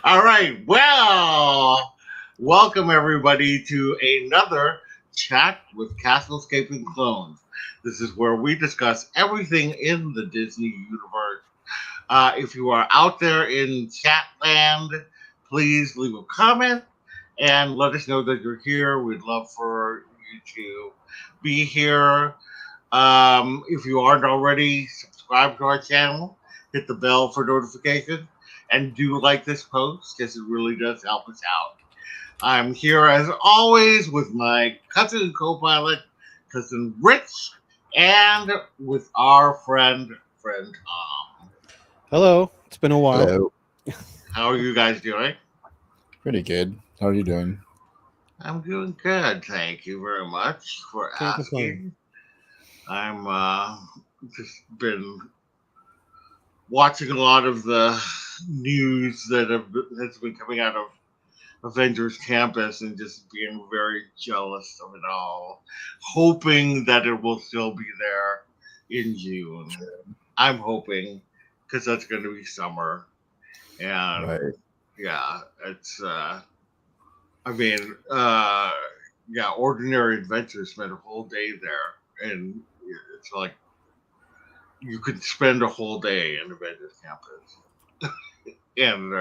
All right. Well, welcome everybody to another chat with Castlescaping Clones. This is where we discuss everything in the Disney universe. If you are out there in chat land, please leave a comment and let us know that you're here. We'd love for you to be here. If you aren't already, subscribe to our channel, hit the bell for notifications, and do like this post because it really does help us out. I'm here as always with my cousin and co-pilot, cousin Rich, and with our friend Tom. Hello, it's been a while. Hello. How are you guys doing? Pretty good. How are you doing? I'm doing good. Thank you very much for Can't complain. asking. I'm just been watching a lot of the news that's been coming out of Avengers Campus and just being very jealous of it all, hoping that it will still be there in June. I'm hoping because that's going to be summer, and Right. yeah, it's. I mean, yeah, Ordinary Adventure spent a whole day there, and it's like you could spend a whole day in Avengers Campus, and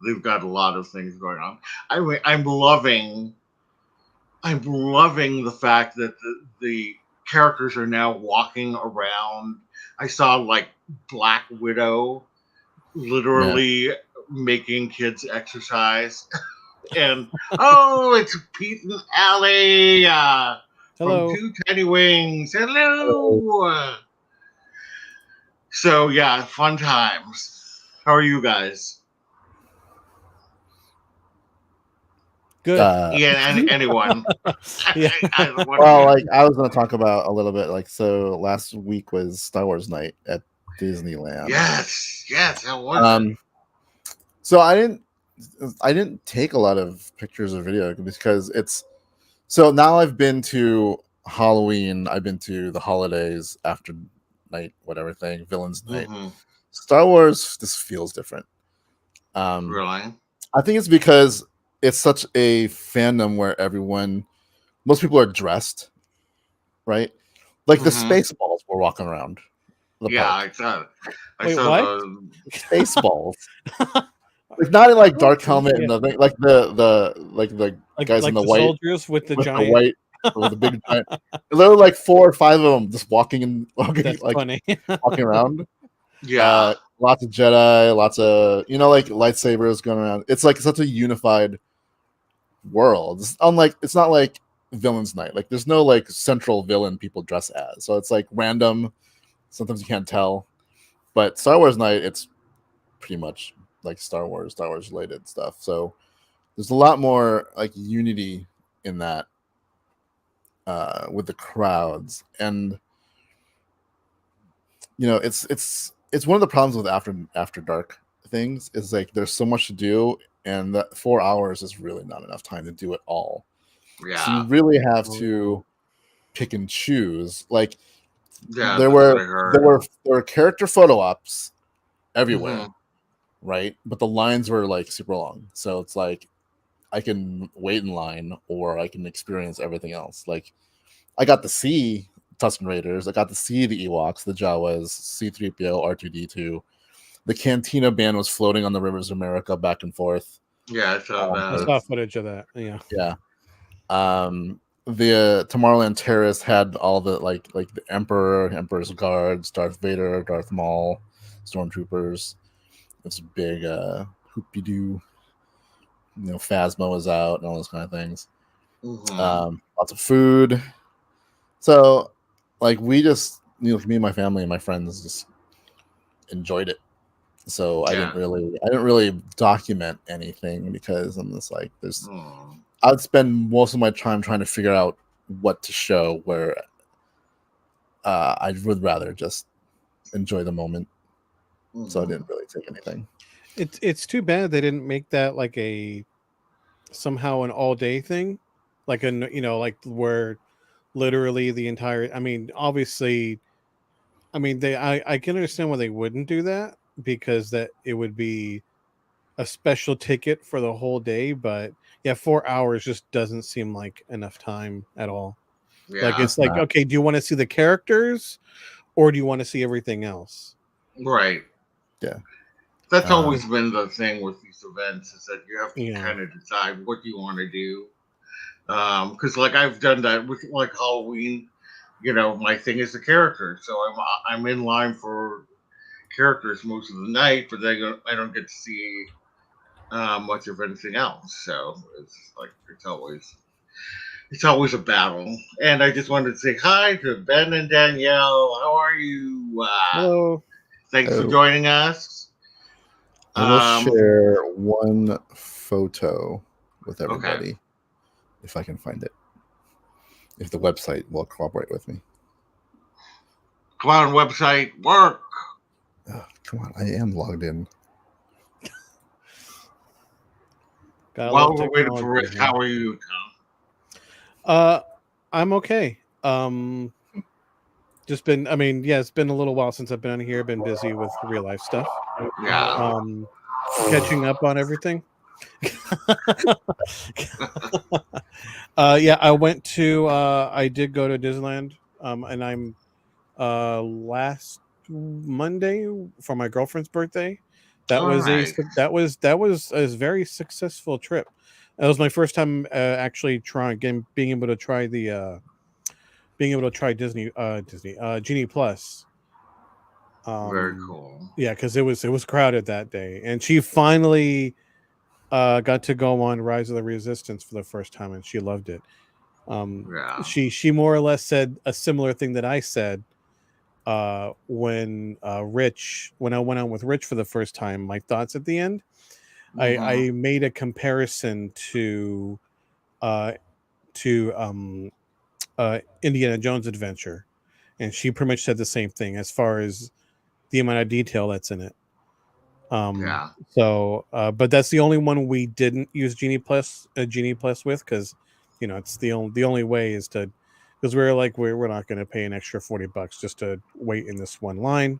they've got a lot of things going on. I mean, I'm loving the fact that the characters are now walking around. I saw like Black Widow literally making kids exercise, and oh, it's Pete and Allie from Hello. Two Tiny Wings. Hello. So yeah, fun times. How are you guys? Good. Yeah, anyone. Yeah. Well, like I was going to talk about a little bit. So last week was Star Wars night at Disneyland. Yes. How was it? So I didn't take a lot of pictures or video because it's. So now I've been to Halloween. I've been to the holidays after night, whatever thing, villains night. Mm-hmm. Star Wars just feels different. Really? I think it's because it's such a fandom where most people are dressed, right? Like the Mm-hmm. Spaceballs were walking around the Yeah, park. I saw. I Wait, saw what? the. Spaceballs. It's not in like dark helmet Yeah. and the like the guys in Like the the white soldiers with the with the giant. white with the big giant. Literally like 4 or 5 of them just walking That's like funny. walking around. Yeah. Lots of Jedi, lots of like lightsabers going around. It's like such a unified world. It's not like villains night. Like there's no like central villain people dress as. So it's like random. Sometimes you can't tell. But Star Wars night, it's pretty much like Star Wars related stuff. So there's a lot more like unity in that with the crowds. And it's one of the problems with after dark things is like there's so much to do and that 4 hours is really not enough time to do it all. So you Yeah. really have to pick and choose. Like Yeah. there That's what I were there heard. were there were character photo ops everywhere, Mm-hmm. right? But the lines were like super long. So it's like I can wait in line or I can experience everything else. Like I got to see Tusken Raiders, I got to see the Ewoks, the Jawas, C3PO, R2D2. The Cantina band was floating on the rivers of America back and forth. Yeah, I saw I that. saw footage of that. Yeah. Yeah. The Tomorrowland Terrace had all the like the Emperor, Emperor's Guards, Darth Vader, Darth Maul, Stormtroopers. It's a big hoopy doo. Phasma was out and all those kind of things. Mm-hmm. Lots of food. So, like, we just me and my family and my friends just enjoyed it. So I Yeah. didn't really document anything because I'm just like there's Mm. I'd spend most of my time trying to figure out what to show where I would rather just enjoy the moment. So I Mm-hmm. didn't really take anything. It's too bad they didn't make that like a somehow an all day thing, like like where literally the entire. I mean, obviously I mean, I can understand why they wouldn't do that, because that it would be a special ticket for the whole day. But yeah, 4 hours just doesn't seem like enough time at all. Like, Yeah, it's like, okay, do you want to see the characters or do you want to see everything else? right. Yeah. That's always been the thing with these events, is that you have to Yeah. kind of decide what you want to do. Because like I've done that with like Halloween. My thing is the character, so I'm in line for characters most of the night, but then I don't get to see much of anything else. So it's like it's always a battle. And I just wanted to say hi to Ben and Danielle. How are you? Hello. Thanks for Oh. joining us. I will share one photo with Okay. everybody if I can find it. If the website will cooperate with me. Come on, website, work. Oh, come on, I am logged in. While we're waiting for Rick, how are you, Tom? I'm okay. Just been, it's been a little while since I've been on here. Been busy with real life stuff. Yeah. Catching up on everything. I went to I did go to Disneyland, and I'm last Monday for my girlfriend's birthday. That was a very successful trip. That was my first time actually being able to try Disney Genie Plus. Very cool. Yeah, because it was crowded that day, and she finally got to go on Rise of the Resistance for the first time, and she loved it. She more or less said a similar thing that I said when I went on with Rich for the first time. My thoughts at the end, I made a comparison to Indiana Jones Adventure, and she pretty much said the same thing as far as the amount of detail that's in it. So, but that's the only one we didn't use Genie Plus with, because it's the only way is to, because we're not going to pay an extra $40 just to wait in this one line.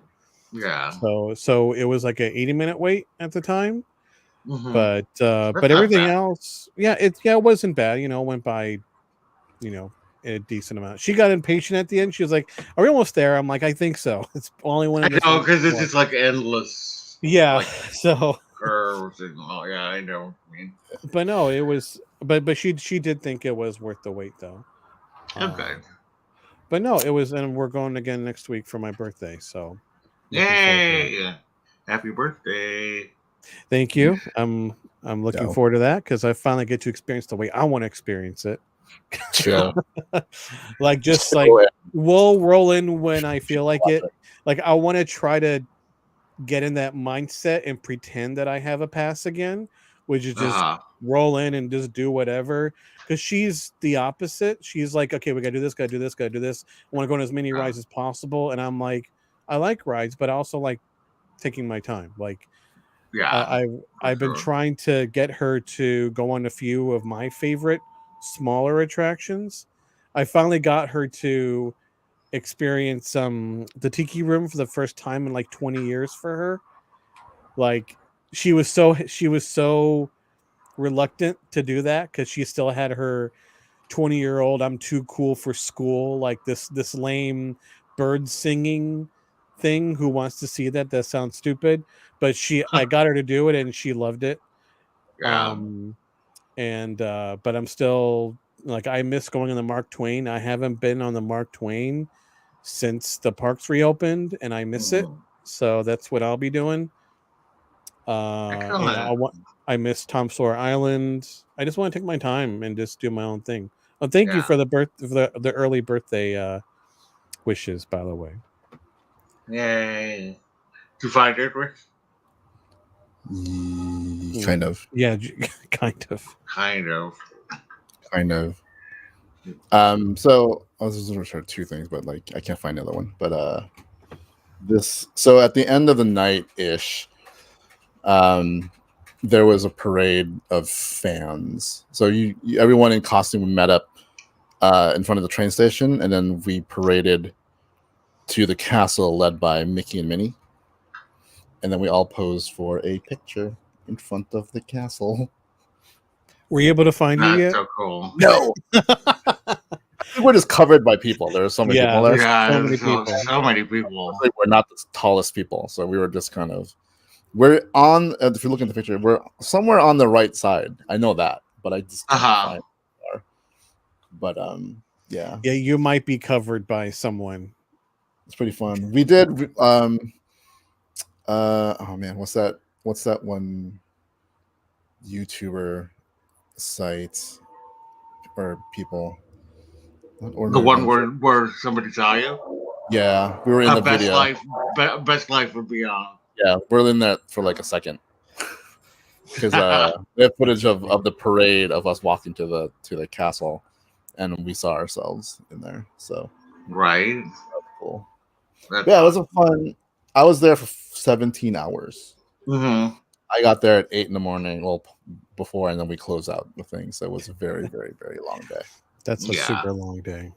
Yeah. So it was like an 80-minute wait at the time, but That's everything not bad. else, it wasn't bad. Went by, a decent amount. She got impatient at the end. She was like, "Are we almost there?" I'm like, "I think so." It's only one. I know, because it's just like endless. Yeah. Like, so curves and yeah, I know what you mean. But no, it was. But she did think it was worth the wait, though. Okay. But no, it was, and we're going again next week for my birthday. So. Yay! Happy birthday! Thank you. I'm looking forward to that, because I finally get to experience the way I want to experience it. Yeah. We'll roll in when I feel like it. Like, I want to try to get in that mindset and pretend that I have a pass again, which is just roll in and just do whatever. Because she's the opposite. She's like, okay, we gotta do this, gotta do this, gotta do this. I want to go on as many rides as possible. And I'm like, I like rides, but I also like taking my time. Like, I've been trying to get her to go on a few of my favorite smaller attractions. I finally got her to experience the Tiki Room for the first time in like 20 years for her. Like, she was so reluctant to do that, because she still had her 20-year-old I'm too cool for school, like this lame bird singing thing, who wants to see that sounds stupid, but I got her to do it and she loved it. But I'm still, like, I miss going on the Mark Twain. I haven't been on the Mark Twain since the parks reopened, and I miss it. So that's what I'll be doing. I miss Tom Sawyer Island. I just want to take my time and just do my own thing. Well, thank you for the early birthday wishes, by the way. Yay! Did you find it, Rick? Kind of. Yeah, kind of. So I was just going to share two things, but like I can't find the other one. But so at the end of the night ish, there was a parade of fans. So everyone in costume met up in front of the train station, and then we paraded to the castle led by Mickey and Minnie. And then we all posed for a picture in front of the castle. Were you able to find you yet? That's so cool. No. We're just covered by people. There are so many people there. Yeah, so many people. So many people. We're not the tallest people, so we were just kind of. We're on. If you look at the picture, we're somewhere on the right side. I know that, but I just can't find where. But yeah. Yeah, you might be covered by someone. It's pretty fun. We did. Oh man, what's that? What's that one YouTuber site or people? The one where somebody saw you? Yeah, we were in the best video. Best Life would be on. Yeah, we're in that for like a second. Because we have footage of the parade of us walking to the castle, and we saw ourselves in there. So right, that's cool. That's it was a fun. I was there for 17 hours. Mm-hmm. I got there at 8 in the morning. Well, before, and then we closed out the thing. So it was a very, very, very long day. That's a super long day.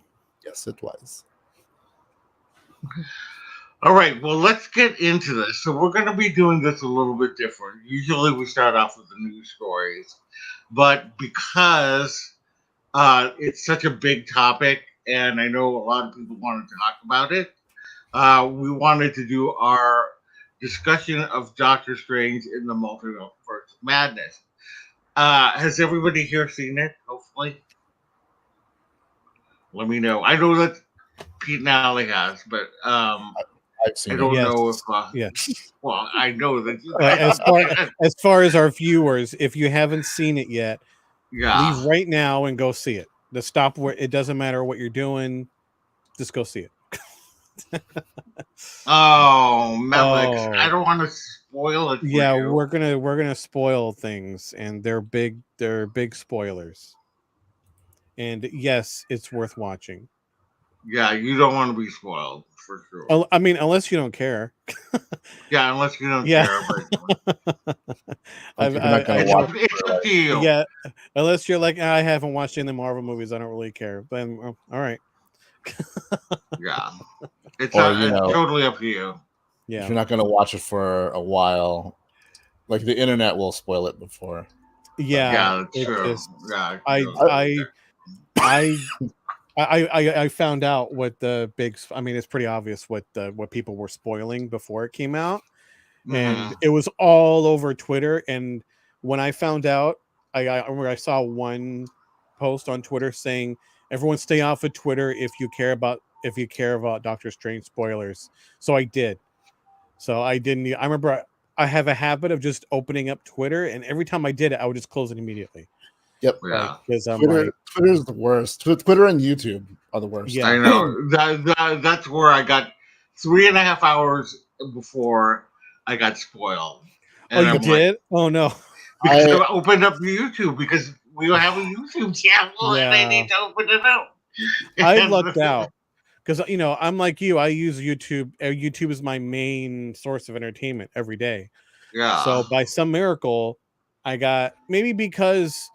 Yes, it was. All right, well, let's get into this. So we're going to be doing this a little bit different. Usually we start off with the news stories, but because it's such a big topic, and I know a lot of people wanted to talk about it, we wanted to do our discussion of Doctor Strange in the Multiverse of Madness. Has everybody here seen it, hopefully? Let me know. I know that Pete and Allie has, but I've seen I don't Yes. know if. Yes. Well, I know that you guys. As far as our viewers, if you haven't seen it yet, leave right now and go see it. The stop where it doesn't matter what you're doing, just go see it. Oh, Melix, I don't want to spoil it. For you. we're gonna spoil things, and they're big spoilers. And yes, it's worth watching. Yeah, you don't want to be spoiled for sure. I mean, unless you don't care. Yeah, unless you don't care. But it's up to you. Yeah, unless you're like, I haven't watched any of the Marvel movies, I don't really care. Then, all right. Yeah, it's totally up to you. Yeah, if you're not going to watch it for a while, like the internet will spoil it before. Yeah, that's true. I found out what the big. I mean, it's pretty obvious what people were spoiling before it came out, and it was all over Twitter. And when I found out, I remember I saw one post on Twitter saying, "Everyone, stay off of Twitter if you care about Doctor Strange spoilers." So I did. So I didn't. I remember I have a habit of just opening up Twitter, and every time I did it, I would just close it immediately. Yep. Yeah. Because Twitter's the worst. Twitter and YouTube are the worst. Yeah. I know. That's where I got 3.5 hours before I got spoiled. And you did? Oh no. Because I opened up YouTube because we don't have a YouTube channel and I need to open it up. I lucked out. Because I'm like you. I use YouTube. YouTube is my main source of entertainment every day. Yeah. So by some miracle, I got, maybe because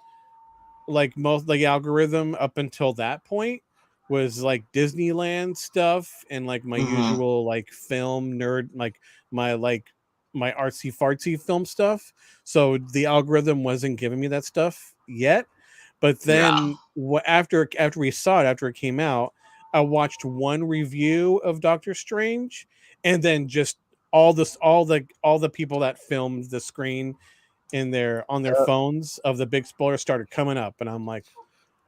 like most like algorithm up until that point was like Disneyland stuff and like my usual like film nerd, like my artsy fartsy film stuff. So the algorithm wasn't giving me that stuff yet. But then after we saw it, after it came out, I watched one review of Doctor Strange, and then just all the people that filmed the screen on their phones of the big spoiler started coming up, and I'm like,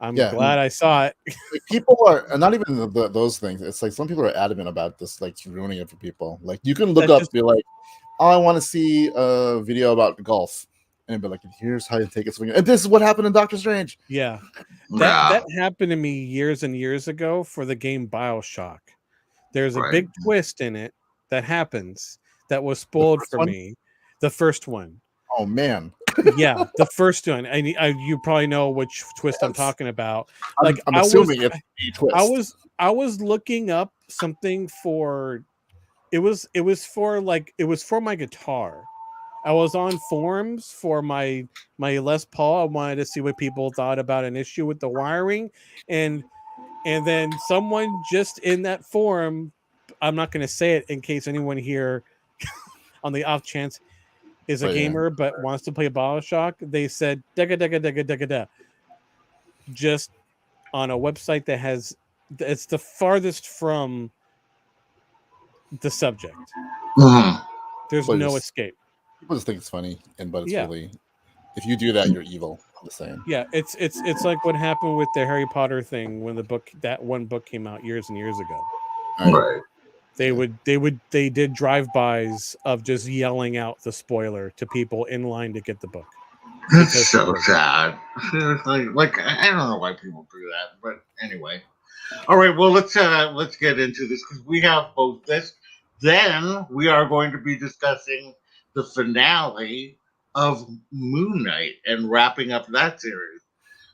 I'm glad I saw it. Like, people are not even those things. It's like some people are adamant about this, like ruining it for people. Like you can look up, be like, oh, I want to see a video about golf, and be like, here's how you take a swing, and this is what happened in Doctor Strange. Yeah, that happened to me years and years ago for the game BioShock. There's a big twist in it that happens that was spoiled for me. The first one. Oh man. Yeah, the first one. You probably know which twist I'm talking about. Like I'm assuming it's a twist. I was looking up something for it was for my guitar. I was on forums for my Les Paul. I wanted to see what people thought about an issue with the wiring, and then someone just in that forum I'm not going to say it in case anyone here, on the off chance, is a gamer but wants to play BioShock. They said "dega dega dega dega da," just on a website that has it's the farthest from the subject. There's no escape. People just think it's funny, but it's Yeah. really, if you do that, you're evil. I'm just saying. Yeah, it's like what happened with the Harry Potter thing when that one book came out years and years ago. Right. They did drive-bys of just yelling out the spoiler to people in line to get the book. That's so sad. Like I don't know why people do that, but anyway. All right, well let's get into this because we have both this. Then we are going to be discussing the finale of Moon Knight and wrapping up that series.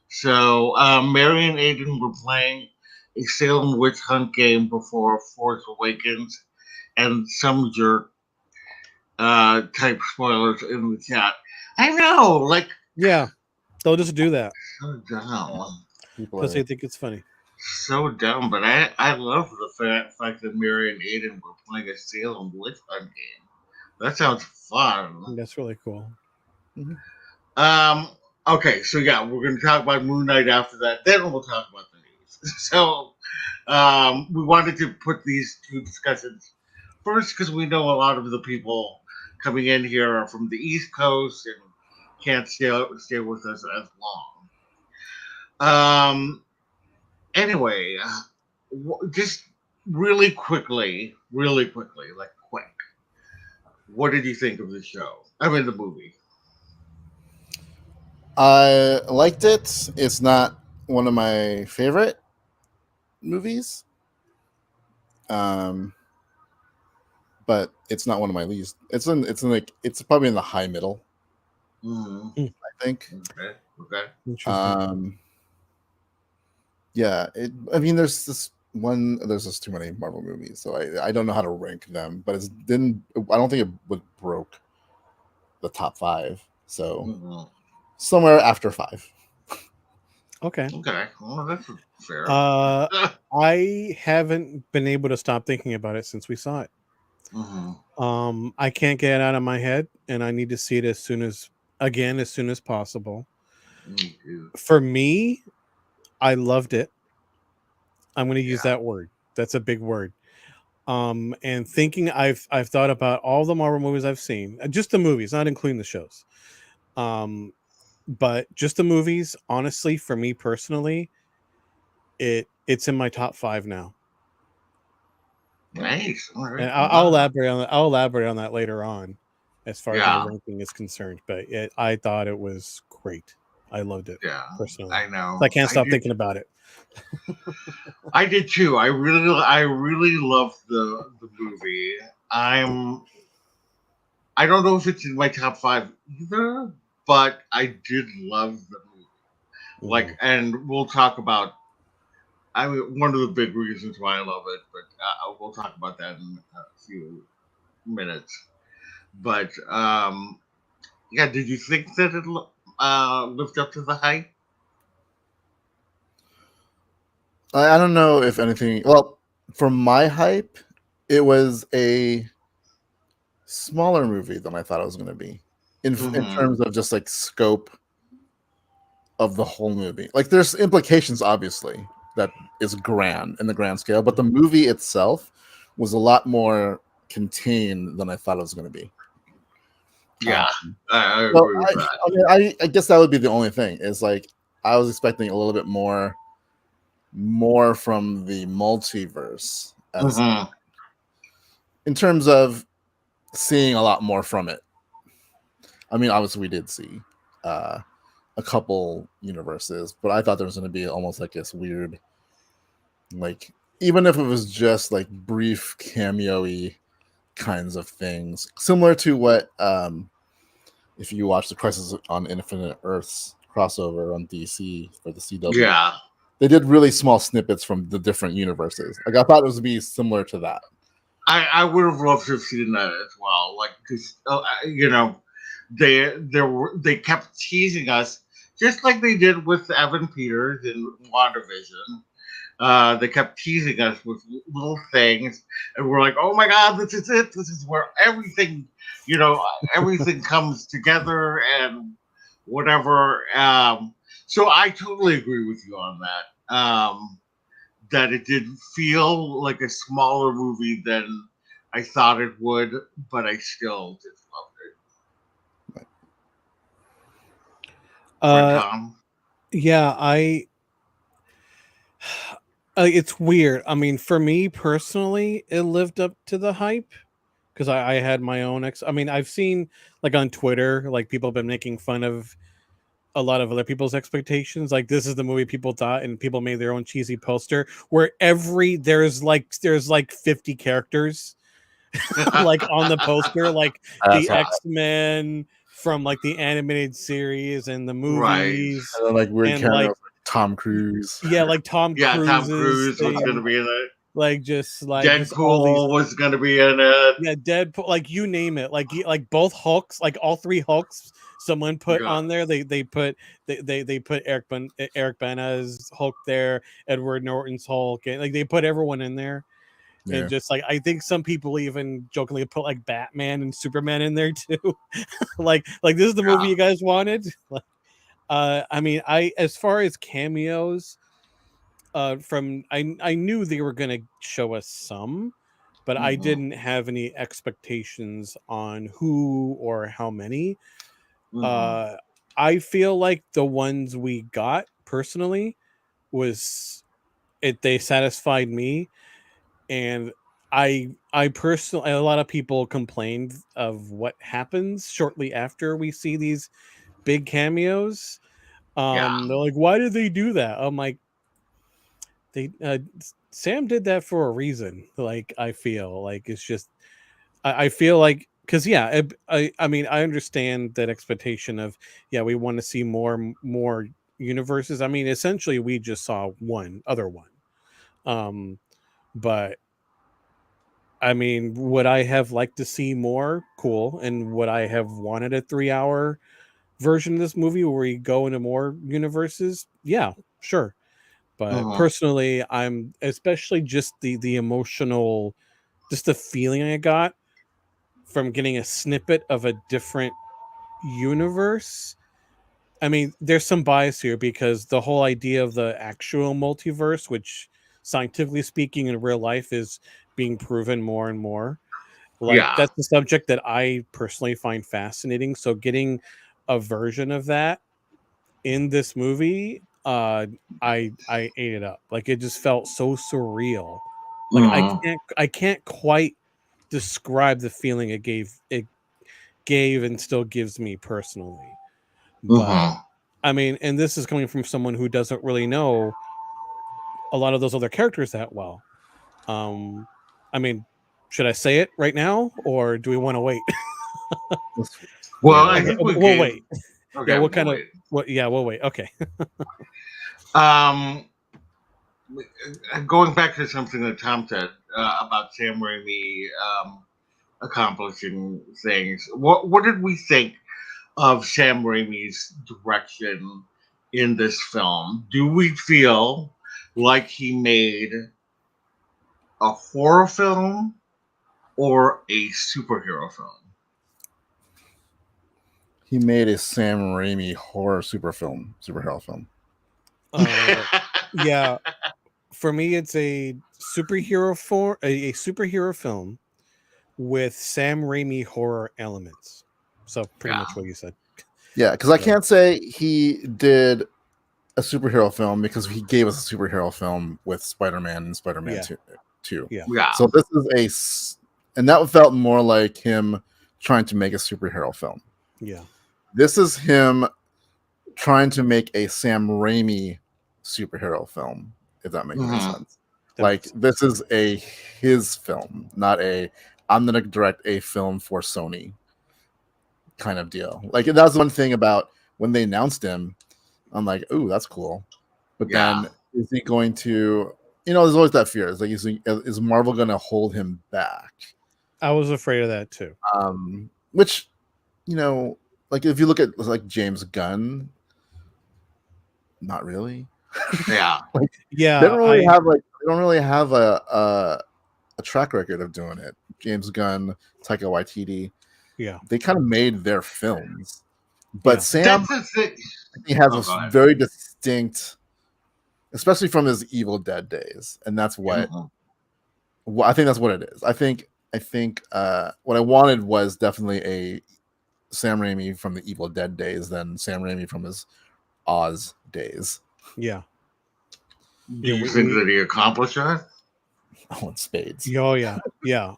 So Mary and Aiden were playing a Salem witch hunt game before Force Awakens, and some jerk type spoilers in the chat. I know, like yeah, they'll just do that. So dumb. Because they think it's funny. So dumb, but I love the fact that Mary and Aiden were playing a Salem witch hunt game. That sounds fun. That's really cool. Mm-hmm. Okay, so yeah, we're going to talk about Moon Knight after that. Then we'll talk about the news. So we wanted to put these two discussions first because we know a lot of the people coming in here are from the East Coast and can't stay with us as long. Anyway, just really quickly, like quick. What did you think of the show? I mean, the movie. I liked it. It's not one of my favorite movies. But it's not one of my least. It's probably in the high middle. Mm-hmm. I think. Okay. Yeah. There's just too many Marvel movies, so I don't know how to rank them. But I don't think it broke the top 5. So somewhere after 5. Okay. Well, that's fair. I haven't been able to stop thinking about it since we saw it. Mm-hmm. I can't get it out of my head, and I need to see it as soon as possible. For me, I loved it. I'm going to use that word. That's a big word. And thinking I've thought about all the Marvel movies I've seen, just the movies, not including the shows. But just the movies, honestly, for me personally, it's in my top 5 now. Nice. All right. And I'll elaborate on that later on, as far as my ranking is concerned. But I thought it was great. I loved it. Yeah, personally. I know. So I can't stop thinking about it. I did too. I really loved the movie. I don't know if it's in my top 5 either, but I did love the movie. Like, and we'll talk about. I mean, one of the big reasons why I love it, but we'll talk about that in a few minutes. But yeah, did you think that it lived up to the hype? I don't know if anything. Well, for my hype, it was a smaller movie than I thought it was going to be, in terms of just like scope of the whole movie. Like, there's implications, obviously, that is grand in the grand scale, but the movie itself was a lot more contained than I thought it was going to be. Yeah, I agree with that. I guess that would be the only thing. Is like I was expecting a little bit more from the multiverse, in terms of seeing a lot more from it. I mean, obviously, we did see a couple universes, but I thought there was going to be almost like this weird, like, even if it was just like brief cameo-y kinds of things, similar to what if you watch the Crisis on Infinite Earths crossover on DC for the CW, they did really small snippets from the different universes. Like, I thought it was to be similar to that. I would have loved to have seen that as well. Like, because they kept teasing us, just like they did with Evan Peters in WandaVision, They kept teasing us with little things, and we're like, "Oh my God, this is it! This is where everything, everything comes together and whatever." So I totally agree with you on that. That it did feel like a smaller movie than I thought it would, but I still just loved it. Right, Thom? Yeah, it's weird. I mean, for me personally, it lived up to the hype because I had my own I mean, I've seen like on Twitter, like people have been making fun of a lot of other people's expectations. Like this is the movie people thought, and people made their own cheesy poster where there's like 50 characters like on the poster, like That's the hot. X-Men from like the animated series and the Right. movies, And then, like weird and cameos, like like Tom Cruise. yeah, like Tom Yeah, Tom Cruise's Cruise was going to thing, be in it. like just all these, Deadpool was going to be in it. yeah, Deadpool, like you name it, like both Hulks, like all three Hulks. Someone put Yeah. on there. They put Eric Bana's Hulk there, Edward Norton's Hulk, and like they put everyone in there. Yeah. And just like I think some people even jokingly put like Batman and Superman in there too. like this is the movie you guys wanted. I mean, as far as cameos, from I knew they were gonna show us some, but I didn't have any expectations on who or how many. I feel like the ones we got personally they satisfied me, and I personally, a lot of people complained of what happens shortly after we see these big cameos. They're like, why did they do that? I'm like, Sam did that for a reason. Like I feel like it's just I feel like because yeah, I mean I understand that expectation of yeah we want to see more universes. I mean essentially we just saw one other one, but I mean would I have liked to see more? Cool, and would I have wanted a 3 hour version of this movie where we go into more universes? Yeah, sure. But personally, I'm especially just the emotional, just the feeling I got from getting a snippet of a different universe. I mean, there's some bias here because the whole idea of the actual multiverse, which scientifically speaking in real life is being proven more and more, like that's the subject that I personally find fascinating. So getting a version of that in this movie, I ate it up. Like it just felt so surreal. Like I can't quite describe the feeling it gave and still gives me personally. But I mean, and this is coming from someone who doesn't really know a lot of those other characters that well. I mean, should I say it right now or do we want to wait? Well, I think we'll wait. Okay, yeah, what kind of what? Yeah, we'll wait. Okay. Going back to something that Thom said about Sam Raimi accomplishing things, what did we think of Sam Raimi's direction in this film? Do we feel like he made a horror film or a superhero film? He made a Sam Raimi horror superhero film. Yeah, for me, it's a superhero film with Sam Raimi horror elements. So pretty much what you said. Yeah, because I can't say he did a superhero film because he gave us a superhero film with Spider-Man and Spider-Man 2. Yeah. So this is and that felt more like him trying to make a superhero film. Yeah. This is him trying to make a Sam Raimi superhero film, if that makes any sense. This is his film, not I'm gonna direct a film for Sony kind of deal. Like that's one thing about when they announced him, I'm like, ooh, that's cool. But then is he going to there's always that fear. It's like is Marvel gonna hold him back? I was afraid of that too. Which, like if you look at like James Gunn, not really. Yeah. Like, Yeah, they don't really have a track record of doing it. James Gunn, Taika Waititi, yeah, they kind of made their films, but Sam, That's the thing. he has Oh, a go ahead. very distinct, especially from his Evil Dead days, and that's what. Well, I think that's what it is. I think what I wanted was definitely a Sam Raimi from the Evil Dead days than Sam Raimi from his Oz days. yeah. Do you think that he accomplished that? Oh, in spades. Oh yeah,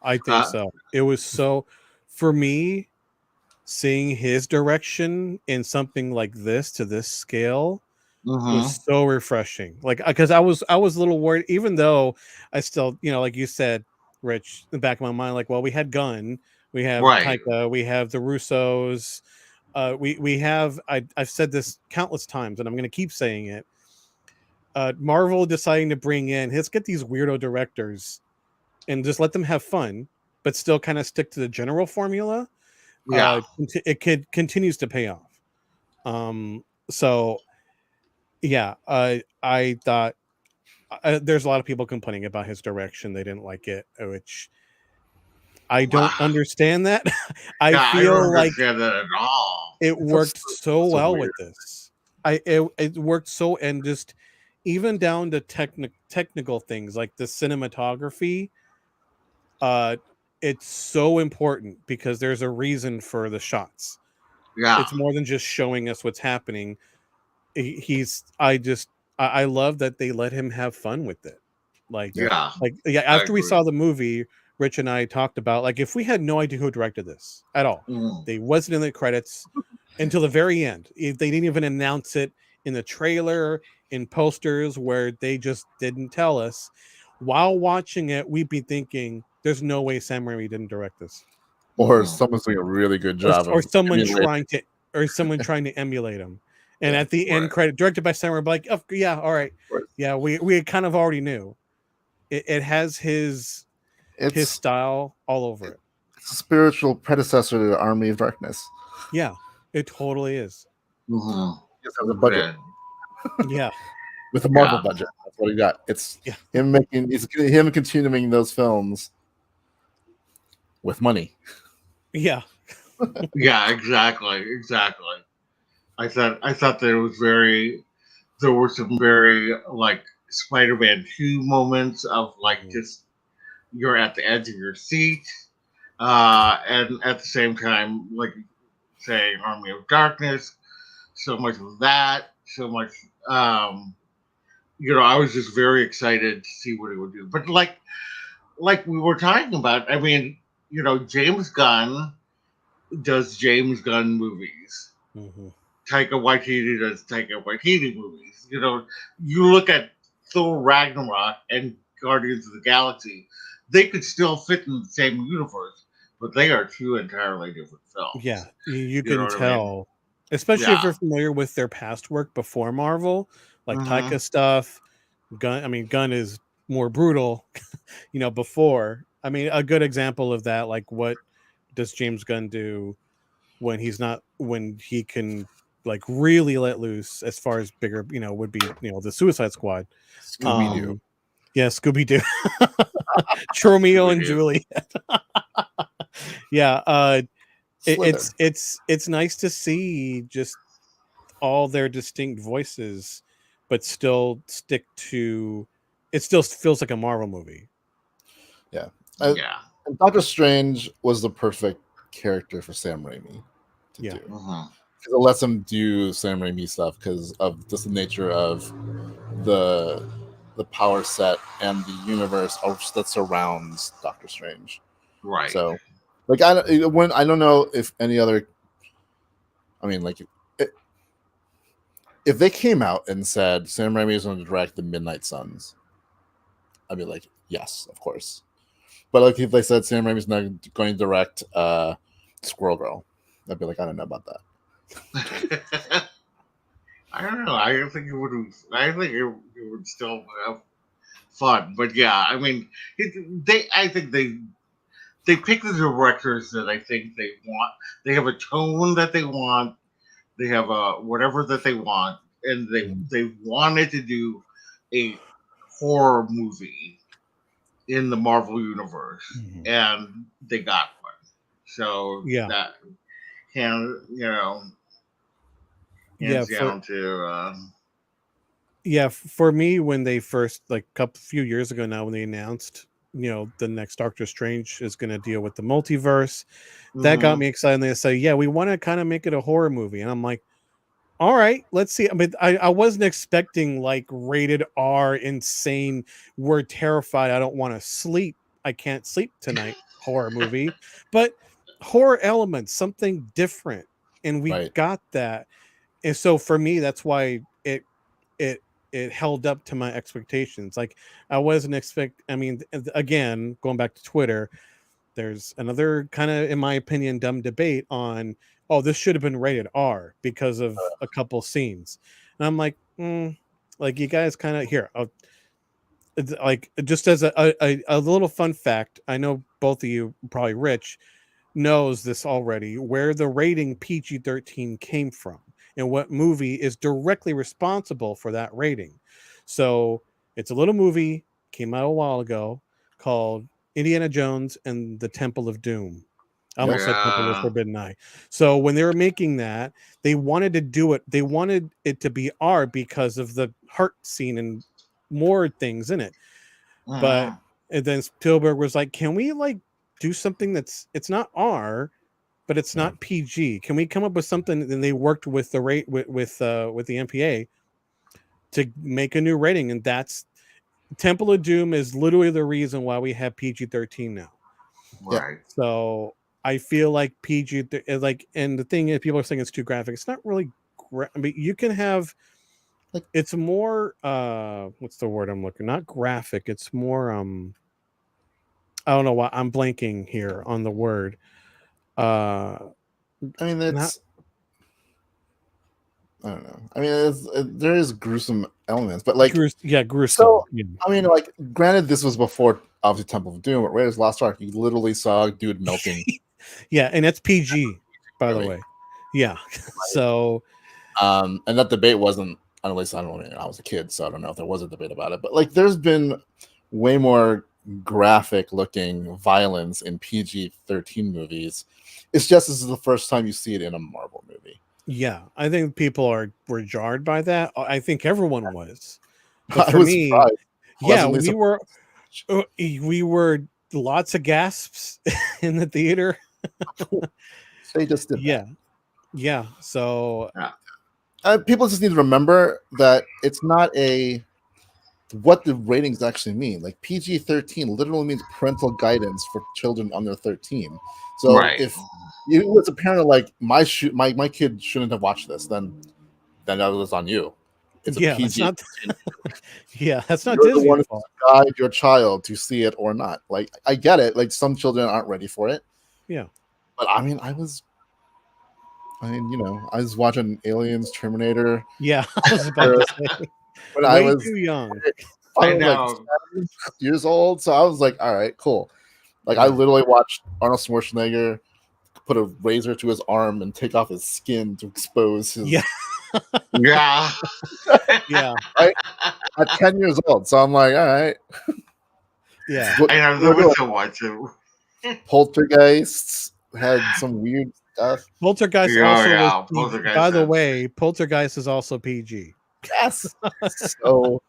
I think so. It was so, for me, seeing his direction in something like this to this scale was so refreshing. Like, because I was a little worried, even though I still, like you said, Rich, in the back of my mind, like, well, we had Gunn, we have Taika, we have the Russos, we have I've said this countless times, and I'm going to keep saying it. Marvel deciding to bring in, let's get these weirdo directors and just let them have fun, but still kind of stick to the general formula. Yeah. It continues to pay off. So yeah, I thought there's a lot of people complaining about his direction. They didn't like it, which I don't understand that. I don't understand that at all. It worked so well with this. It worked so, and just even down to technical things like the cinematography. It's so important because there's a reason for the shots. Yeah, it's more than just showing us what's happening. I love that they let him have fun with it. After we saw the movie, Rich and I talked about, like, if we had no idea who directed this at all, they wasn't in the credits until the very end. If they didn't even announce it in the trailer, in posters, where they just didn't tell us. While watching it, we'd be thinking, there's no way Sam Raimi didn't direct this. Or someone's doing a really good job, or someone trying to emulate him. And at the end credit, directed by Sam Raimi, like, oh, yeah, all right, yeah, we kind of already knew. It has his style all over it. It's a spiritual predecessor to the Army of Darkness. Yeah, it totally is. Just has a budget. Yeah. With a Marvel budget. That's what he got. It's him continuing those films with money. Yeah. Yeah, exactly. I thought there were some very, like, Spider-Man 2 moments of, like, just you're at the edge of your seat, and at the same time, like, say, Army of Darkness, so much of that, so much, I was just very excited to see what he would do. But like we were talking about, I mean, James Gunn does James Gunn movies. Taika Waititi does Taika Waititi movies. You look at Thor Ragnarok and Guardians of the Galaxy, they could still fit in the same universe, but they are two entirely different films. Yeah, you can tell, especially if you're familiar with their past work before Marvel, like Taika stuff. Gunn is more brutal, before. I mean, a good example of that, like, what does James Gunn do when he can, like, really let loose, as far as bigger, would be, the Suicide Squad. Scooby-Doo. Yeah, Scooby-Doo. Romeo and Juliet. Yeah, it's nice to see just all their distinct voices, but still stick to. It still feels like a Marvel movie. Yeah. And Doctor Strange was the perfect character for Sam Raimi to do. Because it lets him do Sam Raimi stuff because of just the nature of the power set and the universe that surrounds Doctor Strange. Right. So, like, I don't know if any other. I mean, like, if they came out and said Sam Raimi is going to direct the Midnight Suns, I'd be like, yes, of course. But, like, if they said Sam Raimi's not going to direct Squirrel Girl, I'd be like, I don't know about that. I don't know. I think it would still have fun. But yeah, I mean, I think they pick the directors that I think they want. They have a tone that they want. They have a whatever that they want. and they wanted to do a horror movie in the Marvel universe, and they got one. So that hands down to. For me, when they first, like a few years ago now, when they announced, the next Doctor Strange is going to deal with the multiverse, that got me excited. And they say, we want to kind of make it a horror movie, and I'm like, all right, let's see. I mean, I wasn't expecting like rated R, insane, we're terrified, I don't want to sleep, I can't sleep tonight horror movie, but horror elements, something different, and we got that. And so for me, that's why it held up to my expectations. Like, I wasn't I mean, again, going back to Twitter, there's another kind of, in my opinion, dumb debate on, oh, this should have been rated R because of a couple scenes. And I'm like, like, you guys kind of here. Like, just as a little fun fact, I know both of you, probably Rich, knows this already, where the rating PG-13 came from and what movie is directly responsible for that rating. So it's a little movie, came out a while ago, called Indiana Jones and the Temple of Doom. I almost said Temple of Forbidden Eye. So when they were making that, they wanted to do it. They wanted it to be R because of the heart scene and more things in it. But and then Spielberg was like, "Can we like do something it's not R, but it's not PG? Can we come up with something?" And they worked with the rate with the MPA to make a new rating, and that's Temple of Doom is literally the reason why we have PG-13 now. Right. So I feel like PG, like, and the thing is, people are saying it's too graphic. It's not really. I mean, you can have, like, it's more. What's the word I'm looking? Not graphic. It's more. I don't know why I'm blanking here on the word. I mean, it's. I don't know. I mean, there is gruesome elements, but like, gruesome. So, I mean, like, granted, this was before obviously Temple of Doom, but Raiders Lost Ark, you literally saw a dude melting. And it's PG, by the way. Yeah. So, and that debate wasn't. At least I don't know. I was a kid, so I don't know if there was a debate about it. But like, there's been way more graphic looking violence in PG-13 movies. It's just this is the first time you see it in a Marvel movie. Yeah, I think people were jarred by that. I think everyone was. But for me, we were lots of gasps in the theater. They just did that. Yeah. So people just need to remember that it's not what the ratings actually mean. Like, PG-13 literally means parental guidance for children under 13. So if it was a parent like my kid shouldn't have watched this, then that was on you. It's a PG. That's not You're Disney's the one fault. To guide your child to see it or not. Like, I get it. Like, some children aren't ready for it. Yeah. But I mean, I was watching Aliens, Terminator. Yeah, I was about to say. When Way I was too young. I know. Like 7 years old, so I was like, all right, cool. Like, I literally watched Arnold Schwarzenegger put a razor to his arm and take off his skin to expose his. Yeah. Right? At 10 years old, so I'm like, all right. Yeah. I know there was so much. Poltergeists had some weird stuff. Poltergeist by the way, Poltergeist is also PG. Yes. So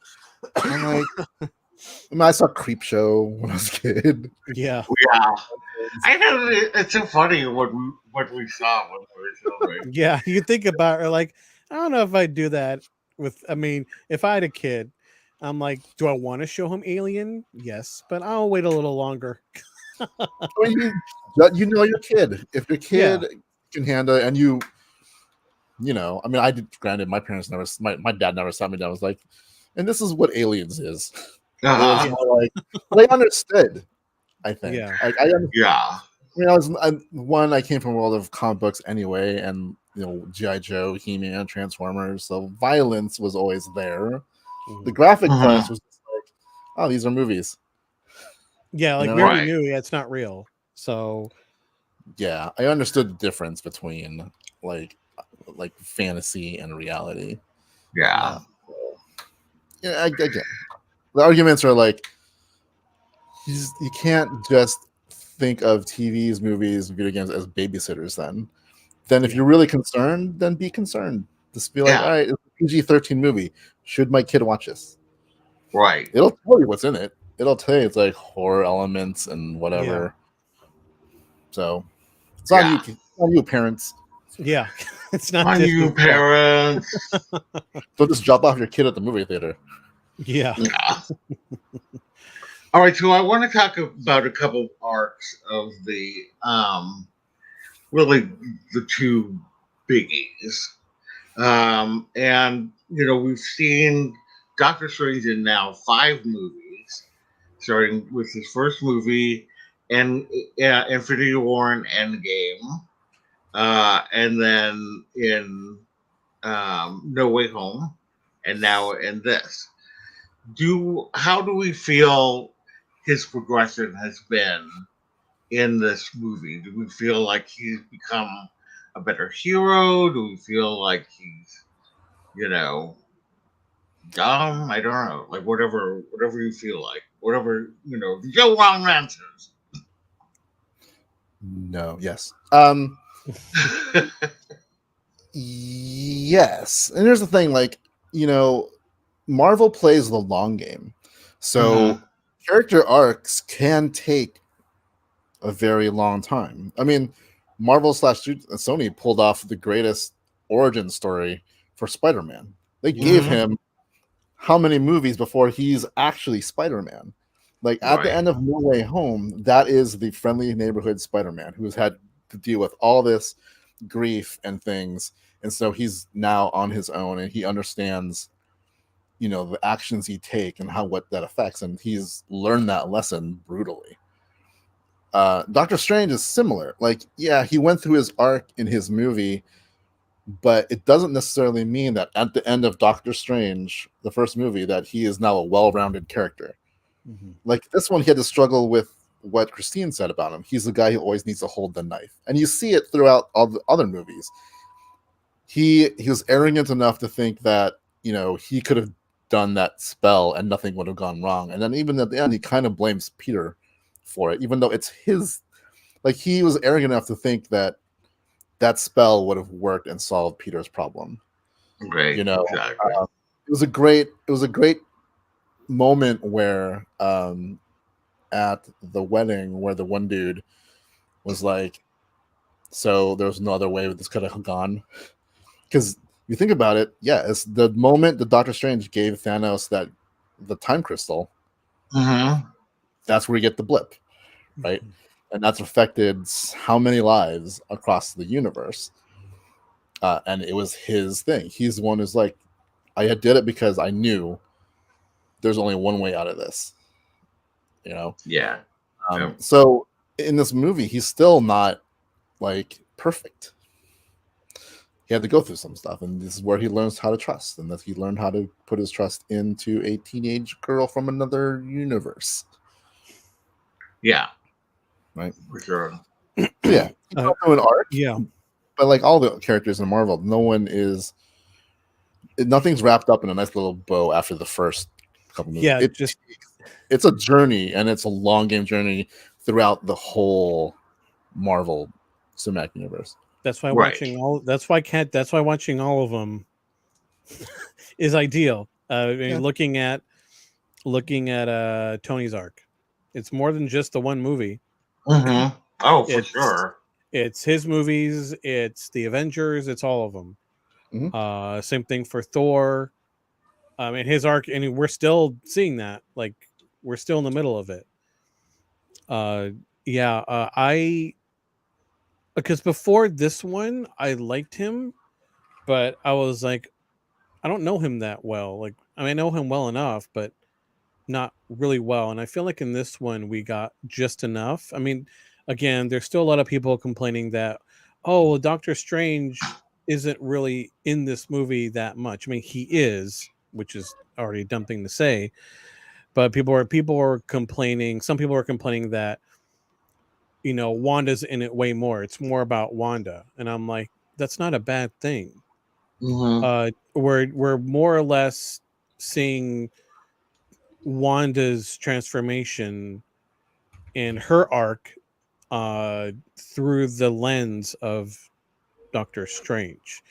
I'm like, I saw Creepshow when I was a kid. Yeah. I know, it's so funny what we saw when we were children. Yeah, you think about it, like, I don't know if I'd do that with. I mean, if I had a kid, I'm like, do I want to show him Alien? Yes, but I'll wait a little longer. You know your kid. If your kid can handle it, and you know, I mean, I did. Granted, my parents never, my dad never sat me down. I was like, and this is what Aliens is. It was more like, they understood. I think. Yeah. I mean, I came from a world of comic books anyway, and G.I. Joe, He-Man, Transformers. So violence was always there. The graphic parts was just like, oh, these are movies. Yeah, like, we already knew it's not real. So yeah, I understood the difference between like fantasy and reality. Yeah. Yeah, I get it. The arguments are like you can't just think of TVs, movies, video games as babysitters. Then if you're really concerned, then be concerned. Just be like, all right, it's a PG-13 movie. Should my kid watch this? Right. It'll tell you what's in it. It'll tell you it's like horror elements and whatever. So it's on you. It's on you, parents. Yeah, it's not on you, parents. Don't just drop off your kid at the movie theater. Yeah. All right, so I want to talk about a couple of arcs of the really the two biggies. And we've seen Doctor Strange in now 5 movies, starting with his first movie and Infinity War and Endgame, and then in No Way Home, and now in this. How do we feel his progression has been in this movie? Do we feel like he's become a better hero? Do we feel like he's, dumb? I don't know. Like whatever you feel like. Whatever, Joe wrong answers. No, yes. Yes. And here's the thing, like, Marvel plays the long game. So character arcs can take a very long time. I mean, Marvel / Sony pulled off the greatest origin story for Spider-Man. They gave him how many movies before he's actually Spider-Man? Like at the end of No Way Home, that is the friendly neighborhood Spider-Man who's had to deal with all this grief and things. And so he's now on his own and he understands, the actions he take and what that affects. And he's learned that lesson brutally. Doctor Strange is similar. Like, yeah, he went through his arc in his movie, but it doesn't necessarily mean that at the end of Doctor Strange, the first movie, that he is now a well-rounded character. Like this one, he had to struggle with what Christine said about him. He's the guy who always needs to hold the knife. And you see it throughout all the other movies. He was arrogant enough to think that, he could have done that spell and nothing would have gone wrong. And then even at the end, he kind of blames Peter for it, even though it's his. Like he was arrogant enough to think that spell would have worked and solved Peter's problem. Right. Exactly. It was a great moment where at the wedding where the one dude was like, so there was no other way this could have gone. Because you think about it, it's the moment that Doctor Strange gave Thanos the time crystal. That's where you get the blip, right? And that's affected how many lives across the universe. And it was his thing. He's the one who's like, I did it because I knew there's only one way out of this. Yeah. So in this movie, he's still not like perfect. He had to go through some stuff, and this is where he learns how to trust, and that he learned how to put his trust into a teenage girl from another universe. Yeah. Right. For sure. Yeah. An arc. Yeah. But like all the characters in Marvel, nothing's wrapped up in a nice little bow after the first couple movies. Yeah. It's a journey, and it's a long game journey throughout the whole Marvel cinematic universe. That's why watching all of them is ideal. Looking at Tony's arc, it's more than just the one movie. Oh, for sure. It's his movies. It's the Avengers. It's all of them. Same thing for Thor. And his arc, and we're still seeing that. Like we're still in the middle of it. Because before this one, I liked him, but I was like, I don't know him that well. Like, I know him well enough, but not really well. And I feel like in this one, we got just enough. I mean, again, there's still a lot of people complaining that, Doctor Strange isn't really in this movie that much. I mean, he is, which is already a dumb thing to say, but people are complaining. Some people are complaining that, Wanda's in it way more. It's more about Wanda. And I'm like, that's not a bad thing. We're more or less seeing Wanda's transformation in her arc through the lens of Doctor Strange.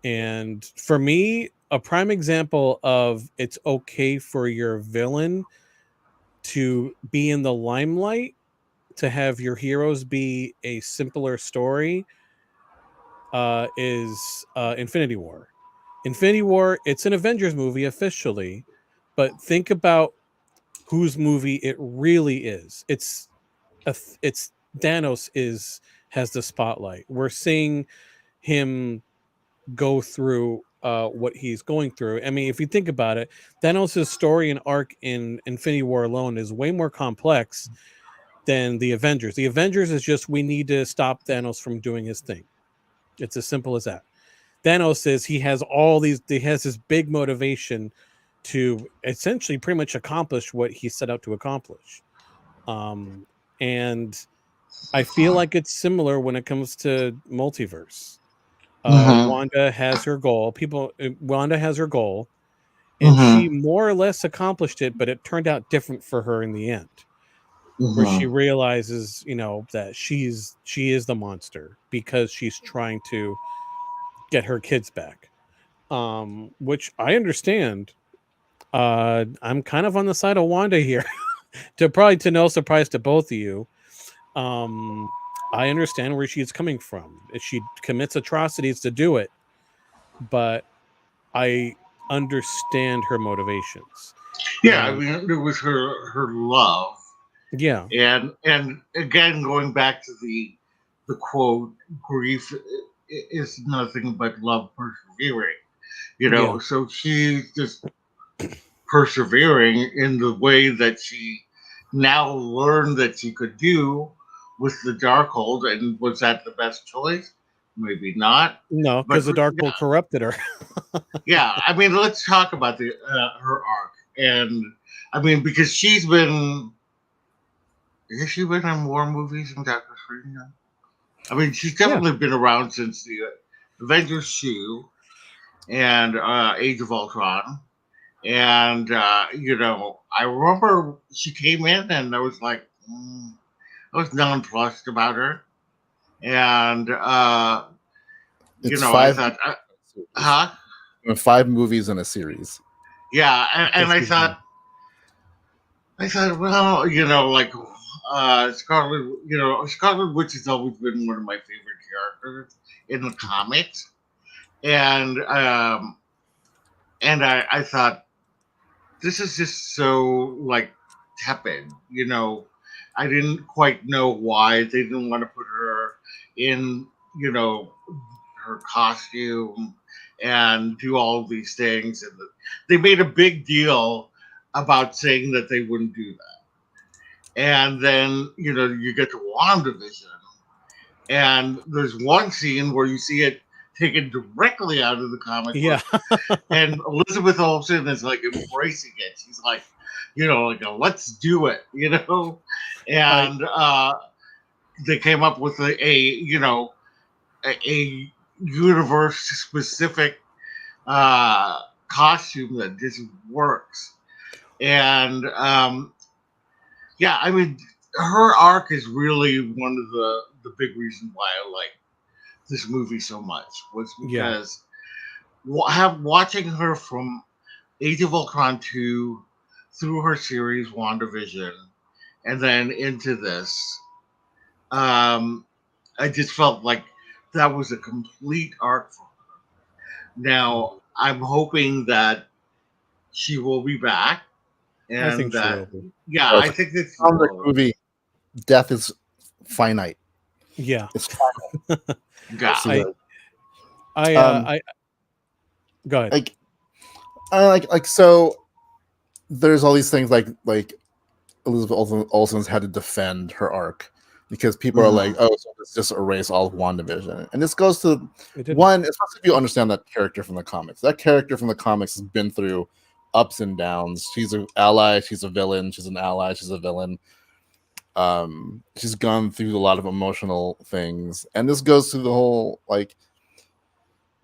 And for me, a prime example of it's okay for your villain to be in the limelight, to have your heroes be a simpler story, is Infinity War. Infinity War, it's an Avengers movie officially, but think about whose movie it really is. It's Thanos has the spotlight. We're seeing him go through what he's going through. I mean, if you think about it, Thanos' story and arc in Infinity War alone is way more complex than the Avengers. The Avengers is just, we need to stop Thanos from doing his thing. It's as simple as that. Thanos says he has this big motivation to essentially pretty much accomplish what he set out to accomplish. And I feel like it's similar when it comes to multiverse. Wanda has her goal. Wanda has her goal, and she more or less accomplished it, but it turned out different for her in the end, where she realizes, that she is the monster because she's trying to get her kids back. Which I understand. I'm kind of on the side of Wanda here, to no surprise to both of you. I understand where she's coming from. She commits atrocities to do it, but I understand her motivations. Yeah, I mean, it was her love. Yeah, and again, going back to the quote, grief is nothing but love persevering. Yeah. So she's just persevering in the way that she now learned that she could do with the Darkhold. And was that the best choice? Maybe not. No, because the Darkhold corrupted her. Yeah, I mean, let's talk about her arc. And I mean, because has she been in more movies than Doctor Strange? I mean, she's definitely been around since the Avengers 2 and Age of Ultron. And, I remember she came in and I was like, I was nonplussed about her. And, I thought, huh? 5 movies in a series. Yeah, and I thought, well, like, Scarlet Witch has always been one of my favorite characters in the comics, and I thought, this is just so like tepid. I didn't quite know why they didn't want to put her in, her costume and do all of these things, and they made a big deal about saying that they wouldn't do that. And then, you get to WandaVision, and there's one scene where you see it taken directly out of the comic book. And Elizabeth Olsen is like embracing it. She's like, let's do it, And they came up with a universe specific costume that just works. And I mean, her arc is really one of the big reasons why I like this movie so much, was because watching her from Age of Ultron 2 through her series WandaVision and then into this, I just felt like that was a complete arc for her. Now, I'm hoping that she will be back. And I think that, she will be. Yeah, I think this movie, death is finite. Yeah. It's finite. Yeah. I go ahead. So there's all these things like Elizabeth Olsen's had to defend her arc because people are like, oh, so let's just erase all of WandaVision. And this goes to one, especially if you understand that character from the comics. That character from the comics has been through ups and downs. She's an ally, she's a villain, she's an ally, she's a villain. She's gone through a lot of emotional things. And this goes to the whole,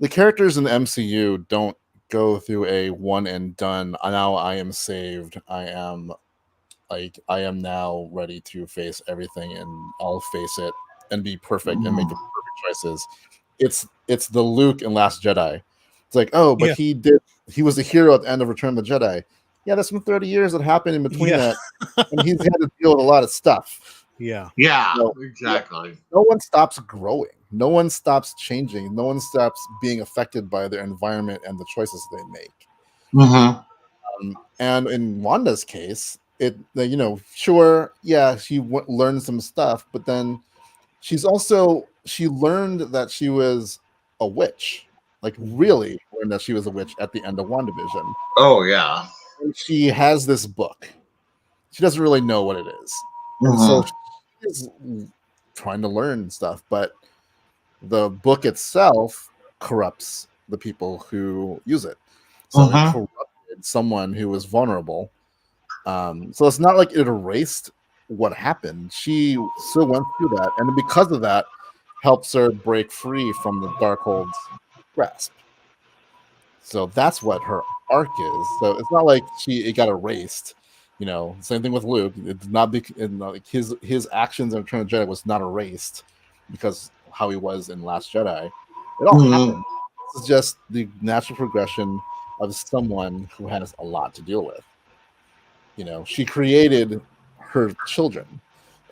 the characters in the MCU don't go through a one and done. Now I am saved. I am now ready to face everything, and I'll face it and be perfect and make the perfect choices. It's the Luke in Last Jedi. It's like, oh, but he was a hero at the end of Return of the Jedi. Yeah, there's been 30 years that happened in between that, and he's had to deal with a lot of stuff. Yeah, exactly. No one stops growing. No one stops changing. No one stops being affected by their environment and the choices they make. And in Wanda's case, sure, yeah, she learned some stuff, but then she learned that she was a witch, like really learned that she was a witch at the end of WandaVision. Oh yeah. And she has this book. She doesn't really know what it is. And so she's trying to learn stuff, but the book itself corrupts the people who use it. So it corrupted someone who was vulnerable. So it's not like it erased what happened. She still went through that, and because of that, helps her break free from the Darkhold's grasp. So that's what her arc is. So it's not like it got erased. Same thing with Luke. It did not be like his actions in Return of the Jedi was not erased because how he was in Last Jedi. It all happened. This is just the natural progression of someone who has a lot to deal with. She created her children,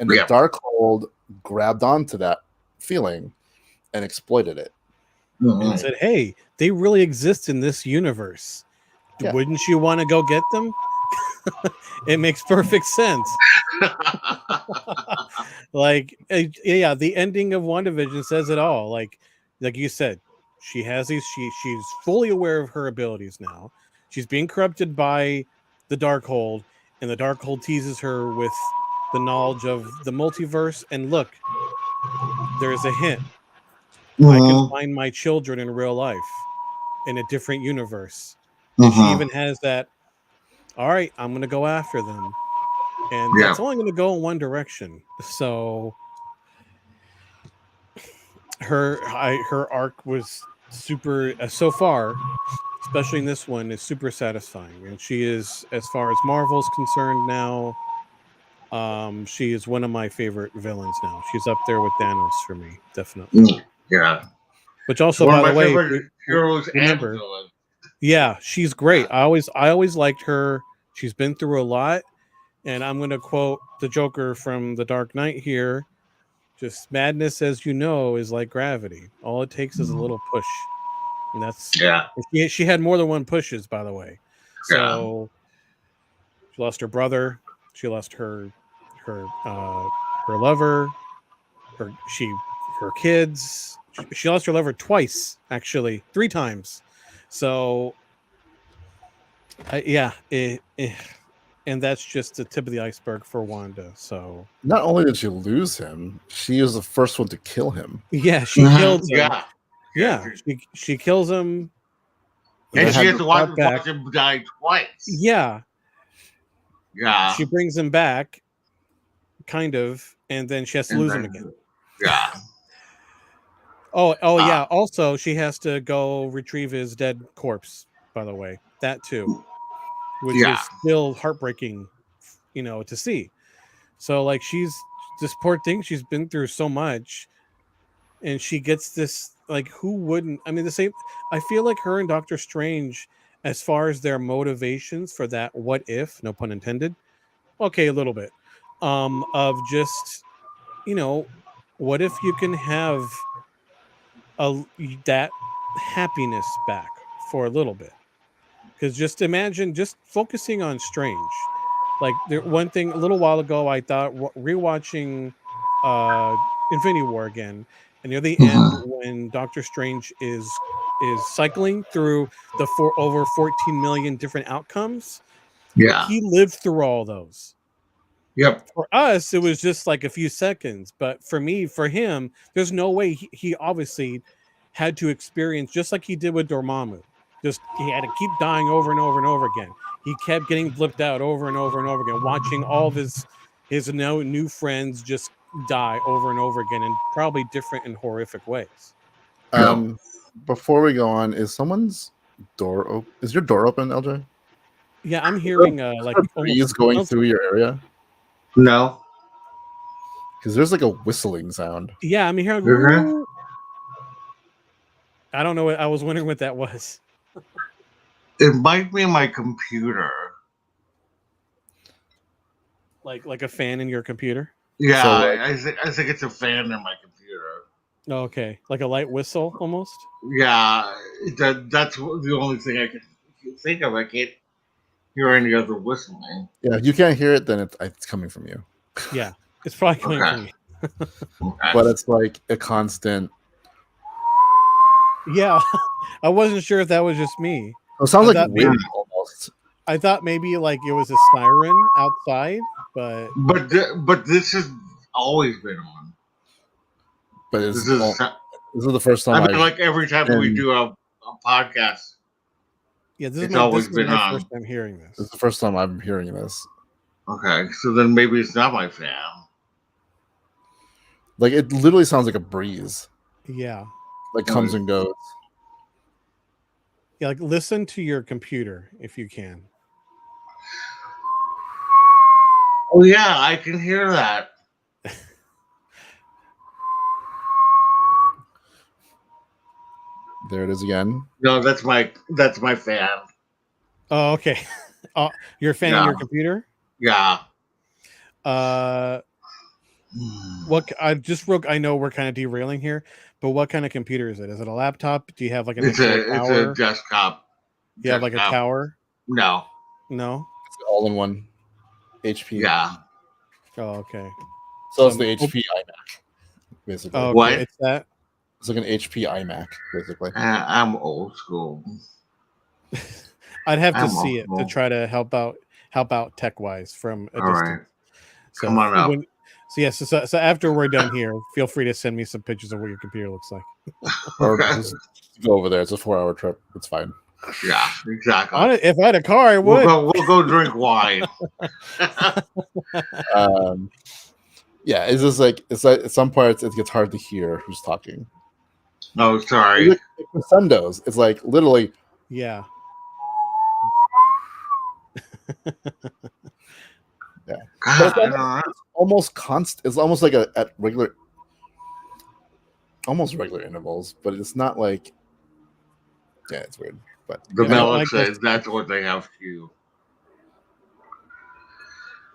and the Darkhold grabbed onto that feeling and exploited it. And said, hey, they really exist in this universe. Yeah. Wouldn't you want to go get them? It makes perfect sense. The ending of WandaVision says it all. Like you said, she has these. She's fully aware of her abilities now. She's being corrupted by the Darkhold, and the Darkhold teases her with the knowledge of the multiverse. And look, there's a hint. I can find my children in real life in a different universe. And she even has that. All right, I'm going to go after them, and that's only going to go in one direction. So her arc was super so far, especially in this one, is super satisfying, and she is, as far as Marvel's concerned now, she is one of my favorite villains now. She's up there with Thanos for me, definitely. Yeah. Which also, one by the way, heroes remember, and villains. Yeah, she's great. I always liked her. She's been through a lot, and I'm going to quote the Joker from The Dark Knight here. Just madness, as you know, is like gravity. All it takes is a little push, and that's She had more than one pushes, by the way. So she lost her brother. She lost her lover. Her kids. She lost her lover twice, actually, 3 times. So, and that's just the tip of the iceberg for Wanda. So, not only did she lose him, she was the first one to kill him. Yeah, she killed him. She kills him, and she has to watch him die twice. Yeah. She brings him back, kind of, and then she has to lose him again. Yeah. Yeah. Also, she has to go retrieve his dead corpse, by the way. That too. Which is still heartbreaking, to see. So, like, she's this poor thing. She's been through so much. And she gets this, like, who wouldn't? I mean, the same. I feel like her and Doctor Strange, as far as their motivations for that what if, no pun intended. Okay, a little bit. Of just, what if you can have that happiness back for a little bit? Because just imagine just focusing on Strange. Like, one thing a little while ago, I thought rewatching Infinity War again, and near the end when Doctor Strange is cycling through the over 14 million different outcomes. Yeah, he lived through all those. Yep. For us, it was just like a few seconds, but for him, there's no way he obviously had to experience, just like he did with Dormammu. Just he had to keep dying over and over and over again. He kept getting blipped out over and over and over again, watching all of his new friends just die over and over again, in probably different and horrific ways. Before we go on, is someone's door open? Is your door open, LJ? Yeah, I'm hearing like a breeze going through your area. No, because there's like a whistling sound. Yeah, I'm hearing. I don't know. I was wondering what that was. It might be my computer. Like a fan in your computer? Yeah, So, I think it's a fan in my computer. Oh, okay, like a light whistle almost. Yeah, that's the only thing I can think of. I can't hear any other whistling. Yeah, if you can't hear it, then it's coming from you. Yeah, it's probably coming from you. Okay. But it's like a constant. Yeah, I wasn't sure if that was just me. It sounds like wind maybe, almost. I thought maybe like it was a siren outside, but this has always been on. But this is the first time. I mean, like every time we do a podcast. Yeah, this is my first time hearing this. This is the first time I'm hearing this. Okay, so then maybe it's not my fan. Like it literally sounds like a breeze. Yeah. Like comes and goes. Yeah, like listen to your computer if you can. Oh yeah, I can hear that. There it is again. No, that's my fan. Oh, okay. You're a fan of your computer? Yeah. What I know we're kind of derailing here, but what kind of computer is it? Is it a laptop? Do you have like it's a desktop? You have like a tower? No. It's all in one. HP. Yeah. Oh, okay. So it's the HP iMac, basically. Oh, okay. What? It's that? It's like an HP iMac, basically. I'm old school. I'd have to see it to try to help out tech wise from a distance. Right. So come on up. So after we're done here, feel free to send me some pictures of what your computer looks like. Or just go over there. It's a 4-hour trip. It's fine. Yeah, exactly. If I had a car, I would. We'll go drink wine. Yeah, it's just like at some parts it gets hard to hear who's talking. Oh, sorry. It's like crescendos. It's like literally. Yeah. Yeah. God, it's almost constant. It's almost like at regular intervals, but it's not like. Yeah, it's weird. But the Melon says that's what they have to do.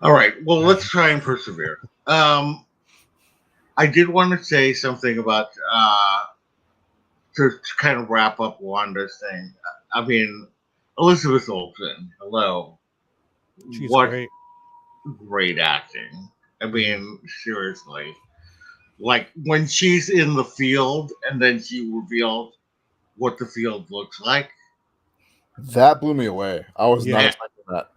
All right. Well, let's try and persevere. I did want to say something about to kind of wrap up Wanda's thing. I mean, Elizabeth Olsen. Hello. She's what great acting. I mean, seriously. Like when she's in the field and then she revealed what the field looks like. That blew me away. I was not expecting that.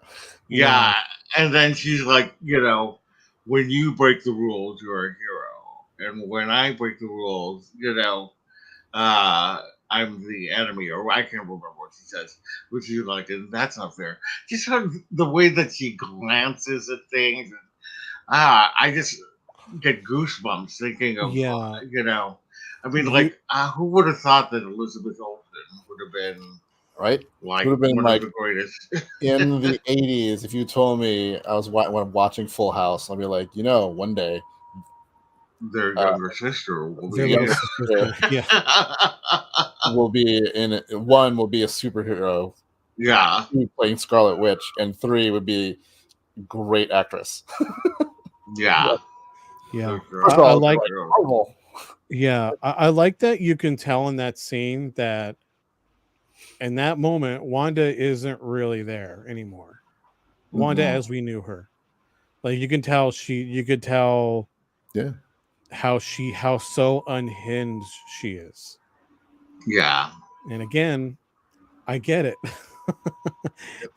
Yeah. And then she's like, when you break the rules, you're a hero. And when I break the rules, I'm the enemy, or I can't remember what she says, which is like, and that's not fair. Just sort of the way that she glances at things. I just get goosebumps thinking of, I mean, who would have thought that Elizabeth Olsen would have been right? Like would have been one like of the greatest in the 80s. If you told me I was when I'm watching Full House, I'd be like, one day their younger sister will be will be in it. One will be a superhero, two playing Scarlet Witch, and 3 would be great actress. Yeah. I like Marvel. Yeah, I like that you can tell in that scene that in that moment Wanda isn't really there anymore. Wanda as we knew her. Like you could tell how so unhinged she is. Yeah. And again, I get it.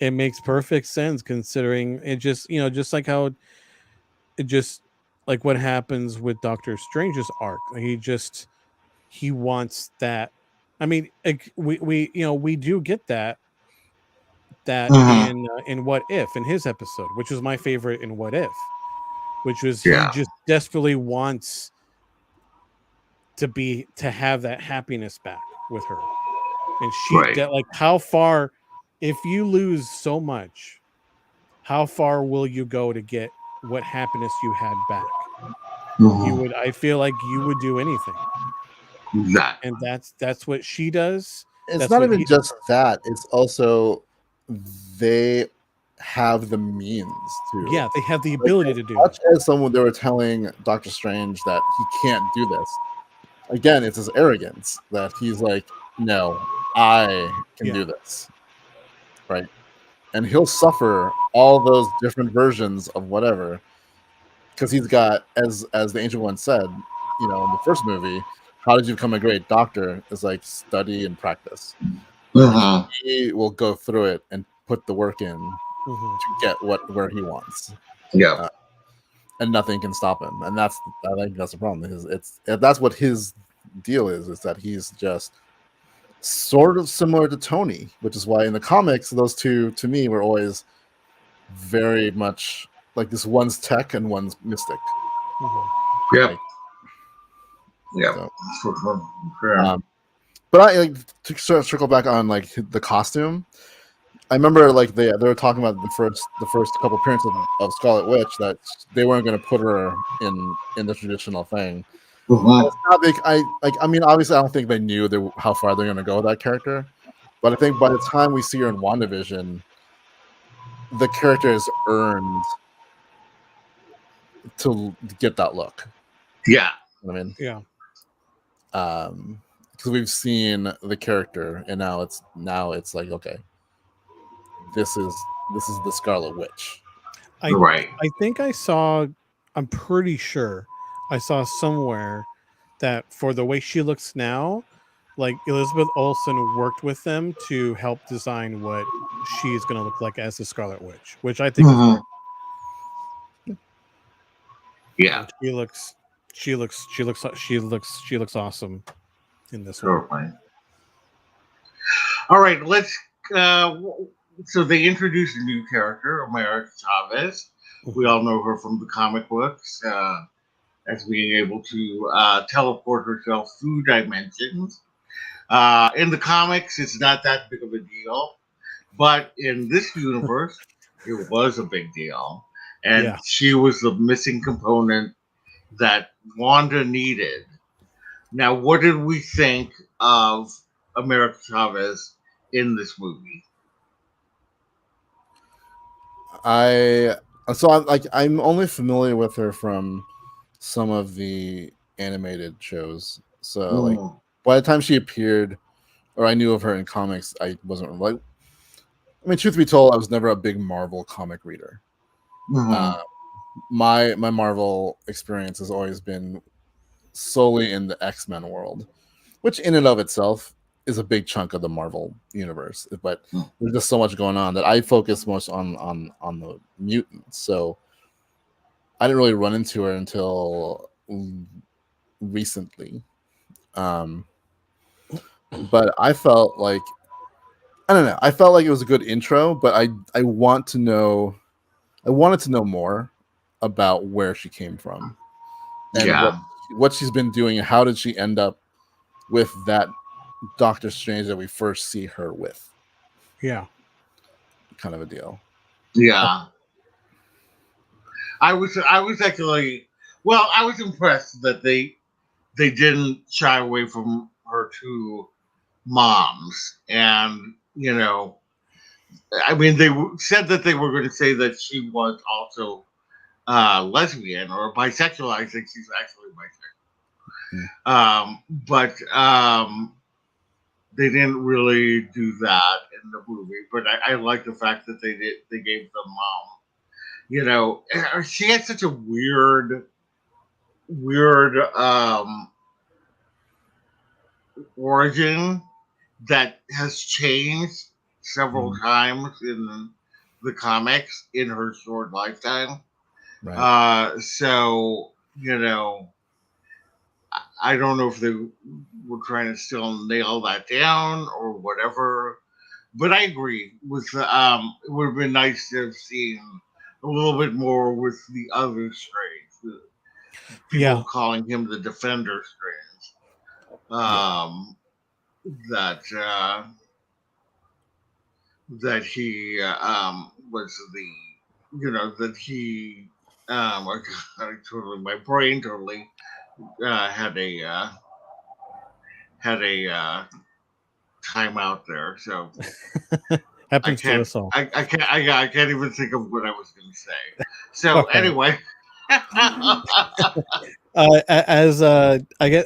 It makes perfect sense considering it just, just like how it just like what happens with Doctor Strange's arc. He wants that. I mean, we do get that in What If, in his episode, which was my favorite in What If, which was he just desperately wants to have that happiness back, with her, and that like how far, if you lose so much, how far will you go to get what happiness you had back? You would, I feel like you would do anything. Exactly. And that's what she does. It's not even just that. It's also they have the means to. Yeah, they have the ability to do much it. As someone, they were telling Doctor Strange that he can't do this. Again, it's his arrogance that he's like, no, I can do this. Right. And he'll suffer all those different versions of whatever. Because he's got, as the Ancient One said, in the first movie, how did you become a great doctor? Is like study and practice. He will go through it and put the work in to get where he wants. Yeah, and nothing can stop him. And I think that's the problem. That's what his deal is that he's just sort of similar to Tony, which is why in the comics those two to me were always very much like this. One's tech and one's mystic. Yeah. So, but I like to sort of circle back on like the costume. I remember like they were talking about the first couple appearances of Scarlet Witch that they weren't going to put her in the traditional thing. It's not big. I mean, obviously, I don't think they knew how far they're going to go with that character. But I think by the time we see her in WandaVision, the character has earned to get that look. Yeah, I mean, yeah. Because we've seen the character, and now it's like, okay, this is the Scarlet Witch. Right. I think I'm pretty sure I saw somewhere that for the way she looks now, like Elizabeth Olsen worked with them to help design what she's going to look like as the Scarlet Witch, which I think is very cool. Yeah. And she looks awesome in this one. All right, let's so they introduced a new character, America Chavez. We all know her from the comic books as being able to teleport herself through dimensions. In the comics, it's not that big of a deal, but in this universe, it was a big deal. And she was the missing component that Wanda needed. Now, what did we think of America Chavez in this movie? I'm only familiar with her from some of the animated shows. So like by the time she appeared, or I knew of her in comics, I wasn't like. I mean, truth be told, I was never a big Marvel comic reader. My Marvel experience has always been solely in the X-Men world, which in and of itself is a big chunk of the Marvel universe. But there's just so much going on that I focus most on the mutants. So I didn't really run into her until recently. But I felt like, I don't know, I felt like it was a good intro, but I wanted to know more about where she came from and what she's been doing and how did she end up with that Doctor Strange that we first see her with. Yeah. Kind of a deal. Yeah. I was actually, well, I was impressed that they didn't shy away from her two moms. And, I mean, they said that they were going to say that she was also lesbian or bisexual. I think she's actually bisexual. But they didn't really do that in the movie. But I like the fact that they gave the mom, she had such a weird origin that has changed several times in the comics in her short lifetime. Right. So, I don't know if they were trying to still nail that down or whatever. But I agree with it would have been nice to have seen a little bit more with the other Strange. People calling him the Defender Strange. that that he was the that he I totally my brain totally had a time out there, so I Happens to can't us all. I can't even think of what I was going to say. So All right. anyway,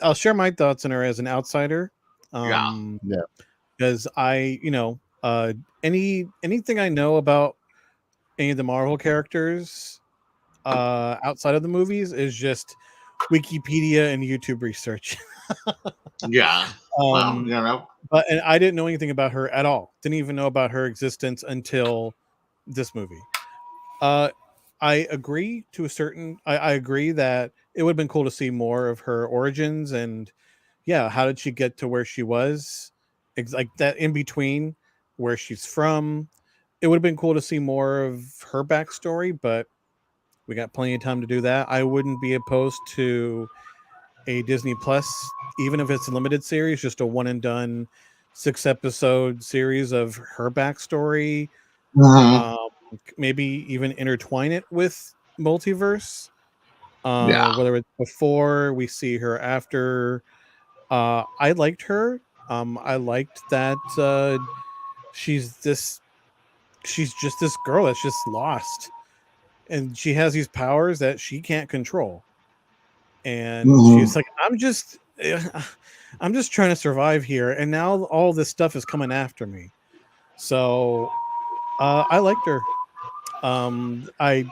I'll share my thoughts on her as an outsider. yeah, Yeah. Because anything I know about any of the Marvel characters outside of the movies is just Wikipedia and YouTube research. yeah. Well, And I didn't know anything about her at all. Didn't even know about her existence until this movie. I agree to a certain. I agree that it would have been cool to see more of her origins and how did she get to where she was? Like that in between where she's from. It would have been cool to see more of her backstory, but we got plenty of time to do that. I wouldn't be opposed to a Disney Plus, even if it's a limited series, just a one and done 6-episode series of her backstory. mhm, Maybe even intertwine it with multiverse. yeah. Whether it's before we see her after. I liked her. I liked that she's this. She's just this girl that's just lost, and she has these powers that she can't control. And Mhm. she's like, I'm just trying to survive here, and now all this stuff is coming after me. So I liked her. I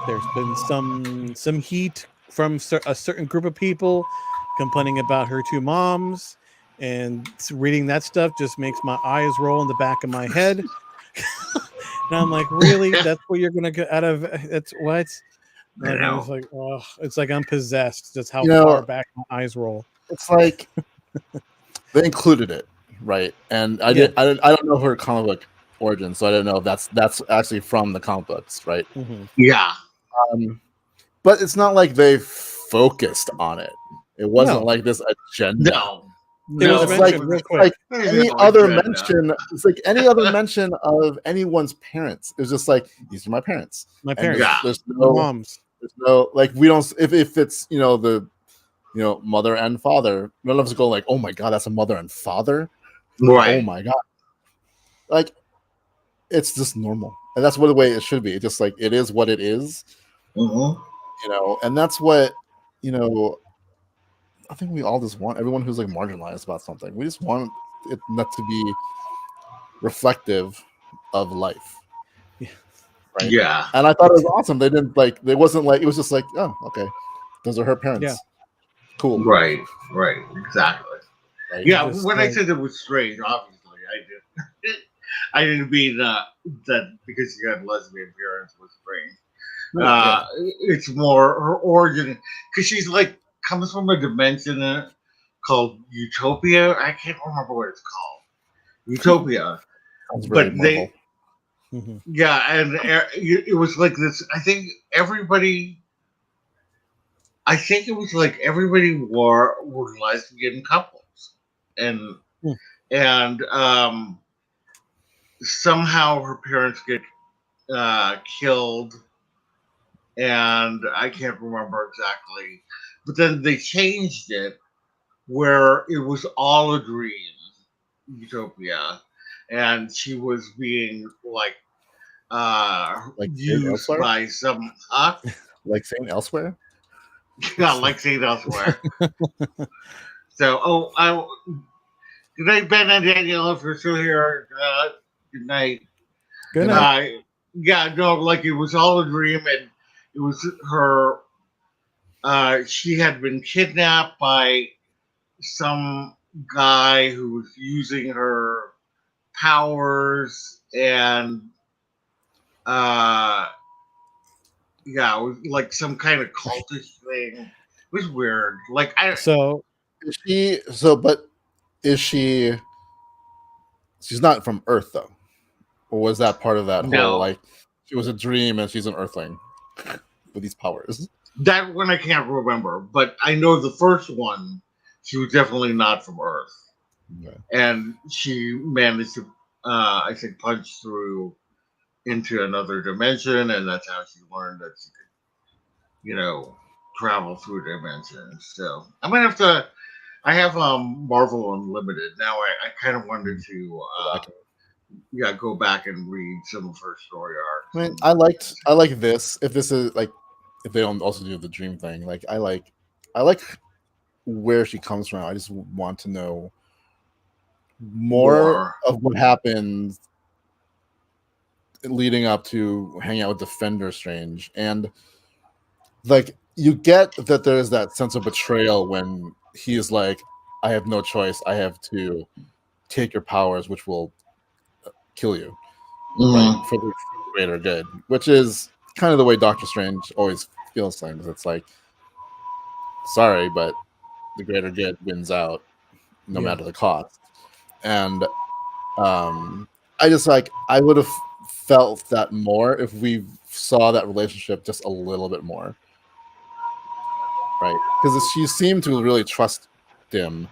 There's been some heat from a certain group of people complaining about her two moms, and reading that stuff just makes my eyes roll in the back of my head. And I'm like, really? That's what you're gonna get out of? It's what? I Like I'm just know. like, oh, it's like I'm possessed. That's how You far know, back my eyes roll. it's like they included it, right? And Yeah. I don't know her comic book origin, so I don't know if that's actually from the comic books, right? Mm-hmm. Yeah. But it's not like they focused on it. It wasn't No, like this agenda. No. it was No. It's like mentioned real quick. like There's any no other agenda. mention. It's like any other mention of anyone's parents. It was just like these are my parents, My and parents, Yeah. my moms. there's no like we don't if it's the mother and father. None of us go like, oh my god, that's a mother and father. Oh Right. my god, like it's just normal, and that's what the way it should be. It's just like it is what it is, Mm-hmm. and that's what you know. I think we all just want everyone who's like marginalized about something. We just want it not to be reflective of life, Yeah. right? Yeah. And I thought it was awesome. They didn't like. They wasn't like. It was just like, oh, okay, those are her Yeah. parents. Cool. Right. Right. Exactly. Right. Yeah. Just When I like, said it was strange, obviously I did. I didn't mean that because she had lesbian parents was strange. Yeah. It's more her origin because she's like comes from a dimension called Utopia. I can't remember what it's called. Utopia, Sounds very but Marvel. mhm. and it was like this. I think it was like everybody were lesbian couples, and Hmm. and somehow her parents get killed, and I can't remember exactly. But then they changed it where it was all a dream, Utopia, and she was being like Like Saint used Elsewhere. by some Like Saint Elsewhere. yeah, like Saint Elsewhere. So, good night, Ben and Daniel, if you're still here. Good night. Good Good night. night. Yeah, no, like it was all a dream, and it was her. She had been kidnapped by some guy who was using her powers, and uh, yeah, it was like some kind of cultish thing. It was weird. Like So Is she so? But is she? She's not from Earth though, or was that part of that whole no, like? She was a dream and she's an Earthling with these powers. that one I can't remember, but I know the first one. She was definitely not from Earth. and she managed to, I think, punch through into another dimension, and that's how she learned that she could, travel through dimensions. So I'm gonna have to. I have Marvel Unlimited now. I kind of wanted to go back and read some of her story arcs. I mean, I like this. If this is like, if they don't also do the dream thing, like I like where she comes from. I just want to know more of what happened leading up to hanging out with Defender Strange, and like you get that there's that sense of betrayal when he's like, I have no choice, I have to take your powers, which will kill you, right, for the greater good, which is kind of the way Doctor Strange always feels things. It's like, sorry, but the greater good wins out no matter the cost. And I just like, I would have felt that more if we saw that relationship just a little bit more, right? Because she seemed to really trust him,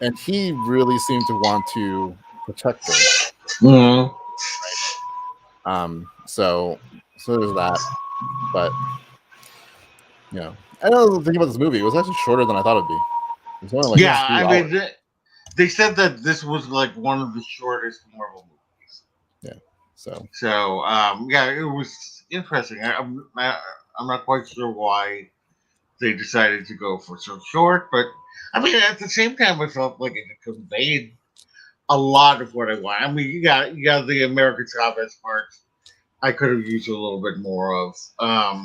and he really seemed to want to protect her. Right? So there's that. But I don't know, thinking about this movie, it was actually shorter than I thought it'd be. It was only like 2 hours. Mean, they said that this was like one of the shortest Marvel movies. Yeah. So it was interesting. I'm not quite sure why they decided to go for so short, but I mean, at the same time, I felt like it conveyed a lot of what I want. I mean, you got the American Chavez parts. I could have used a little bit more of.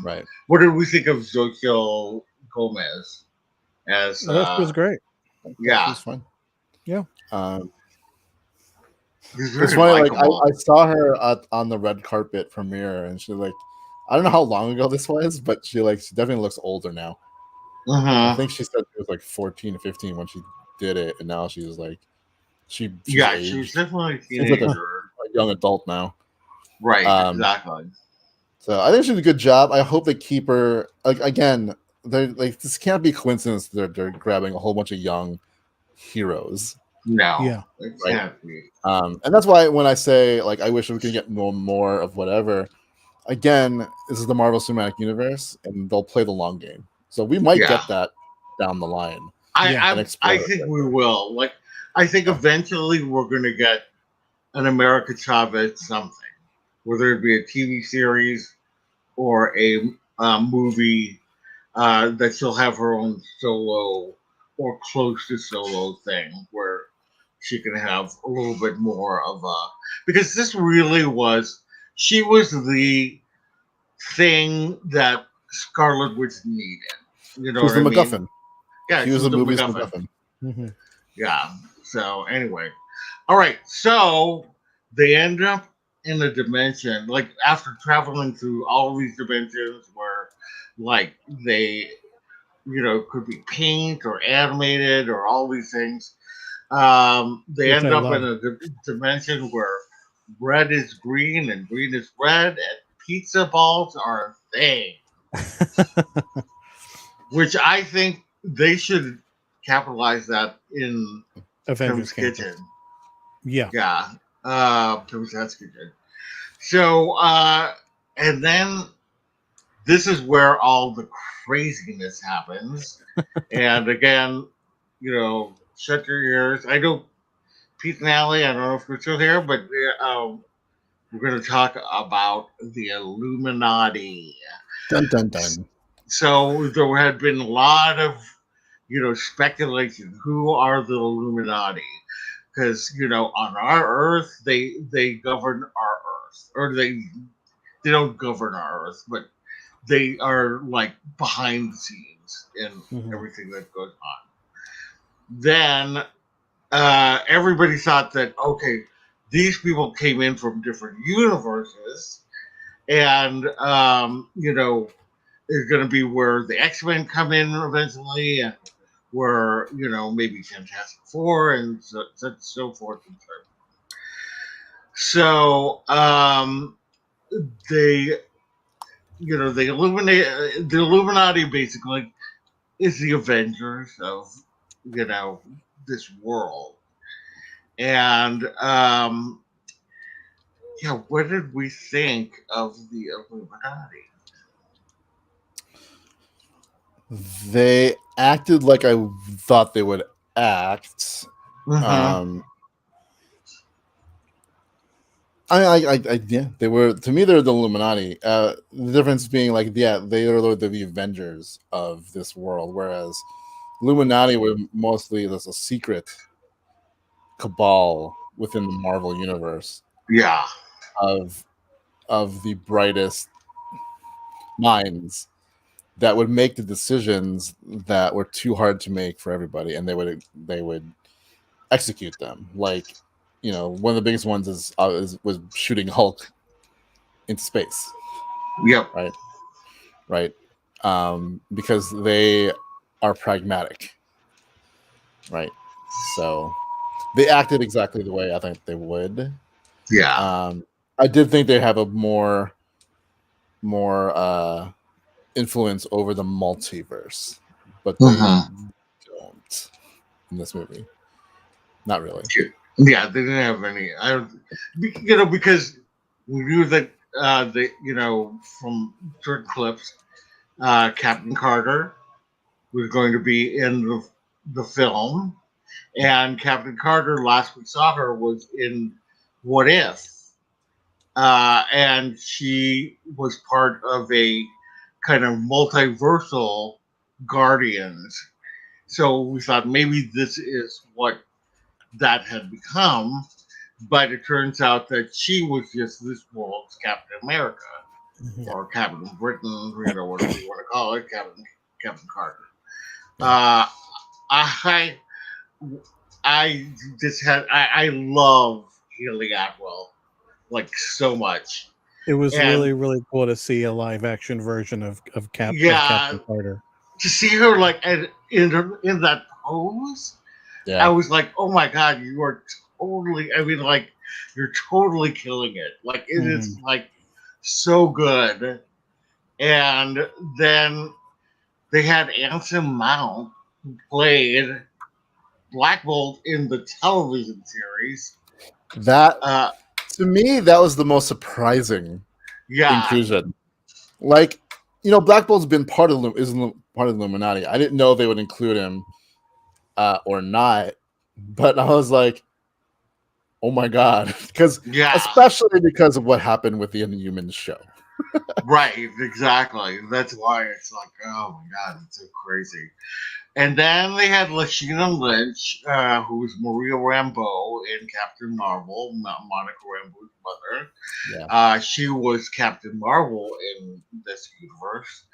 Right. What did we think of Xochitl Gomez? As that was great. Yeah, she was fun. Yeah. It's funny, like I saw her on the red carpet premiere, and she like, I don't know how long ago this was, but she definitely looks older now. I think she said she was like 14 or 15 when she did it, and now she's like, she's definitely a teenager. Like a young adult now. Right, exactly. So I think she did a good job. I hope they keep her. Like again, they're like, this can't be a coincidence. They're grabbing a whole bunch of young heroes. No, it can't be. And that's why when I say like, I wish we could get more of whatever. Again, this is the Marvel Cinematic Universe, and they'll play the long game. So we might get that down the line. I think we will. Like, I think eventually we're going to get an America Chavez something, whether it be a TV series or a movie that she'll have her own solo or close to solo thing where she can have a little bit more of a, because this really was, she was the thing that Scarlet Witch needed. You know, she was the MacGuffin. Yeah, she was the movie's MacGuffin. Mm-hmm. Yeah. So anyway, all right. So they end up in a dimension, like after traveling through all these dimensions, where like they, could be paint or animated or all these things. They end up in a dimension where red is green and green is red, and pizza balls are a thing. Which I think they should capitalize that in Avengers Kitchen. Yeah. Avengers Kitchen. So, and then this is where all the craziness happens. And again, shut your ears. I know Pete and Allie, I don't know if we're still here, but we're going to talk about the Illuminati. Dun, dun, dun. So there had been a lot of, speculation. Who are the Illuminati? Because, on our Earth, they govern our Earth. Or they don't govern our Earth, but they are like behind the scenes in everything that goes on. Then everybody thought that, okay, these people came in from different universes, and, is going to be where the X-Men come in eventually, and where, maybe Fantastic Four and so forth and so on. So they, the Illuminati basically is the Avengers of, this world. And yeah, what did we think of the Illuminati? They acted like I thought they would act. Yeah, they were, to me, they're the Illuminati. The difference being, like, yeah, they are the Avengers of this world, whereas Illuminati were mostly there's a secret cabal within the Marvel universe. Yeah, of the brightest minds that would make the decisions that were too hard to make for everybody, and they would execute them. Like, one of the biggest ones was shooting Hulk into space. yep, right, because they are pragmatic, right? So they acted exactly the way I think they would. yeah. I did think they have a more influence over the multiverse, but they don't in this movie. Not really. Yeah, they didn't have any. Because we knew that from certain clips, Captain Carter was going to be in the film, and Captain Carter, last we saw her, was in What If, and she was part of a kind of multiversal Guardians. So we thought maybe this is what that had become, but it turns out that she was just this world's Captain America or Captain Britain, whatever you want to call it, Captain Carter. I I love Haley Atwell like so much. It was And really, really cool to see a live action version of yeah, Captain Carter. To see her like in that pose, I was like, oh my god, you are totally. I mean, like you're totally killing it. Like it is like so good. And then they had Anson Mount, who played Black Bolt in the television series. That to me, that was the most surprising inclusion. Like, Black Bolt's been part of the Illuminati. I didn't know they would include him or not, but I was like, oh my god, especially because of what happened with the Inhumans show. Right, exactly. That's why it's like, oh my god, it's so crazy. And then they had Lashina Lynch, who was Maria Rambeau in Captain Marvel, Monica Rambeau's mother. Yeah. She was Captain Marvel in this universe.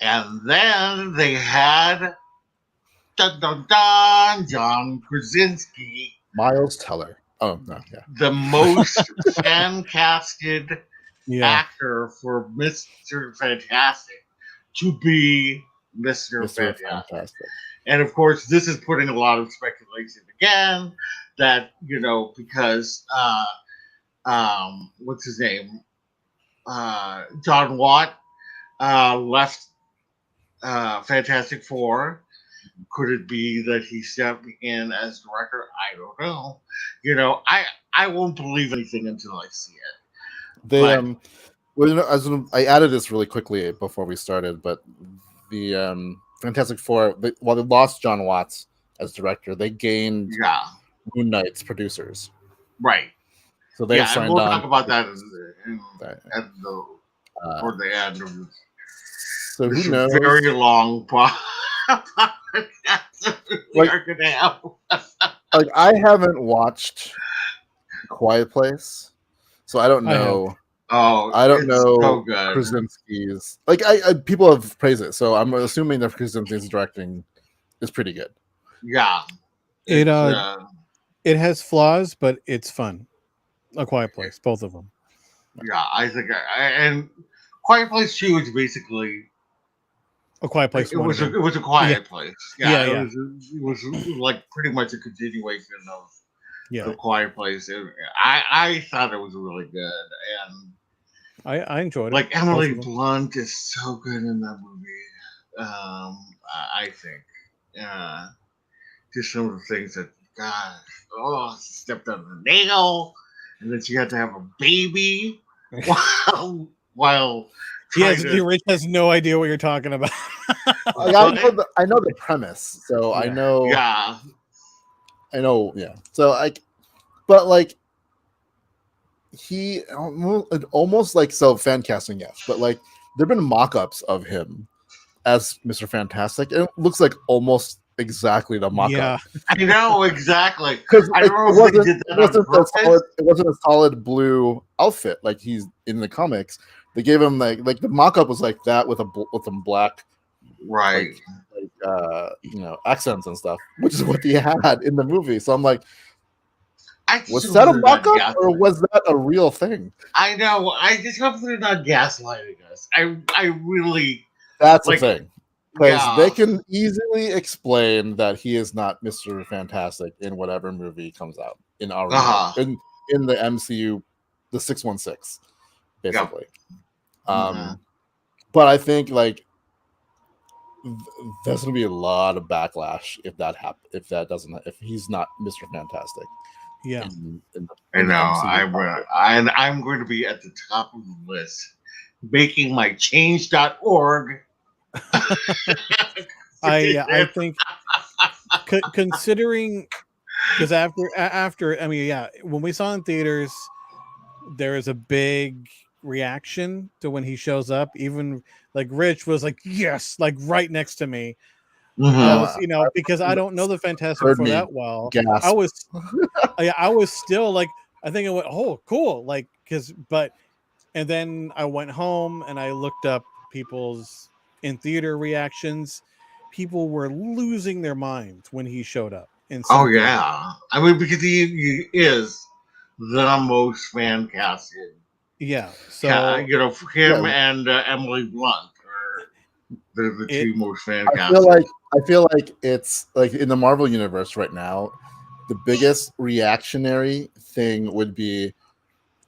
And then they had dun, dun, dun, John Krasinski, Miles Teller. Oh no, yeah. The most fan-casted actor for Mr. Fantastic to be Mr. Fantastic. And of course, this is putting a lot of speculation again that, because what's his name? John Watt left Fantastic Four. Could it be that he's stepping in as director? I don't know. I won't believe anything until I see it. They I added this really quickly before we started, but the Fantastic Four, while they lost John Watts as director, they gained Moon Knight's producers. Right. So they signed on. We'll talk about that at toward the end of so who knows? Very long podcast we are gonna have. Like, I haven't watched Quiet Place, so I don't know. I don't know so good. Krasinski's. Like, I people have praised it, so I'm assuming that Krasinski's directing is pretty good. Yeah, it has flaws, but it's fun. A Quiet Place, both of them. Yeah, I think, and Quiet Place 2 is basically A Quiet Place. It was a Quiet Place. Yeah. It was like pretty much a continuation of the Quiet Place. I thought it was really good, and I enjoyed it. Like Emily Blunt is so good in that movie. I think just some of the things that God, oh, she stepped on the nail, and then she had to have a baby while yes, Rich has no idea what you're talking about. I know the premise, so I know. Yeah. I know. Yeah. So but like he almost like so fan casting, yes, but like there've been mock-ups of him as Mr. Fantastic, and it looks like almost exactly the mock-up. Yeah, I know exactly. Because I don't know if they did that on purpose. It wasn't a solid blue outfit like he's in the comics. They gave him like the mock-up was like that with some black, right, accents and stuff, which is what he had in the movie. So I'm like, was that a mock-up or was that a real thing? I know. I just hope they're not gaslighting us. I really. That's the thing. Because they can easily explain that he is not Mr. Fantastic in whatever movie comes out in our in the MCU, the 616, basically. But I think like there's gonna be a lot of backlash if that happens. If he's not Mr. Fantastic. Yeah, I know. I'm going to be at the top of the list, making my change.org. I think considering because after I mean when we saw in theaters there is a big reaction to when he shows up. Even like Rich was like yes, like right next to me. I was, because I don't know the Fantastic Four that well. Gasp. I was still like I think I went oh cool like and then I went home and I looked up people's in theater reactions. People were losing their minds when he showed up. I mean because he is the most fan casted. Yeah, so him and Emily Blunt are the two most fan casted. I feel like it's like in the Marvel universe right now, the biggest reactionary thing would be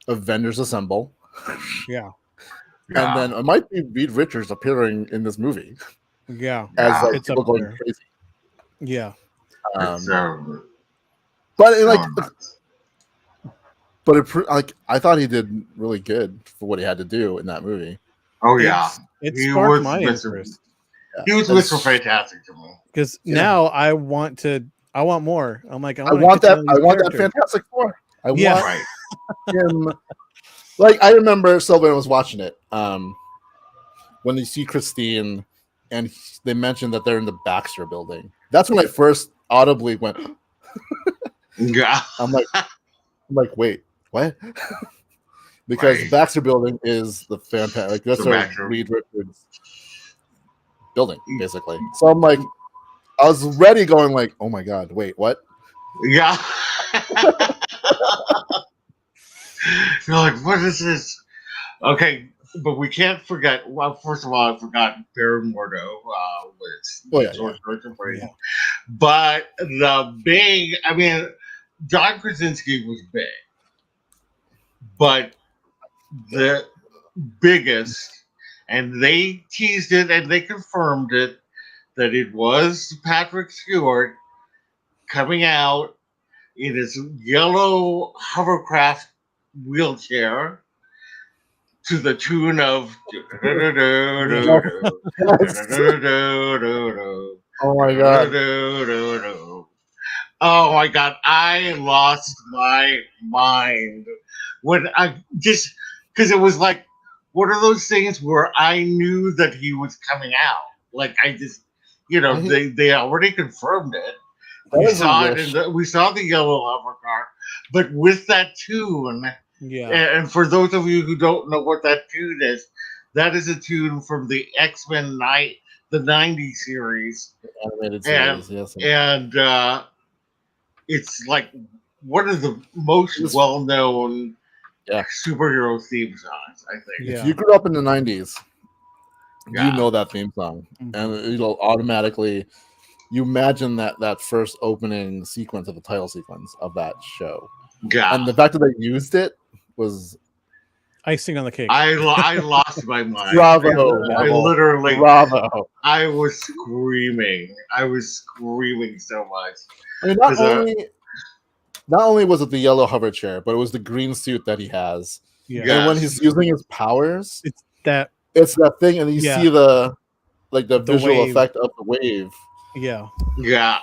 Avengers Assemble. Yeah. And then it might be Reed Richards appearing in this movie. Yeah. As like people going crazy. Yeah. I thought he did really good for what he had to do in that movie. Oh yeah. It sparked my interest. He was Mr. Fantastic to me. Because now I want more. I'm like, I want that Fantastic Four. I want him. Like I remember Sylvan was watching it when you see Christine and they mentioned that they're in the Baxter building. That's when I first audibly went. Yeah, I'm like, wait, what? Because Baxter building is the fantastic. Like that's a Reed Richards building, basically. So I'm like, I was ready, going like, oh my god, wait, what? Yeah. You're like, what is this? Okay, but we can't forget. Well, first of all, I forgot Baron Mordo, But the big, I mean, John Krasinski was big, but the biggest, and they teased it and they confirmed it that it was Patrick Stewart coming out in his yellow hovercraft wheelchair to the tune of oh my god. Oh my god, I lost my mind when I just because it was like one of those things where I knew that he was coming out. Like I just they already confirmed it. We saw it we saw the yellow hover car, but with that tune. Yeah. And for those of you who don't know what that tune is, that is a tune from the X-Men the 90s series. The animated series, yes. And it's like one of the most well-known superhero theme songs, I think. If you grew up in the 90s, you know that theme song. Mm-hmm. And it'll automatically, you imagine that first opening sequence of the title sequence of that show. Yeah. And the fact that they used it was icing on the cake. I lost my mind. Bravo, I literally, bravo. I was screaming. I was screaming so much. I mean, not only was it the yellow hover chair, but it was the green suit that he has. Yeah. And when he's using his powers, It's that thing, and you see the visual wave. effect of the wave. Yeah. Yeah.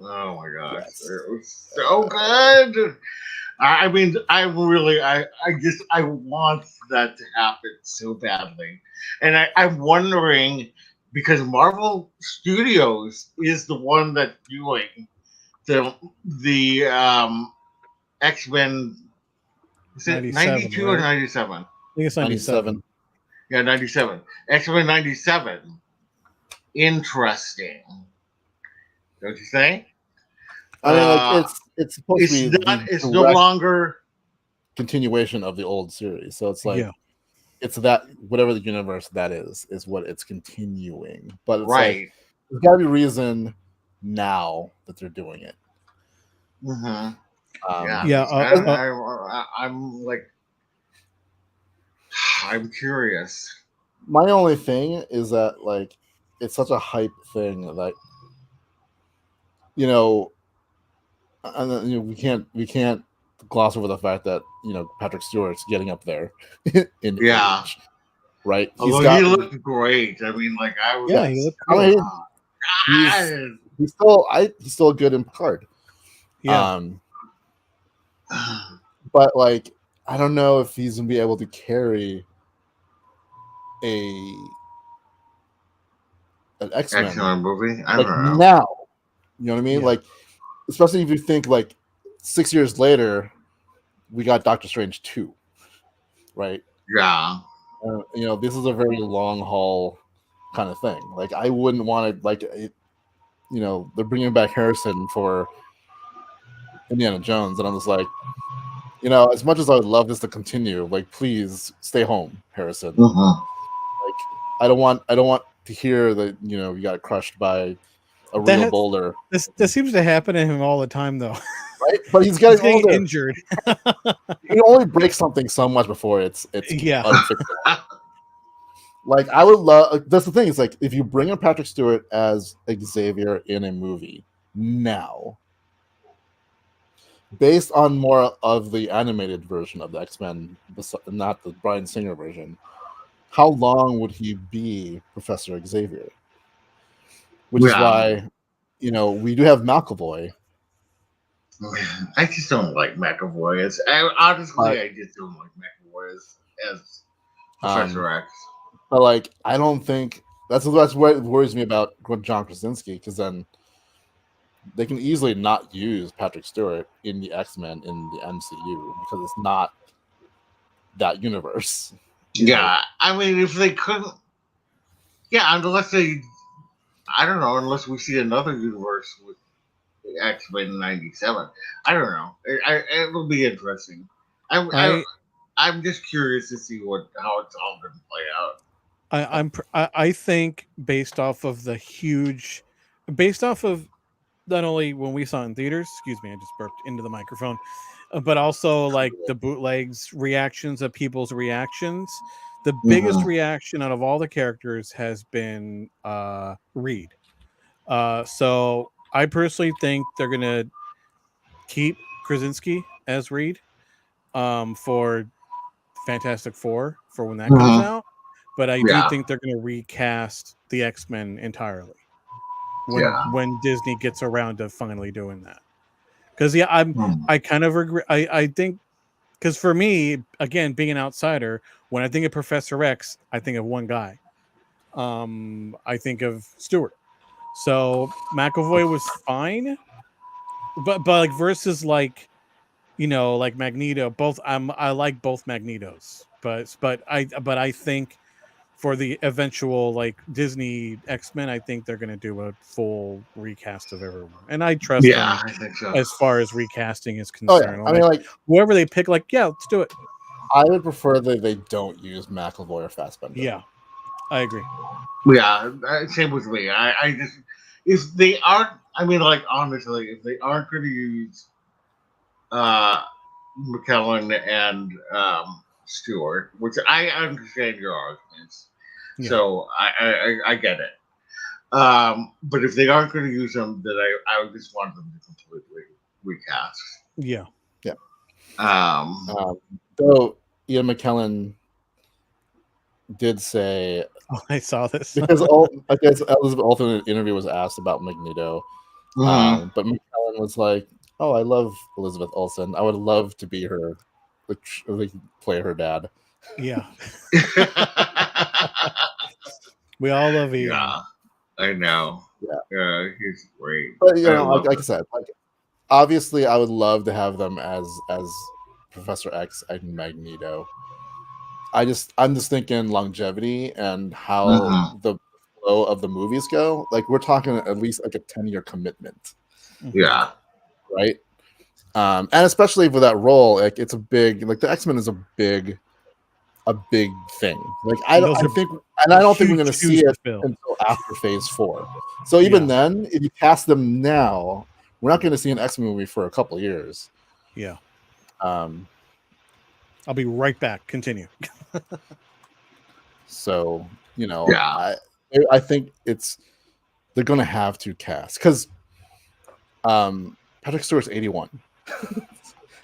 Oh my gosh. Yes. It was so good. I mean, I want that to happen so badly. And I'm wondering, because Marvel Studios is the one that's doing the X-Men. Is it 92 or 97? I think it's 97. Yeah, 97. X-Men 97. Interesting. Don't you think? I mean, like it's supposed to be it's no longer continuation of the old series. So it's like it's that whatever the universe that is what it's continuing. But it's like there's gotta be a reason now that they're doing it. Mm-hmm. I'm like, I'm curious. My only thing is that like it's such a hype thing that and we can't gloss over the fact that Patrick Stewart's getting up there in age, right? He looked great. I mean, like I was. Yeah, he looked cool. He's still good in Picard. Yeah. But like I don't know if he's gonna be able to carry an X-Men movie. I don't know. Now, you know what I mean? Yeah. Like, especially if you think like 6 years later, we got Doctor Strange 2, right? Yeah. This is a very long haul kind of thing. Like, I wouldn't want to they're bringing back Harrison for Indiana Jones, and I'm just like, as much as I would love this to continue, like, please stay home, Harrison. Mm-hmm. Like, I don't want to hear that you got crushed by a real boulder. This seems to happen to him all the time, though. Right, but he's getting older. Injured. You only break something so much before it's unfixable. Like, I would love. That's the thing. It's like if you bring in Patrick Stewart as Xavier in a movie now, based on more of the animated version of the X-Men, not the Bryan Singer version, how long would he be Professor Xavier? Which is why, we do have McAvoy. I just don't like McAvoy. I just don't like McAvoy as Professor X. But like, I don't think that's what worries me about John Krasinski, because then they can easily not use Patrick Stewart in the X-Men in the MCU because it's not that universe. Yeah, I mean, if they couldn't, unless we see another universe with X-Men 97. I don't know. It'll be interesting. I'm just curious to see how it's all going to play out. I think based off of not only when we saw it in theaters, excuse me, I just burped into the microphone, but also like the bootlegs reactions of people's reactions. The biggest reaction out of all the characters has been Reed. So I personally think they're gonna keep Krasinski as Reed for Fantastic Four for when that comes out. But I do think they're going to recast the X-Men entirely when Disney gets around to finally doing that. Because I kind of regret. I think because for me, again, being an outsider, when I think of Professor X, I think of one guy. I think of Stewart. So McAvoy was fine, but like versus like like Magneto. I like both Magnetos, but I think. For the eventual like Disney X-Men, I think they're going to do a full recast of everyone, and I trust them I think so. as far as recasting is concerned. I mean, like whoever they pick, let's do it. I would prefer that they don't use McAvoy or Fassbender. Yeah, I agree. Yeah, same with me. I just if they aren't, I mean, like honestly, if they aren't going to use McKellen and Stewart, which I understand your arguments. Yeah. So I get it. But if they aren't going to use them, then I would just want them to completely recast. Yeah. Yeah. So Ian McKellen did say, oh, I saw this because I guess Elizabeth Olsen in an interview was asked about Magneto, but McKellen was like, "Oh, I love Elizabeth Olsen. I would love to be her, like play her dad." Yeah. We all love Ian. Yeah, I know. Yeah, He's great. but like I said, like obviously, I would love to have them as Professor X and Magneto. I'm just thinking longevity and how the flow of the movies go. Like we're talking at least like a 10-year commitment. Yeah. Right. And especially for that role, like it's a big, like the X-Men is a big thing. Like I don't think we're going to see it until after Phase 4. So even then, if you cast them now, we're not going to see an X-Men movie for a couple years. Yeah. I'll be right back. Continue. So, Yeah. I think they're going to have to cast because Patrick Stewart's 81.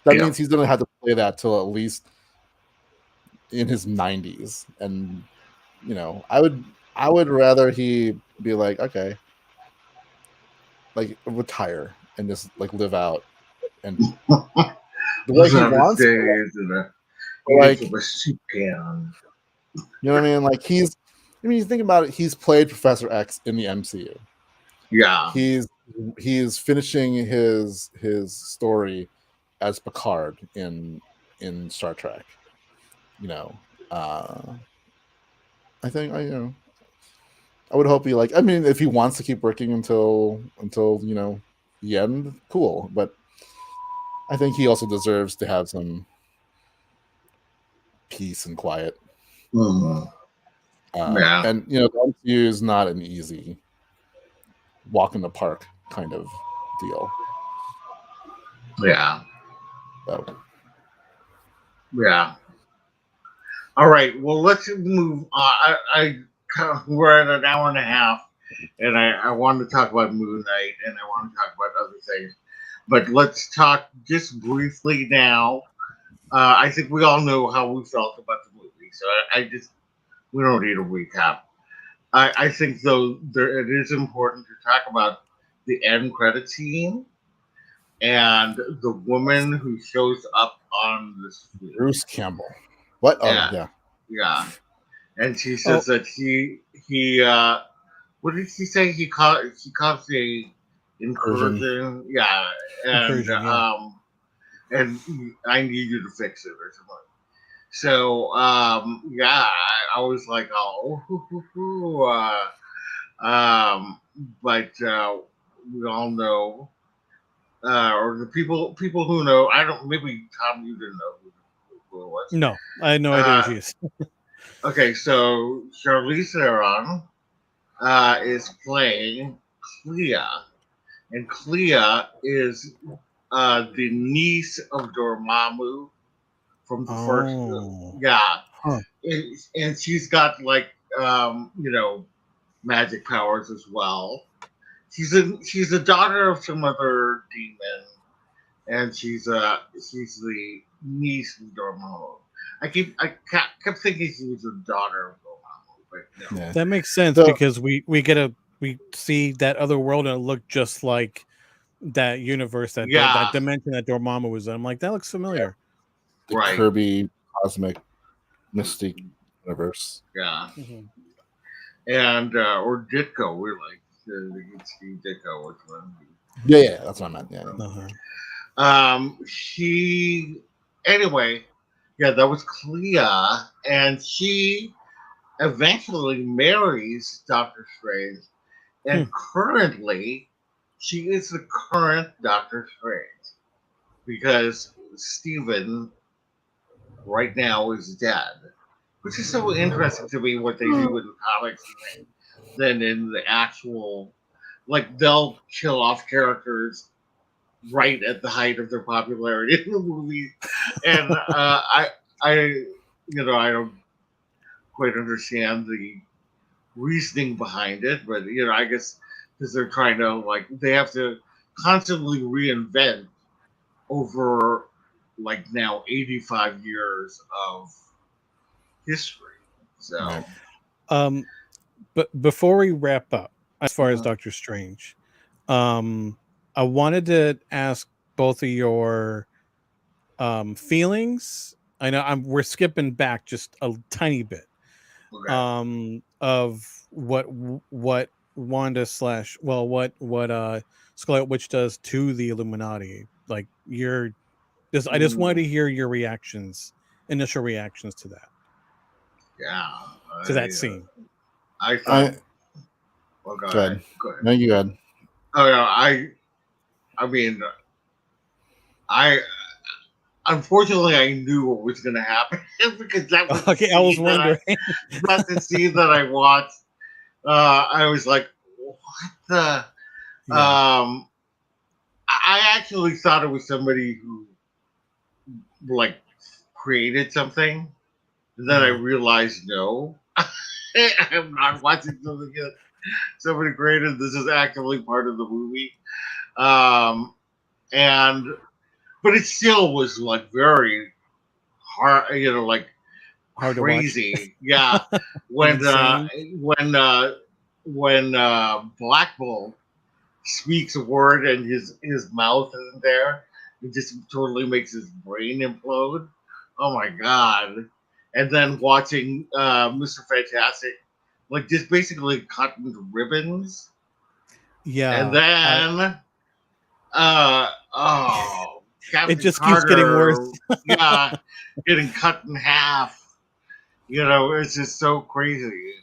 That means he's going to have to play that till at least in his 90s. And, I would rather he be like, okay, like retire and just like live out and the way he wants like a soup can. You know what I mean? Like you think about it, he's played Professor X in the MCU. Yeah. He's finishing his story as Picard in Star Trek. I think I would hope he if he wants to keep working until the end, cool. But I think he also deserves to have some peace and quiet. Mm-hmm. And the MCU is not an easy walk in the park kind of deal. Yeah. So. Yeah. All right. Well, let's move. We're at an hour and a half, and I want to talk about Moon Knight, and I want to talk about other things. But let's talk just briefly now. I think we all know how we felt about the movie, so we don't need a recap. I think though it is important to talk about the end credit scene and the woman who shows up on the screen. Bruce Campbell. What? Yeah. And she says that he what did she say? He caused a incursion. Yeah. And and I need you to fix it or something. So I was like, but we all know, or the people who know, I don't. Maybe Thom, you didn't know who it was. No, I had no idea who she is. Okay, so Charlize Theron is playing Clea, and Clea is the niece of Dormammu from the first film. Yeah. Huh. And she's got magic powers as well. She's a daughter of some other demon, and she's the niece of Dormammu. I kept thinking she was a daughter of Dormammu, but no. Yeah. That makes sense because we see that other world and it looked just like that universe, that dimension that Dormammu was in. I'm like, that looks familiar. The Kirby cosmic mystic universe. Yeah. Mm-hmm. And or Ditko, we're like Ditko, which one? Yeah, that's what I meant. Yeah. That was Clea, and she eventually marries Doctor Strange, and currently she is the current Doctor Strange because Stephen right now is dead, which is so interesting to me what they do in the comics than in the actual, like they'll kill off characters right at the height of their popularity in the movie, and I don't quite understand the reasoning behind it, but I guess because they're trying to they have to constantly reinvent over now 85 years of history. So, right. But before we wrap up, as far as uh, Doctor Strange, I wanted to ask both of your feelings. I know we're skipping back just a tiny bit. okay. Of what Wanda slash what Scarlet Witch does to the Illuminati. Like I just wanted to Mm, hear your initial reactions yeah, to that I scene. I thought. I Well, go Go ahead. ahead. Go ahead. No, you go ahead. Oh no, I mean, I unfortunately I knew what was going to happen because that was the Okay, I was scene wondering. that's the scene that I watched. I was like, what the? Yeah. I actually thought it was somebody who like created something. And then I Uh-huh. realized no, I'm not watching something that somebody created. This is actually part of the movie. Um, and but it still was very hard, Hard to watch crazy. Yeah, and when insane. when Black Bolt speaks a word and his mouth isn't there, it just totally makes his brain implode. Oh my god! And then watching Mr. Fantastic, just basically cut into ribbons, and Yeah. then It Captain just keeps getting worse. Carter, yeah, getting cut in half. It's just so crazy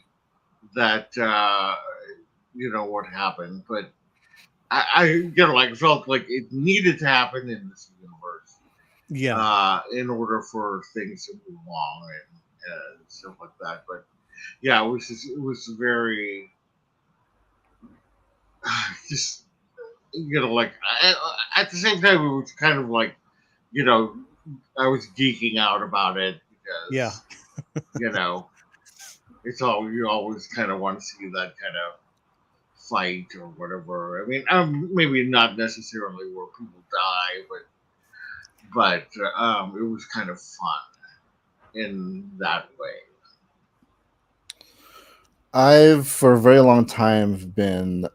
that what happened. But I felt like it needed to happen in this universe Yeah. in order for things to move along and stuff like that. But yeah, it was very just at the same time it was kind of you know I was geeking out about it Yeah. because you know it's all you always kind of want to see that kind of fight or whatever. I mean, maybe not necessarily where people die, but it was kind of fun in that way. I've for a very long time been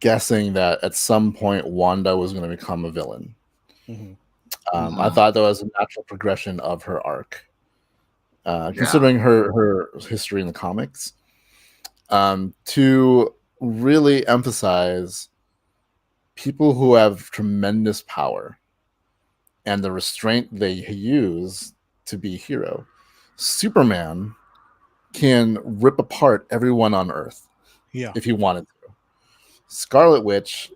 guessing that at some point Wanda was going to become a villain. Mm-hmm. I Mm-hmm. thought that was a natural progression of her arc, Yeah. considering her history in the comics. To really emphasize people who have tremendous power and the restraint they use to be a hero. Superman can rip apart everyone on Earth Yeah. if he wanted to. Scarlet Witch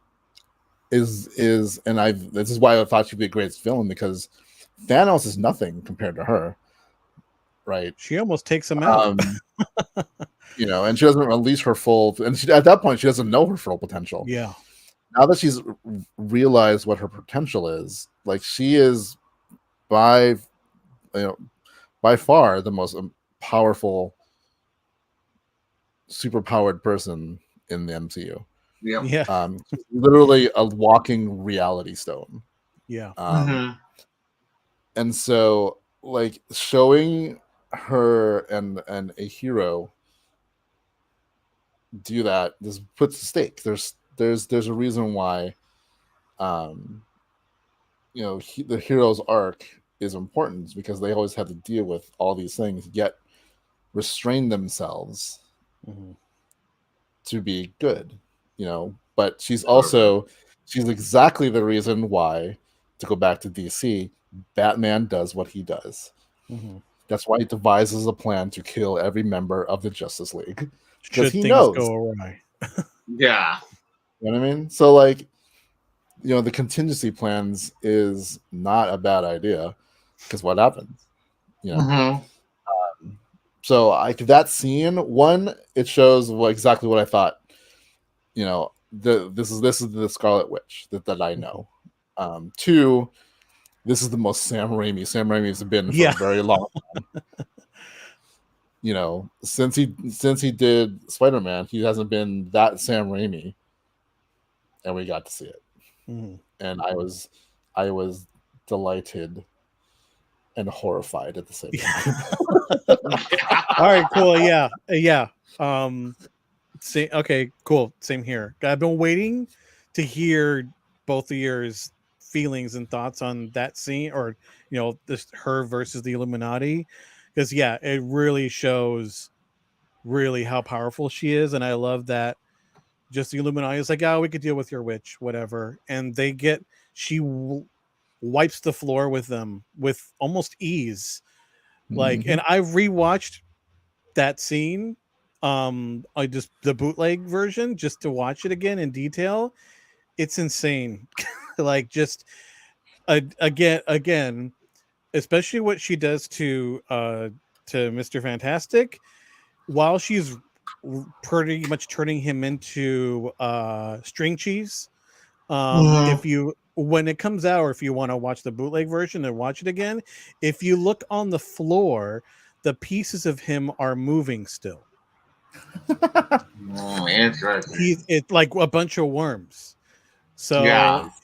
is and this is why I thought she'd be a great villain, because Thanos is nothing compared to her, right? She almost takes him out. And she doesn't release her full, and at that point she doesn't know her full potential. Yeah. Now that she's realized what her potential is, she is by by far the most powerful, superpowered person in the MCU. Yep. Yeah. Literally a walking reality stone. Yeah. Mm-hmm. And so, showing her and a hero do that, this puts the stake. There's a reason why, the hero's arc is important, because they always have to deal with all these things, yet restrain themselves Mm-hmm. to be good. But she's Totally. exactly the reason why, to go back to DC, Batman does what he does. Mm-hmm. That's why he devises a plan to kill every member of the Justice League, because Should he things knows. go awry. Yeah. You know what I mean? So, the contingency plans is not a bad idea, because what happens? Mm-hmm. So, that scene, one, it shows exactly what I thought. This is the Scarlet Witch that I know. Two, this is the most Sam Raimi's been for a very long time. You know, since he did Spider-Man, he hasn't been that Sam Raimi, and we got to see it, and I was delighted and horrified at the same time. All right, cool. Yeah. Okay, cool. Same here. I've been waiting to hear both of your feelings and thoughts on that scene, or this her versus the Illuminati, because it really shows really how powerful she is, and I love that. Just the Illuminati is like, oh, we could deal with your witch, whatever, and she wipes the floor with them with almost ease. Like, and I rewatched that scene, I just the bootleg version just to watch it again in detail. It's insane. Like, just again, especially what she does to Mr. Fantastic while she's pretty much turning him into string cheese. If you, when it comes out, or if you want to watch the bootleg version and watch it again, if you look on the floor, the pieces of him are moving still. Interesting. It's like a bunch of worms. So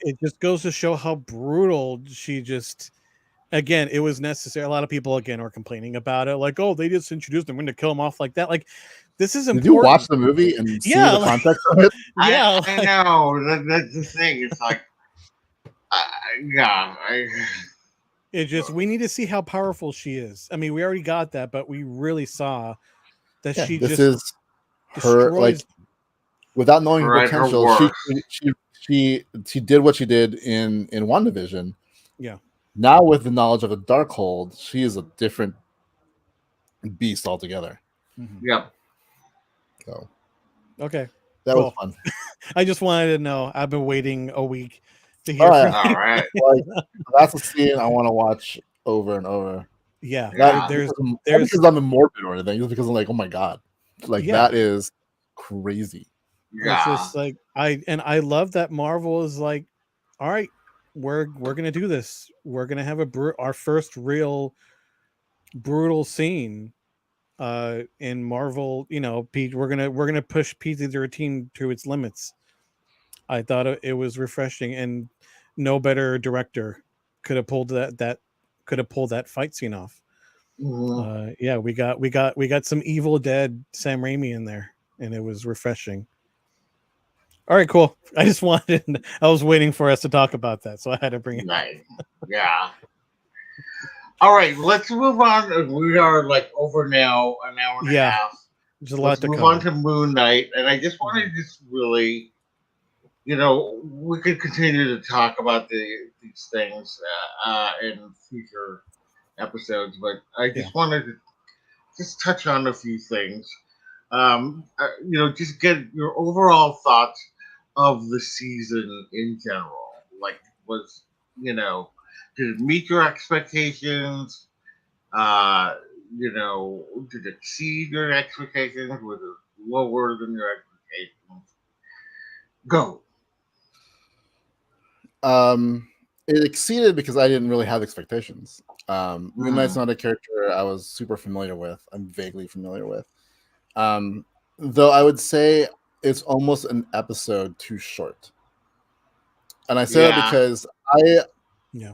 it just goes to show how brutal she just. Again, it was necessary. A lot of people again are complaining about it, like, oh, they just introduced them, we're going to kill them off like that. Like, this is important. Did you watch the movie and see the context of it? Yeah, I know. That's the thing. It's like, It just, we need to see how powerful she is. I mean, we already got that, but we really saw that she this just is her, like, without knowing her potential. She did what she did in WandaVision. Yeah. Now, with the knowledge of the Darkhold, she is a different beast altogether. Yep. So, okay, that was fun. I just wanted to know. I've been waiting a week to hear. All right. Like, that's a scene I want to watch over and over. Yeah. There's because I'm morbid or anything. It's because I'm like, oh my god, like that is crazy. Yeah. It's just like I love that Marvel is like, all right, we're gonna do this. We're gonna have our first real brutal scene in Marvel. We're gonna push PG-13 to its limits. I thought it was refreshing, and no better director could have pulled that fight scene off. We got some Evil Dead Sam Raimi in there, and it was refreshing. All right, cool. I was waiting for us to talk about that, so I had to bring it. Nice. Yeah. All right, let's move on. We are like over now, an hour and a half. There's a lot to move on to Moon Knight, and I just want to really, we could continue to talk about these things in future episodes, but I just wanted to just touch on a few things. Just get your overall thoughts of the season in general. Like, did it meet your expectations? Did it exceed your expectations? Was it lower than your expectations? Go. It exceeded because I didn't really have expectations. Moon Knight's not a character I was super familiar with. I'm vaguely familiar with. Though I would say it's almost an episode too short. And I say that because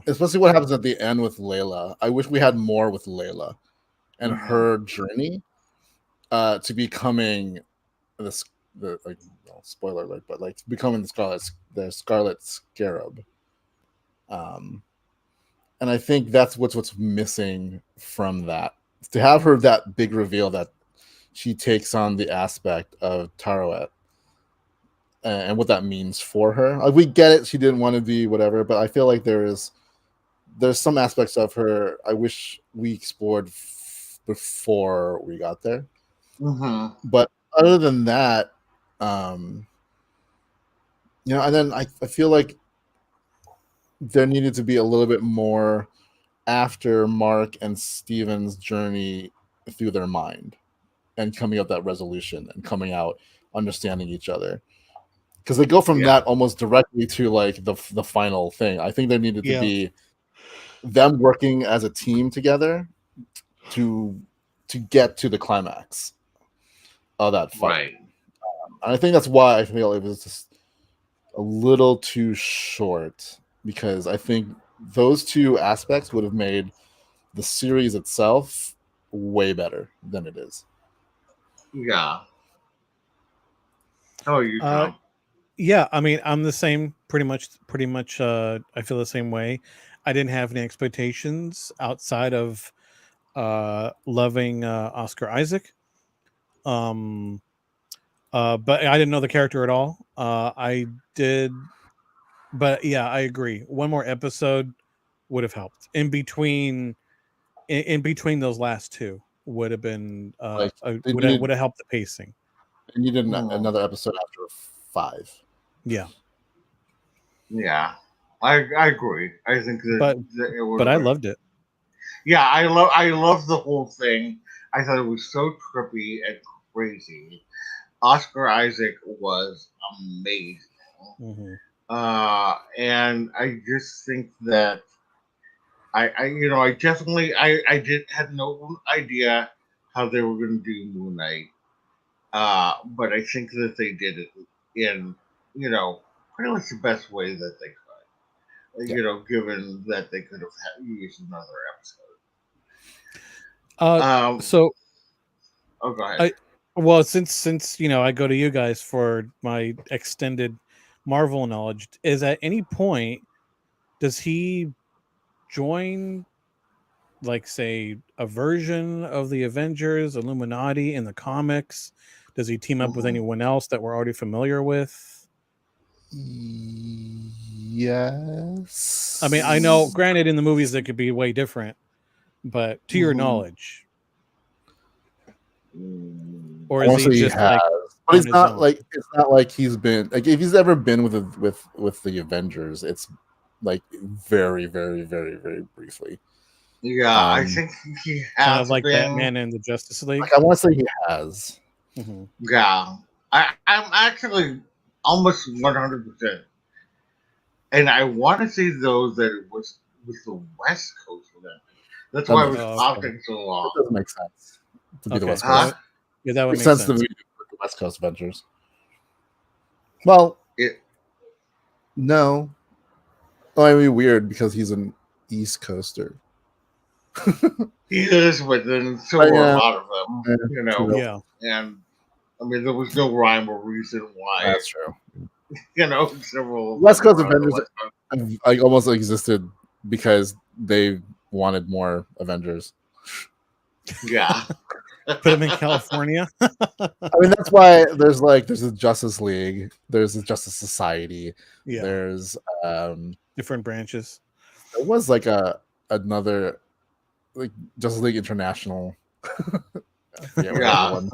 especially what happens at the end with Layla. I wish we had more with Layla and her journey to becoming spoiler alert, but like becoming the Scarlet Scarab. And I think that's what's missing from that. To have her that big reveal that she takes on the aspect of Taroet and what that means for her. Like, we get it, she didn't want to be whatever, but I feel like there's some aspects of her I wish we explored before we got there. But other than that, and then I feel like there needed to be a little bit more after Mark and Steven's journey through their mind and coming up that resolution and coming out understanding each other, because they go from that almost directly to like the final thing. I think there needed to be them working as a team together to get to the climax of that fight. Right. And I think that's why I feel it was just a little too short, because I think those two aspects would have made the series itself way better than it is. Yeah. How are you, Thom? Yeah, I mean, I'm the same. Pretty much. I feel the same way. I didn't have any expectations outside of loving Oscar Isaac. But I didn't know the character at all. I did, but yeah, I agree. One more episode would have helped. In between those last two would have been would have helped the pacing. And you did another episode after 5. Yeah. Yeah, I agree. I think that it would. But I loved it. Yeah, I love the whole thing. I thought it was so trippy and crazy. Oscar Isaac was amazing. Mm-hmm. And I just think that I had no idea how they were going to do Moon Knight. But I think that they did it in, pretty much the best way that they could. Yeah. Given that they could have used another episode. Oh, go ahead. Well, since I go to you guys for my extended Marvel knowledge, is at any point does he join, like, say, a version of the Avengers, Illuminati in the comics? Does he team up with anyone else that we're already familiar with? Yes. I mean, I know, granted, in the movies they could be way different, but to your knowledge, or is he just like? But it's not like he's been like, if he's ever been with the Avengers, it's like very, very, very, very briefly. Yeah, I think he has kind of like been. Batman and the Justice League. Like, I want to say he has. Mm-hmm. Yeah, I'm actually almost 100%, and I want to say though that it was the West Coast for that. That's why it was talking so long. That doesn't make sense to be the West Coast. Yeah, that would make sense to be the West Coast Avengers. Well, no. Oh, I mean, weird because he's an East Coaster. He is, but then so are a lot of them, Yeah. And I mean, there was no rhyme or reason why. That's true. Several West Coast Avengers like almost existed because they wanted more Avengers. Yeah. Put them in California. I mean, that's why there's a Justice League, there's a Justice Society, there's different branches. There was like another like Justice League International. There was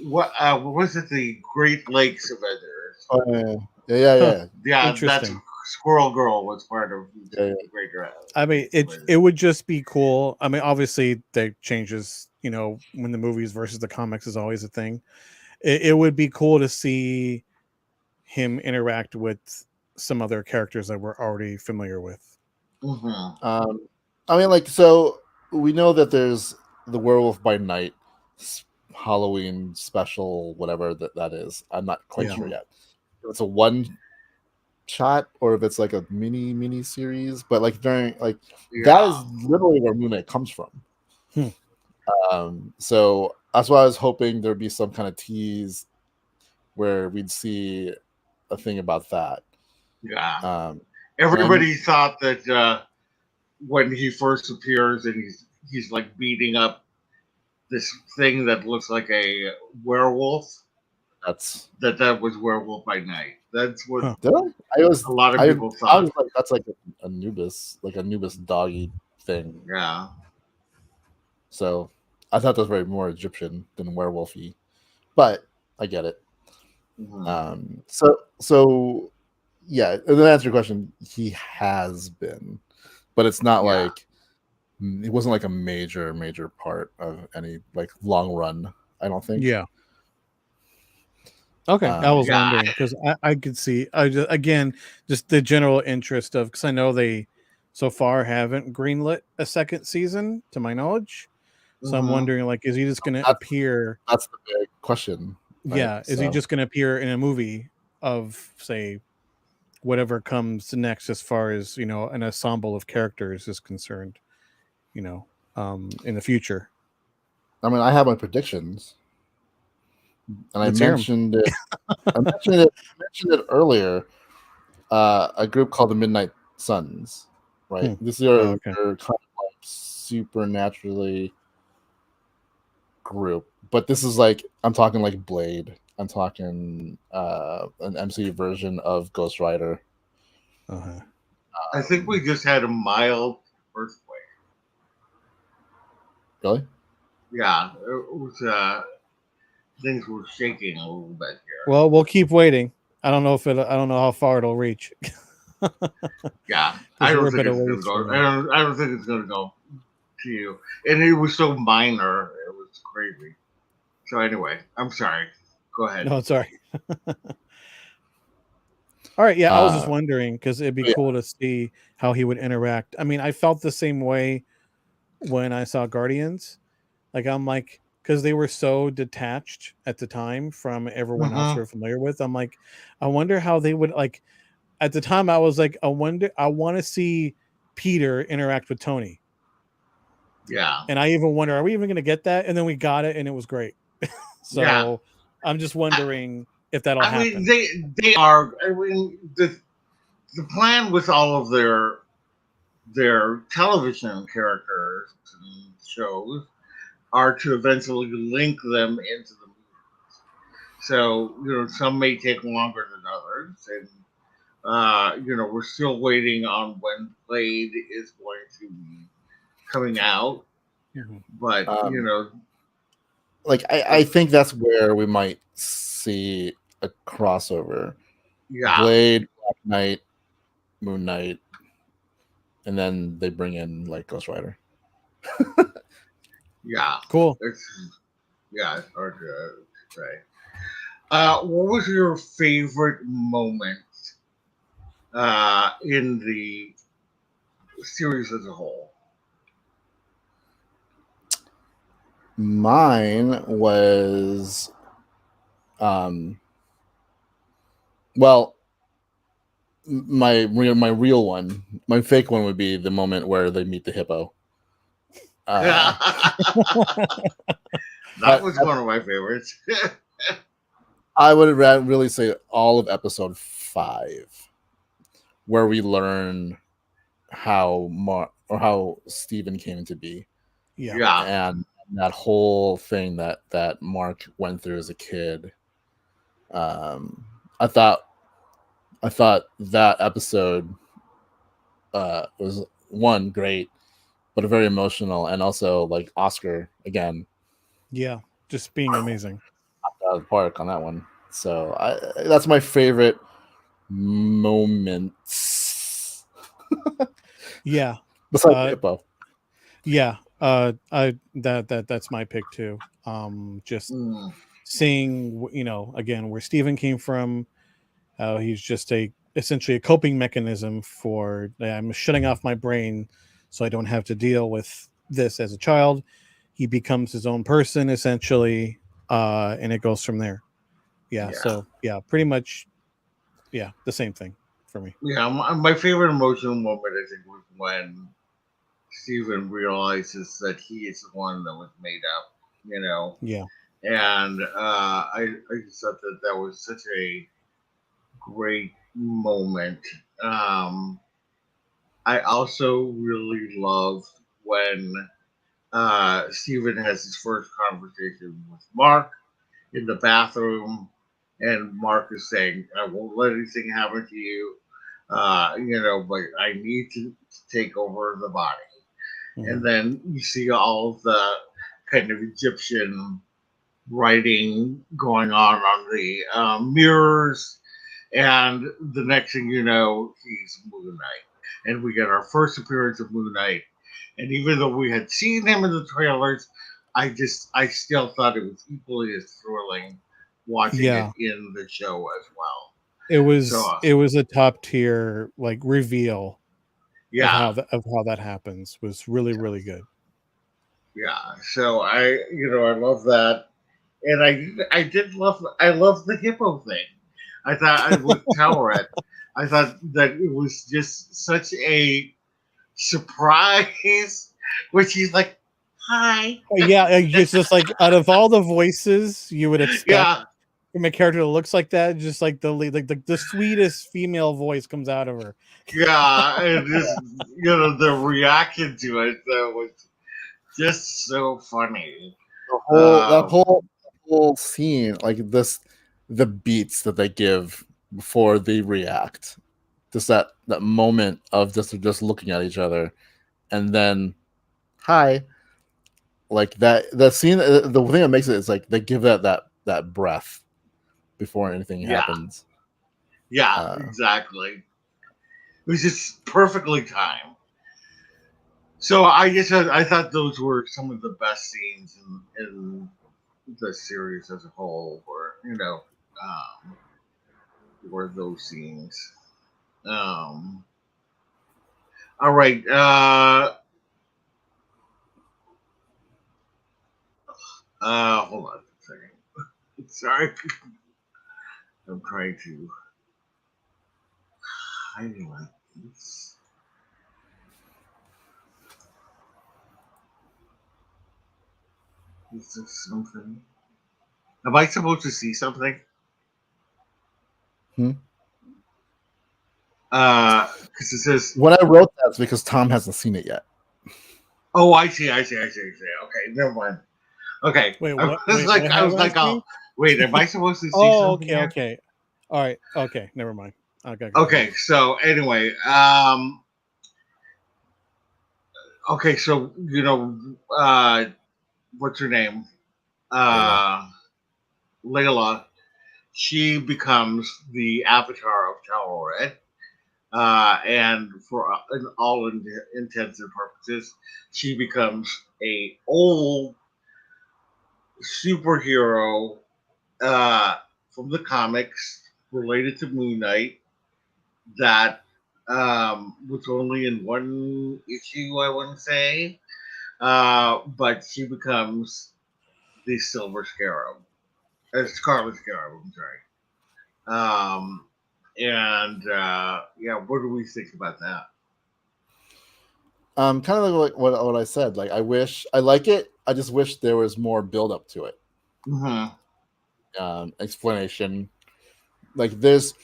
what was it? The Great Lakes Avengers. Oh, yeah. Yeah, that's Squirrel Girl was part of the Great Lakes. I mean, it would just be cool. I mean, obviously, they changes. When the movies versus the comics is always a thing. It would be cool to see him interact with some other characters that we're already familiar with. Mm-hmm. I mean, like, so we know that there's the Werewolf by Night Halloween special, whatever that is. I'm not quite sure yet. If it's a one shot or if it's like a mini series, but like that is literally where Moon Knight comes from. So that's why I was hoping there'd be some kind of tease where we'd see a thing about that. Yeah. Everybody thought that when he first appears and he's like beating up this thing that looks like a werewolf. That was Werewolf by Night. That's what a lot of people thought. I was like, that's like a Anubis doggy thing. Yeah. So I thought that was very more Egyptian than werewolfy, but I get it. Mm-hmm. So yeah, and then answer your question, he has been, but it's not like it wasn't like a major part of any like long run, I don't think. Yeah. Okay, I was Yeah. wondering because I could see just the general interest of, because I know they so far haven't greenlit a second season to my knowledge, so I'm Mhm. wondering, like, is he just going to That's appear? that's the big question, right? Yeah, is he So just going to appear in a movie of, say, whatever comes next as far as, an ensemble of characters is concerned, in the future? I mean, I have my predictions, and I Let's hear him. mentioned it. I mentioned it earlier. A group called the Midnight Suns, right? Hmm. This is Oh, your, okay. your kind of like supernaturally group, but this is like I'm talking like Blade. I'm talking an MCU version of Ghost Rider. Uh-huh. I think we just had a mild earthquake. Really? Yeah, it was. Things were shaking a little bit here. Well, we'll keep waiting. I don't know I don't know how far it'll reach. Yeah, I Because we're don't a think bit it's away gonna go. from I it. don't think it's gonna go to you. And it was so minor. It was crazy. So anyway, I'm sorry. Go ahead. No, sorry. All right, yeah, I was just Uh, wondering because it'd be yeah, cool to see how he would interact. I mean, I felt the same way when I saw Guardians. Like, I'm like, because they were so detached at the time from everyone else Mm-hmm. we're familiar with. I'm like, I wonder how they would, like, at the time I was like, I want to see Peter interact with Tony. Yeah. And I even wonder, are we even going to get that? And then we got it and it was great. Yeah. So I'm just I, wondering if that'll I mean, happen. they are. I mean, the plan with all of their television characters and shows are to eventually link them into the movie. So some may take longer than others, and we're still waiting on when Blade is going to be coming out. Mhm. But um, like I think that's where we might see a crossover. yeah, Blade, Black Knight, Moon Knight, and then they bring in like Ghost Rider. yeah, Cool. it's hard to say. What was your favorite moment in the series as a whole? Mine was um well my real one, my fake one would be the moment where they meet the hippo. Uh That but was one of my favorites. I would really say all of episode 5, where we learn how Steven came into be, Yeah. Yeah, and that whole thing that Mark went through as a kid. Um, I thought that episode was one great, but very emotional, and also like Oscar again Yeah. Just being amazing. out of the park on that one. So that's my favorite moments Yeah. besides the Uh hippo. yeah. I that's my pick too. Just mm, seeing, again, where Steven came from, how he's just essentially a coping mechanism for, I'm shutting off my brain so I don't have to deal with this as a child. He becomes his own person essentially, and it goes from there. Yeah. yeah, So yeah, pretty much, yeah, the same thing for me. yeah. My favorite emotional moment, I think, was when Steven realizes that he is the one that was made up. You know, Yeah. and I just thought that that was such a great moment. Um, I also really loved when Steven has his first conversation with Mark in the bathroom, and Mark is saying, "I won't let anything happen to you, but I need to take over the body." And Hmm. then you see all of the kind of Egyptian writing going on the mirrors, and the next thing you know, he's Moon Knight, and we get our first appearance of Moon Knight. And even though we had seen him in the trailers, I still thought it was equally as thrilling watching it in the show as well. It was a top tier like reveal of how that happens. Was really really good. Yeah, so I love that, and I love the hippo thing. I thought with Towerette, I thought that it was just such a surprise when she's like, "Hi." Yeah, it's just like out of all the voices you would expect from a character that looks like that, just like the sweetest female voice comes out of her. Yeah, and just the reaction to it was just so funny. That whole scene, like the beats that they give before they react, just that moment of just looking at each other, and then hi, like that scene. The thing that makes it is like they give that breath before anything happens. Yeah, exactly. It was just perfectly timed. So I thought those were some of the best scenes in the series as a whole. Were those scenes. All right. Hold on a second. Sorry. I'm trying to highlight this. Is there something? Am I supposed to see something? Because it says when I wrote that, it's because Thom hasn't seen it yet. Oh, I see. Okay, never mind. Okay, wait, I was like, oh, wait, am I supposed to see something? Okay. All right, okay, never mind. Okay, so anyway, okay, so what's her name? Layla. She becomes the avatar of Towerette. And for all intents and purposes, she becomes a old superhero from the comics related to Moon Knight that was only in one issue, I want to say. But she becomes the Silver Scarab, Scarlet Scarab. I'm sorry. What do we think about that? Kind of like what I said. Like, I like it. I just wish there was more build up to it. Explanation. Like, there's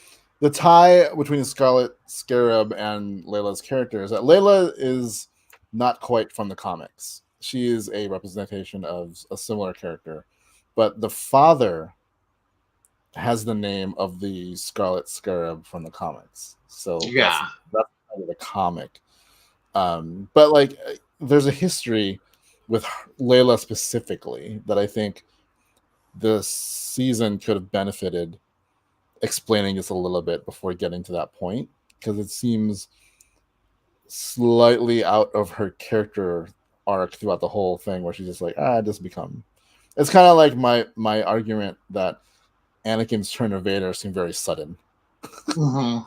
the tie between the Scarlet Scarab and Layla's character is that Layla is not quite from the comics. She is a representation of a similar character, but the father has the name of the Scarlet Scarab from the comics. So that's kind of the comic. But like, there's a history with Layla specifically that I think this season could have benefited explaining just a little bit before getting to that point, because it seems slightly out of her character arc throughout the whole thing, where she's just like, just become. It's kind of like my argument that Anakin's turn of Vader seemed very sudden. Yeah.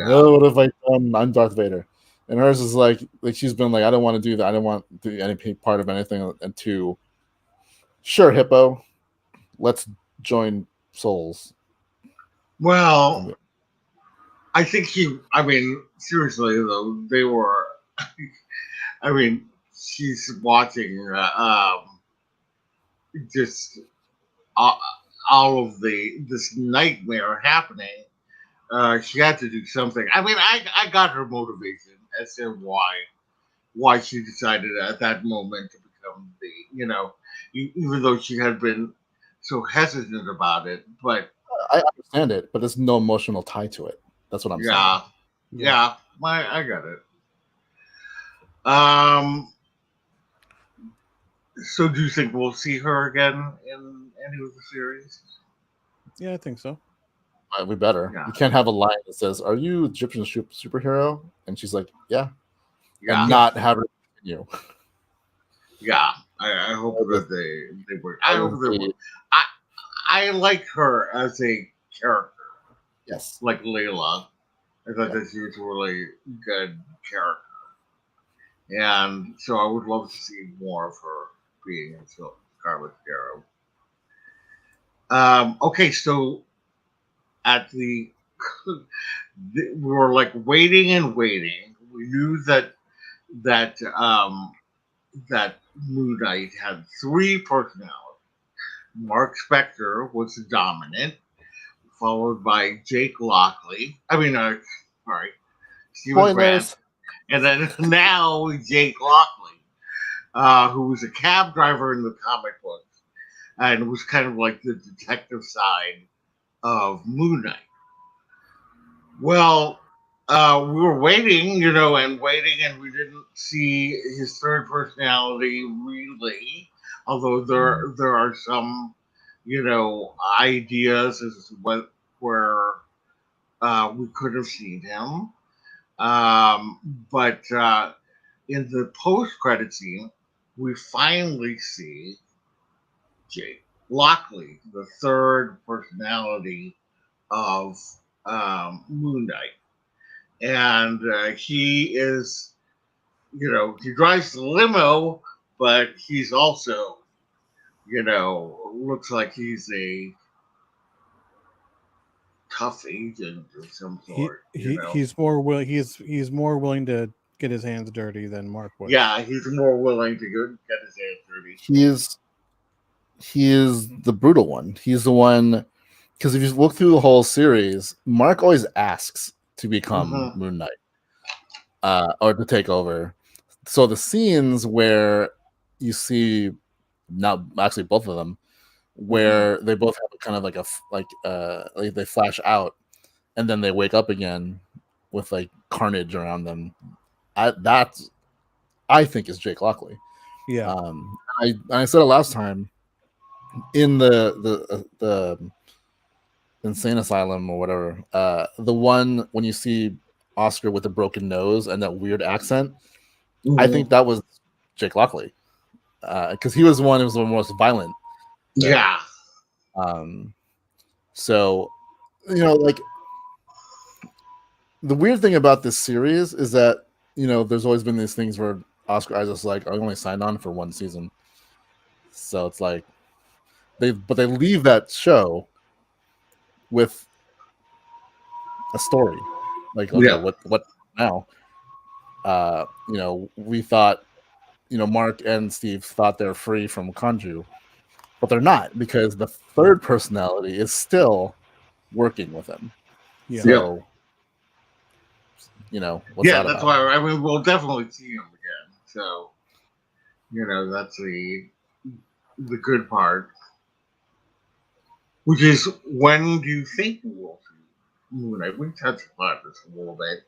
Oh, what have I done? I'm Darth Vader. And hers is like she's been like, I don't want to do that. I don't want to do any part of anything. And two, sure, Hippo, let's join souls. Well, I think seriously though, they were. She's watching just all of this nightmare happening. She had to do something. I got her motivation as to why she decided at that moment to become even though she had been so hesitant about it. But I understand it, but there's no emotional tie to it. That's what I'm saying. Yeah, I got it. So do you think we'll see her again in any of the series? Yeah, I think so. We better. Yeah. We can't have a line that says, "Are you Egyptian superhero?" And she's like, "Yeah," and not have her continue. Yeah, I hope that they were. I I like her as a character, Yes. like Layla. I thought that she was a really good character, and so I would love to see more of her being in Scarlet Scarab. Okay, so at we were like waiting and waiting. We knew that that Moon Knight had three personalities. Mark Spector was the dominant, followed by Jake Lockley. Sorry, Stephen Grant, Spoilers. and then now Jake Lockley, who was a cab driver in the comic books and was kind of like the detective side of Moon Knight. Well, we were waiting, and waiting, and we didn't see his third personality really. Although there are some, ideas as to where we could have seen him. But in the post-credit scene, we finally see Jake Lockley, the third personality of Moon Knight. And he is, he drives the limo, but he's also, looks like he's a tough agent of some sort. He's more willing. He's more willing to get his hands dirty than Mark was. Yeah, he's more willing to go get his hands dirty. He is the brutal one. He's the one, because if you look through the whole series, Mark always asks to become Moon Knight, or to take over. So the scenes where you see, now actually both of them, where they both have kind of like they flash out and then they wake up again with like carnage around them. I think is Jake Lockley. Yeah. I said it last time in the insane asylum or whatever. The one when you see Oscar with a broken nose and that weird accent, I think that was Jake Lockley, because he was the one who was the most violent. There. Yeah. So, like, the weird thing about this series is that, there's always been these things where Oscar Isaac's like, I only signed on for one season. So it's like they leave that show with a story. Like, okay, what now? We thought, Mark and Steve thought they're free from Kanju, but they're not, because the third personality is still working with him. Yeah. So, what's that that's about? why we'll definitely see him again. So, that's the good part. Which is, when do you think we will see Moon Knight? We touched upon this a little bit.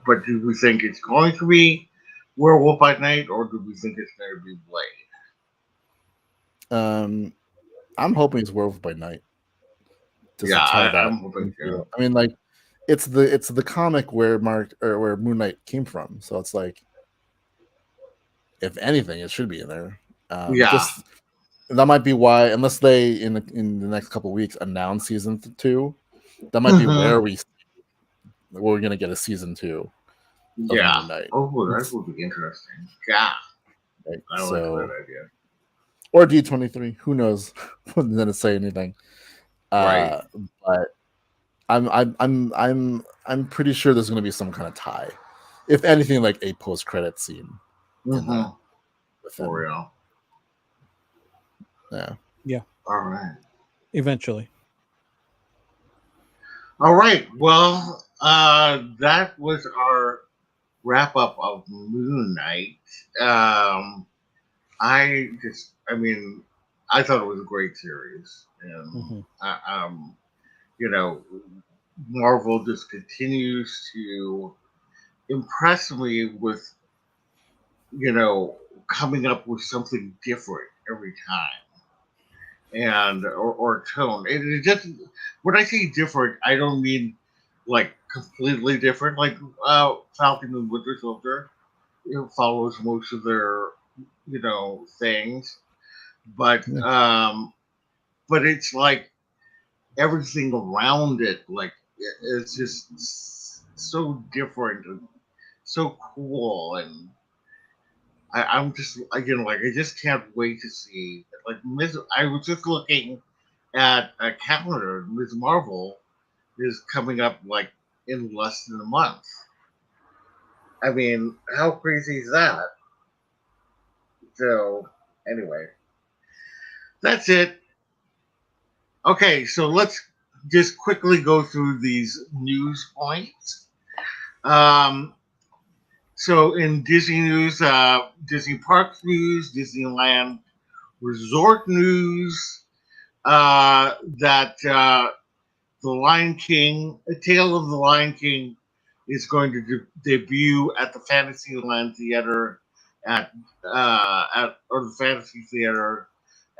But do we think it's going to be Werewolf by Night, or do we think it's going to be Blade? I'm hoping it's Werewolf by Night. I'm hoping too. I mean, like, it's the comic where Moon Knight came from, so it's like, if anything, it should be in there. That might be why, unless they in the next couple of weeks announce season 2, that might be where we're gonna get a season 2. Yeah. Oh, that would be interesting. Yeah. Right. I like that idea. Or D23. Who knows? Wasn't gonna say anything. Right. But I'm pretty sure there's gonna be some kind of tie. If anything, like a post-credit scene. For real. Yeah. All right. Eventually. All right. Well, that was our wrap up of Moon Knight. I thought it was a great series, and Marvel just continues to impress me with, coming up with something different every time, and or tone. It just, when I say different, I don't mean like completely different. Like Falcon and Winter Soldier, follows most of their, things, but it's like everything around it, like it's just so different and so cool, and I'm just again like I just can't wait to see like Miss. I was just looking at a calendar. Ms. Marvel is coming up like in less than a month. I mean, how crazy is that? So anyway, that's it. Okay, so let's just quickly go through these news points. Um, so in Disney news, Disney Parks news, Disneyland Resort news, that the Lion King, A Tale of the Lion King, is going to debut at the Fantasyland Theater at or the Fantasy Theater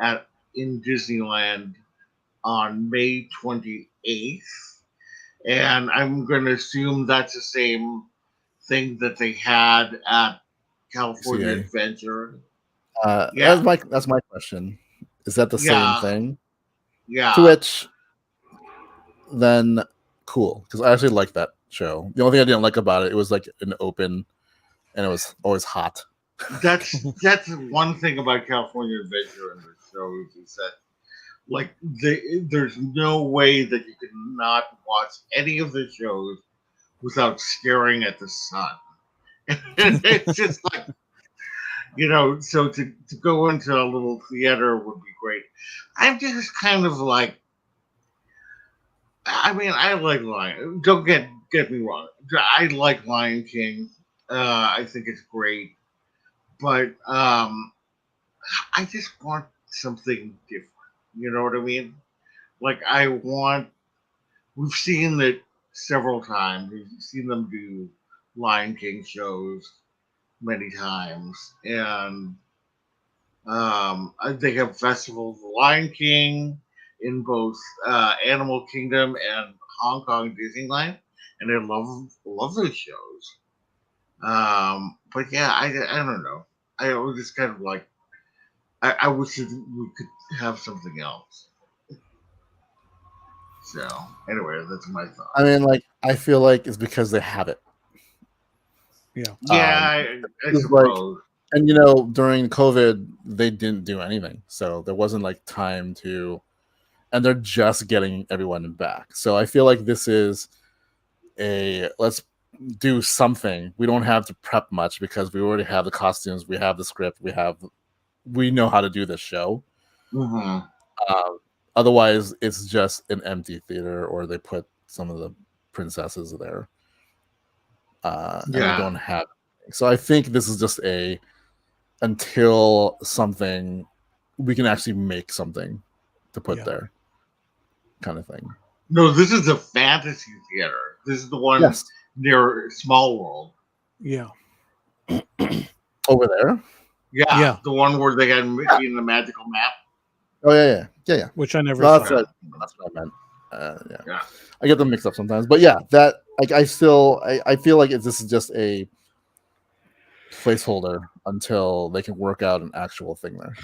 at in Disneyland on May 28th, and I'm going to assume that's the same thing that they had at California CA. Adventure. Yeah, that's my question. Is that the same thing? Yeah. To which, then, cool, because I actually like that show. The only thing I didn't like about it was like an open, and it was always hot. That's one thing about California Adventure and the shows is that like there's no way that you can not watch any of the shows without staring at the sun. It's just like so to go into a little theater would be great. I'm just kind of like, I mean, I like Lion. Don't get me wrong. I like Lion King. I think it's great, but I just want something different. You know what I mean? Like I want. We've seen it several times. We've seen them do Lion King shows many times, and they have festivals of the Lion King in both Animal Kingdom and Hong Kong Disneyland, and I love those shows. But yeah, I don't know. I was just kind of like I wish we could have something else. So anyway, that's my thought. I mean, like I feel like it's because they have it. Yeah. I suppose. Like, and during COVID, they didn't do anything, so there wasn't like time to, and they're just getting everyone back. So I feel like this is let's do something. We don't have to prep much because we already have the costumes, we have the script, we know how to do this show. Mm-hmm. Otherwise, it's just an empty theater, or they put some of the princesses there, and they don't have. So I think this is just until something we can actually make something to put there, kind of thing. No, this is a fantasy theater. This is the one near Small World. Yeah. Over there? Yeah. The one where they had Mickey in the magical map. Oh, yeah. Which I never saw. That's what I meant. Yeah. I get them mixed up sometimes. But yeah, that I feel like this is just a placeholder until they can work out an actual thing there.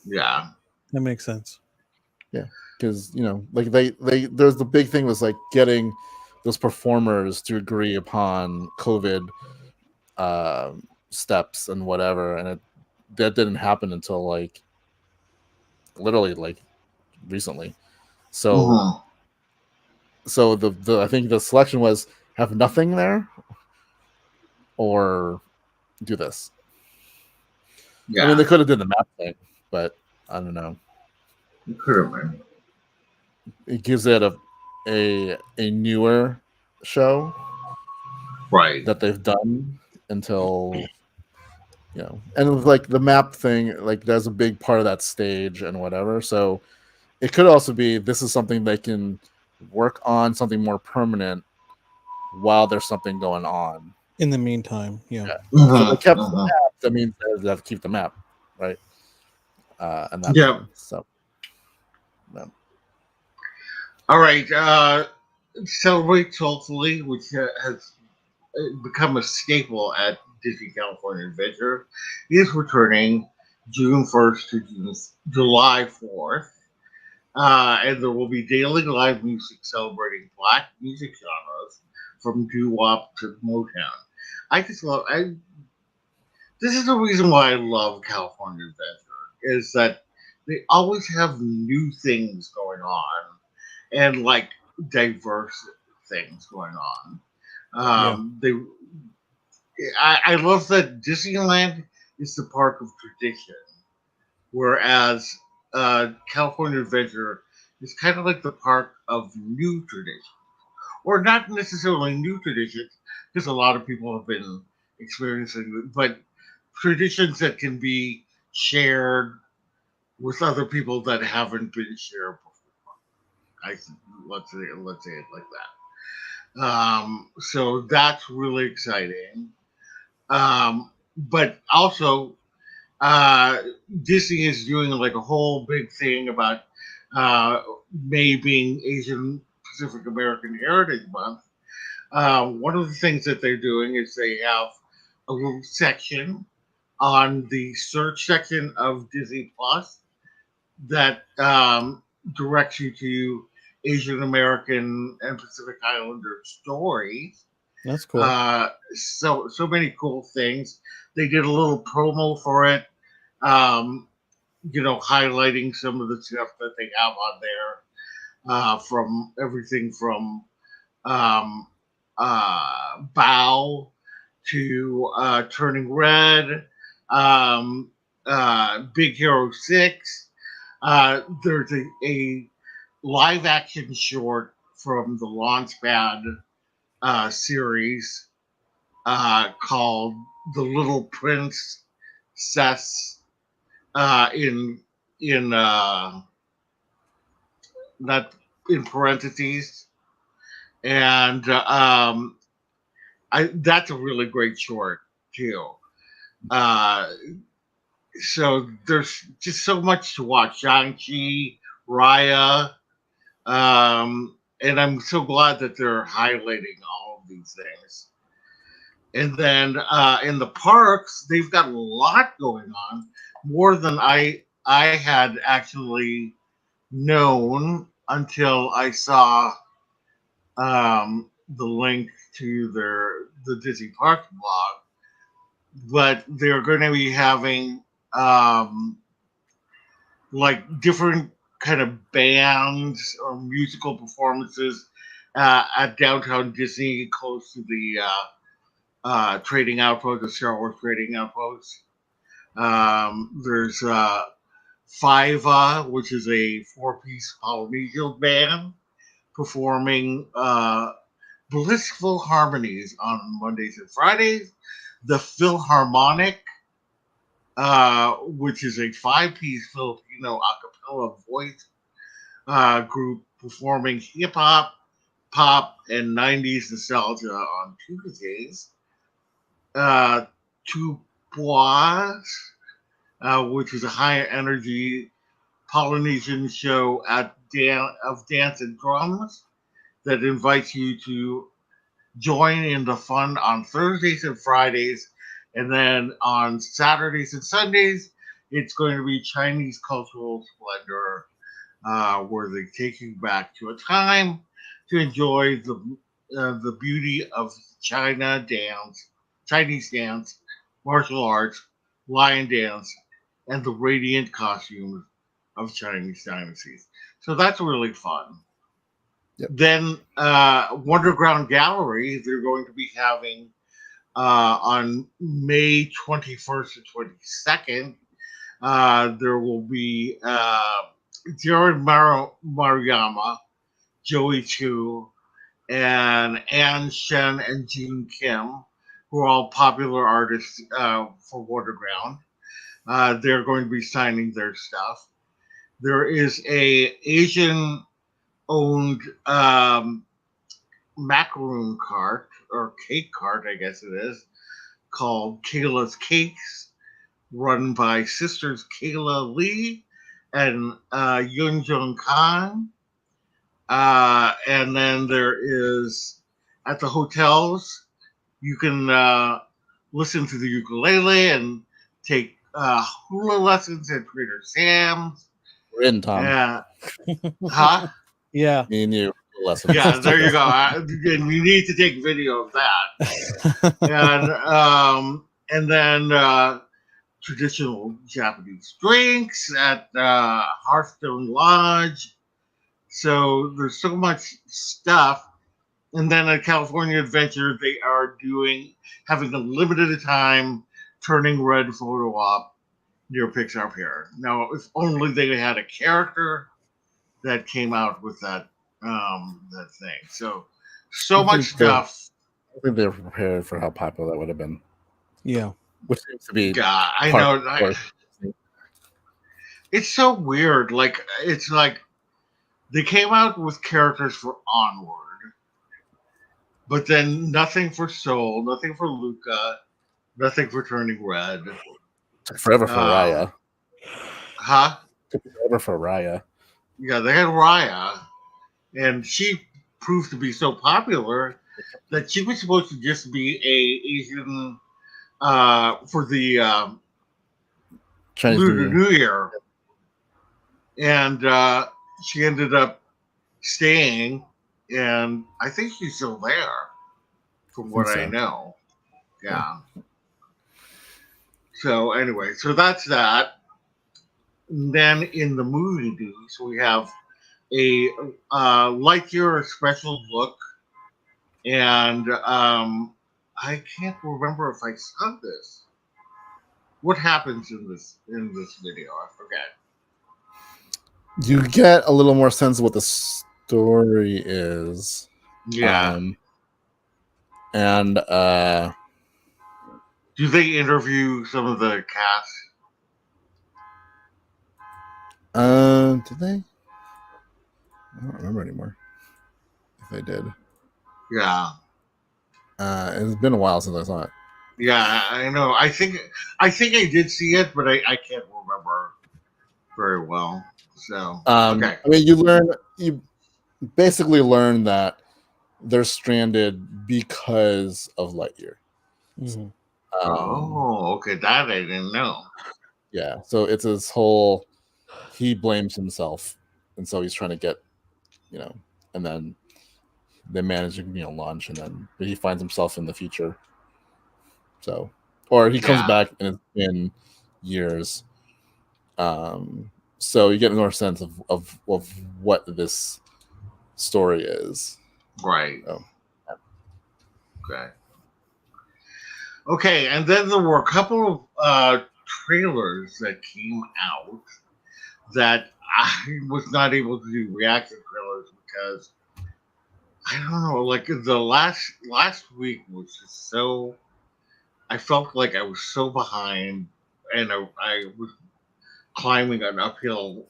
Yeah. That makes sense. Yeah. Because, like there's the big thing was like getting those performers to agree upon COVID steps and whatever. And that didn't happen until like literally like recently. So so the I think the selection was have nothing there or do this. Yeah. I mean, they could have done the map thing, but I don't know. It could have been. It gives it a newer show, right? That they've done until and with like the map thing, like there's a big part of that stage and whatever. So it could also be this is something they can work on something more permanent while there's something going on. In the meantime, yeah. So they kept the map. That means they have to keep the map, right? And that's so. Yeah. All right. Celebrate Soulfully, which has become a staple at Disney California Adventure, is returning June 1st to July 4th. And there will be daily live music celebrating Black music genres from doo-wop to Motown. I just love. This is the reason why I love California Adventure is that they always have new things going on and like diverse things going on. Yeah. They, I love that Disneyland is the park of tradition, whereas California Adventure is kind of like the park of new tradition, or not necessarily new traditions, because a lot of people have been experiencing it, but traditions that can be shared with other people that haven't been shared before. I let's say it like that. So that's really exciting. But also, uh, Disney is doing like a whole big thing about uh, May being Asian Pacific American Heritage Month. One of the things that they're doing is they have a little section on the search section of Disney Plus that directs you to Asian American and Pacific Islander stories. That's cool. So many cool things. They did a little promo for it, um, highlighting some of the stuff that they have on there, from everything from um, Bow to Turning Red, um, Big Hero 6. There's a live action short from the Launchpad series called The Little Princess in not in parentheses, and that's a really great short too. Uh, so there's just so much to watch. Shang-Chi, Raya, and I'm so glad that they're highlighting all of these things. And then in the parks, they've got a lot going on, more than I had actually known until I saw the link to the Disney Parks blog. But they're going to be having um, like different kind of bands or musical performances at downtown Disney, close to the trading outpost, the Star Wars trading outpost. There's Fiva, which is a four-piece Polynesian band performing blissful harmonies on Mondays and Fridays. The Philharmonic, which is a five-piece Filipino a cappella voice group performing hip hop, pop, and 90s nostalgia on Tuesdays. Uh, Tupuas, which is a high energy Polynesian show of dance and drums that invites you to join in the fun on Thursdays and Fridays. And then on Saturdays and Sundays, it's going to be Chinese cultural splendor, where they take you back to a time to enjoy the beauty of Chinese dance, martial arts, lion dance, and the radiant costumes of Chinese dynasties. So that's really fun. Yep. Then Wonderground Gallery, they're going to be having on May 21st to 22nd. There will be Jared Maruyama, Joey Chu, and Ann Shen and June Kim, who are all popular artists for Wonderground. They're going to be signing their stuff. There is a Asian owned macaroon cart or cake cart, I guess it is, called Kayla's Cakes, run by sisters Kayla Lee and Yun Jung Khan. And then there is at the hotels, you can listen to the ukulele and take hula lessons at Trader Sam's. We're in, Thom. Huh? Yeah. Me and you. Lessons. Yeah, there you go. And you need to take video of that. And then traditional Japanese drinks at Hearthstone Lodge. So there's so much stuff. And then at California Adventure, they are having a limited time turning red photo op near Pixar Pier. Now, if only they had a character that came out with that thing. So much stuff. I think they were prepared for how popular that would have been. Yeah. Which seems to be. Yeah, I know. It's so weird. Like, it's like they came out with characters for Onward, but then nothing for Soul, nothing for Luca, nothing for Turning Red. Took forever for Raya. Huh? Took forever for Raya. Yeah, they had Raya, and she proved to be so popular that she was supposed to just be a Asian for the Chinese Lunar New Year. And she ended up staying, and I think she's still there, from what I know. Yeah. So anyway, so that's that. And then in the movie news, we have a Lightyear special look, and I can't remember if I saw this. What happens in this video? I forget. You get a little more sense of what the story is. Yeah. And do they interview some of the cast? Did they? I don't remember anymore. If they did. Yeah. It's been a while since I saw it. Yeah, I know. I think I did see it, but I can't remember very well. So okay. I mean, you basically learn that they're stranded because of Lightyear. Mm-hmm. Okay, that I didn't know. Yeah, so it's this whole he blames himself, and so he's trying to get, and then they manage to launch, and then he finds himself in the future. So, or he comes back and it's been years. So you get more sense of what this story is. Right. Oh. Okay, and then there were a couple of trailers that came out that I was not able to do reaction trailers because I don't know, like the last week was just so. I felt like I was so behind, and I was climbing an uphill,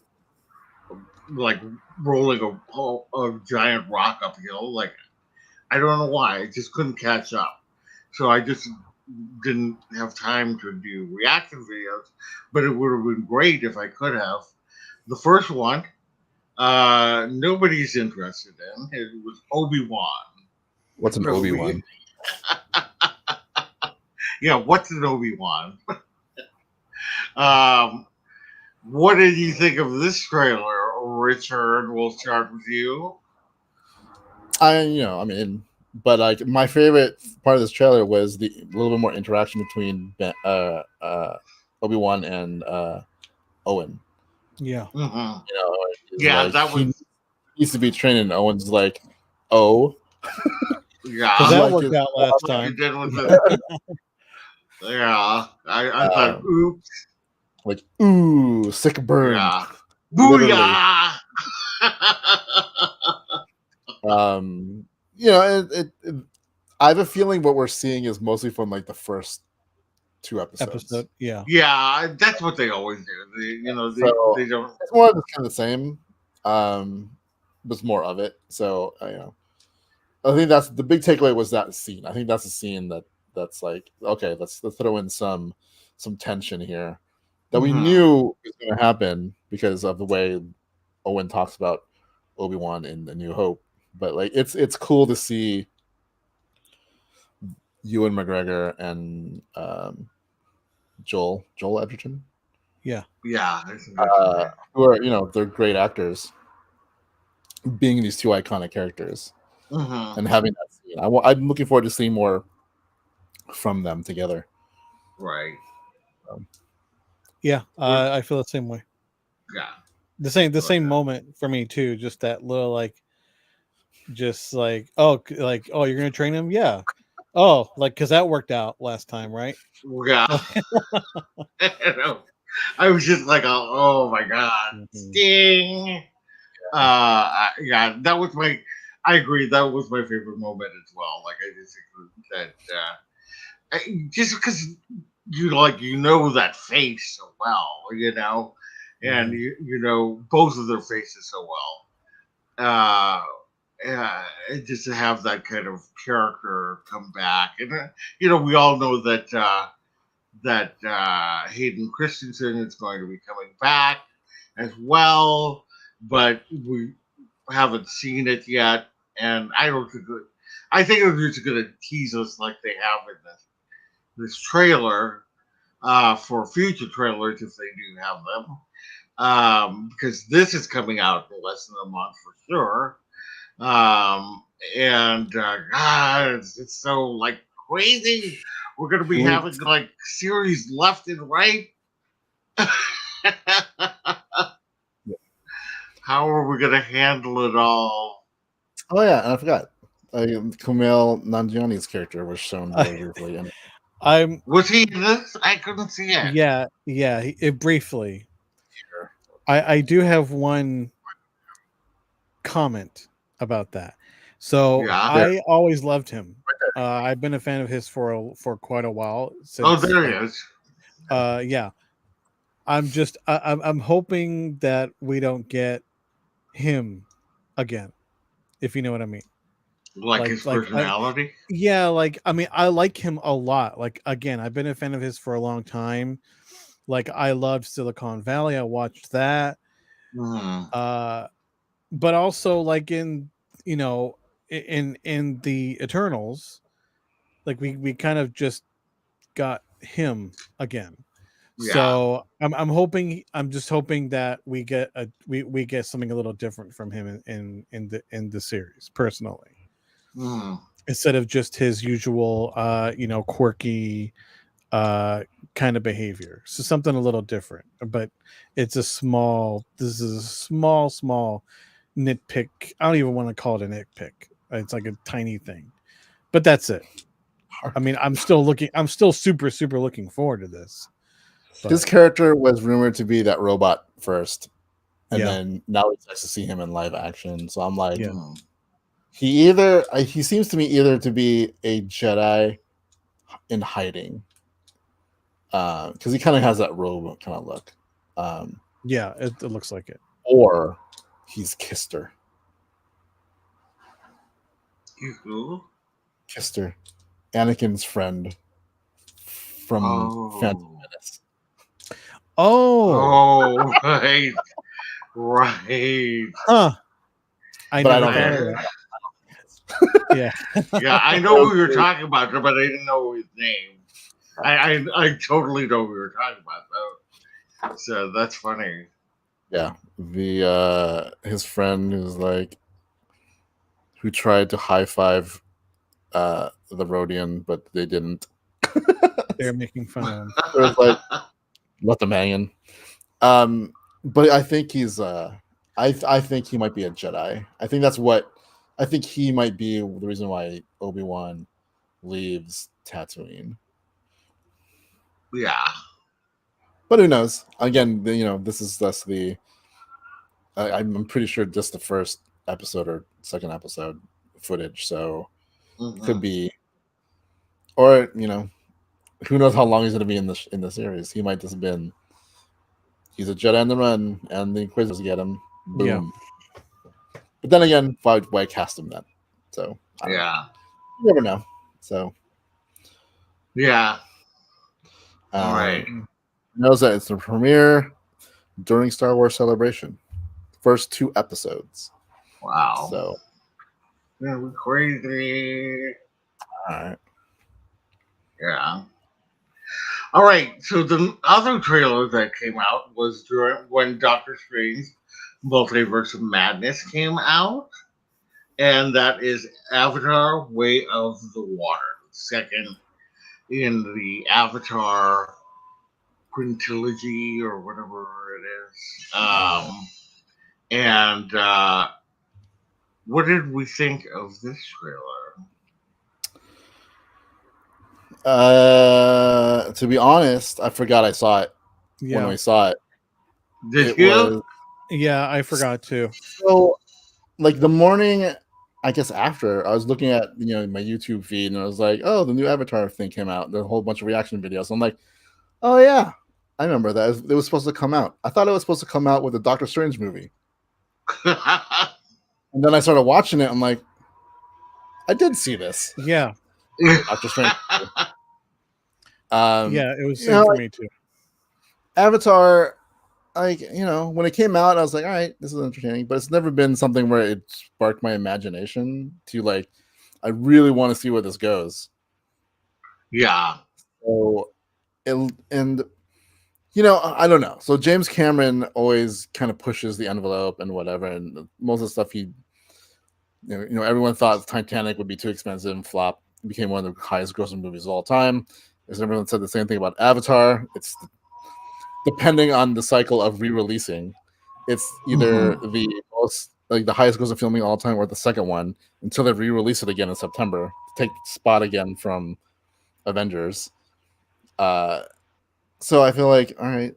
like rolling a giant rock uphill. Like, I don't know why. I just couldn't catch up. So I just didn't have time to do reaction videos, but it would have been great if I could have. The first one, nobody's interested in. It was Obi-Wan. What's an Obi-Wan? Yeah, what's an Obi-Wan? What did you think of this trailer, Richard? We'll start with you. But like my favorite part of this trailer was the little bit more interaction between Obi-Wan and Owen. Yeah. Mm-hmm. That was. He used to be trained, and Owen's like, oh. Yeah, that worked out last time. Did with the, yeah, I thought, oops. Like, ooh, sick burn. Yeah. Booyah! I have a feeling what we're seeing is mostly from like the first 2 episodes. Yeah, that's what they always do. They don't. It's more of kind of the same, but it's more of it. So I think that's the big takeaway was that scene. I think that's a scene that's like, okay, let's throw in some tension here that we knew was going to happen because of the way Owen talks about Obi-Wan in The New Hope. But like, it's cool to see Ewan McGregor and Joel Edgerton. Yeah. Who are they're great actors, being these two iconic characters and having that scene. I'm looking forward to seeing more from them together. Right. Yeah, I feel the same way. Yeah. The same moment for me too. Just that little oh, you're gonna train him? Yeah. Oh, because that worked out last time, right? Yeah. I was just like, oh my god, Sting. Yeah, that was I agree. That was my favorite moment as well. Like, I just think that just because you know that face so well, and you know both of their faces so well. Just to have that kind of character come back, and we all know that Hayden Christensen is going to be coming back as well, but we haven't seen it yet, and I don't think I think they're just going to tease us like they have in this trailer for future trailers if they do have them, because this is coming out in less than a month for sure. And God, it's so like crazy. We're gonna be having like series left and right. How are we gonna handle it all? Oh yeah, and I forgot. Kumail Nanjiani's character was shown very briefly. Was he in this? I couldn't see it. Yeah, briefly. Sure. I do have one comment about that. So I always loved him. I've been a fan of his for quite a while. Since, there he is. Yeah. I'm hoping that we don't get him again, if you know what I mean. Like his personality? I like him a lot. Like, again, I've been a fan of his for a long time. Like, I loved Silicon Valley. I watched that. But also, like, in the Eternals, like we kind of just got him again. Yeah. So I'm just hoping that we get we get something a little different from him in the series, personally. Instead of just his usual quirky kind of behavior. So something a little different. But this is a small nitpick. I don't even want to call it a nitpick. It's like a tiny thing. But that's it. I mean, I'm still super looking forward to this. But his character was rumored to be that robot first, and then now it's nice to see him in live action. So I'm like, he seems to me either to be a Jedi in hiding, because he kind of has that robe kind of look. It looks like it. Or he's Kister. Who? Kister, Anakin's friend from Phantom Menace. Oh, right. Huh. I don't know. Yeah, I know who you're talking about, but I didn't know his name. I totally know who you're talking about, though. So that's funny. Yeah, his friend who tried to high five the Rodian, but they didn't. They're making fun of him. It was like, let them hang in. But I think he's I think he might be a Jedi. I think he might be the reason why Obi-Wan leaves Tatooine. Yeah. But who knows? Again, this is just I'm pretty sure just the first episode or second episode footage, so could be, or who knows how long he's going to be in the series. He might just have been, he's a Jedi on the run, and the Inquisitors get him. Boom. Yeah. But then again, why cast him then? So you never know. So all right. Knows that it's the premiere during Star Wars Celebration. First 2 episodes. Wow. So crazy. All right. Yeah. All right, so the other trailer that came out was during when Doctor Strange Multiverse of Madness came out, and that is Avatar: Way of the Water, second in the Avatar quintilogy or whatever it is. And what did we think of this trailer? To be honest, I forgot I saw it when we saw it. Did you? Yeah, I forgot to. So, like the morning, I guess after I was looking at my YouTube feed, and I was like, "Oh, the new Avatar thing came out." There's a whole bunch of reaction videos. I'm like, "Oh yeah, I remember that. It was supposed to come out. I thought it was supposed to come out with the Doctor Strange movie." And then I started watching it. I'm like, I did see this. Yeah. Doctor Strange. Yeah, it was same for me too. Avatar, like, when it came out, I was like, all right, this is entertaining, but it's never been something where it sparked my imagination to like, I really want to see where this goes. Yeah. So, I don't know. So James Cameron always kind of pushes the envelope and whatever, and most of the stuff everyone thought Titanic would be too expensive and flop. It became one of the highest grossing movies of all time. As everyone said the same thing about Avatar. It's depending on the cycle of re-releasing. It's either the most like the highest grossing filming all time or the second one until they re-release it again in September to take spot again from Avengers. So I feel like, all right,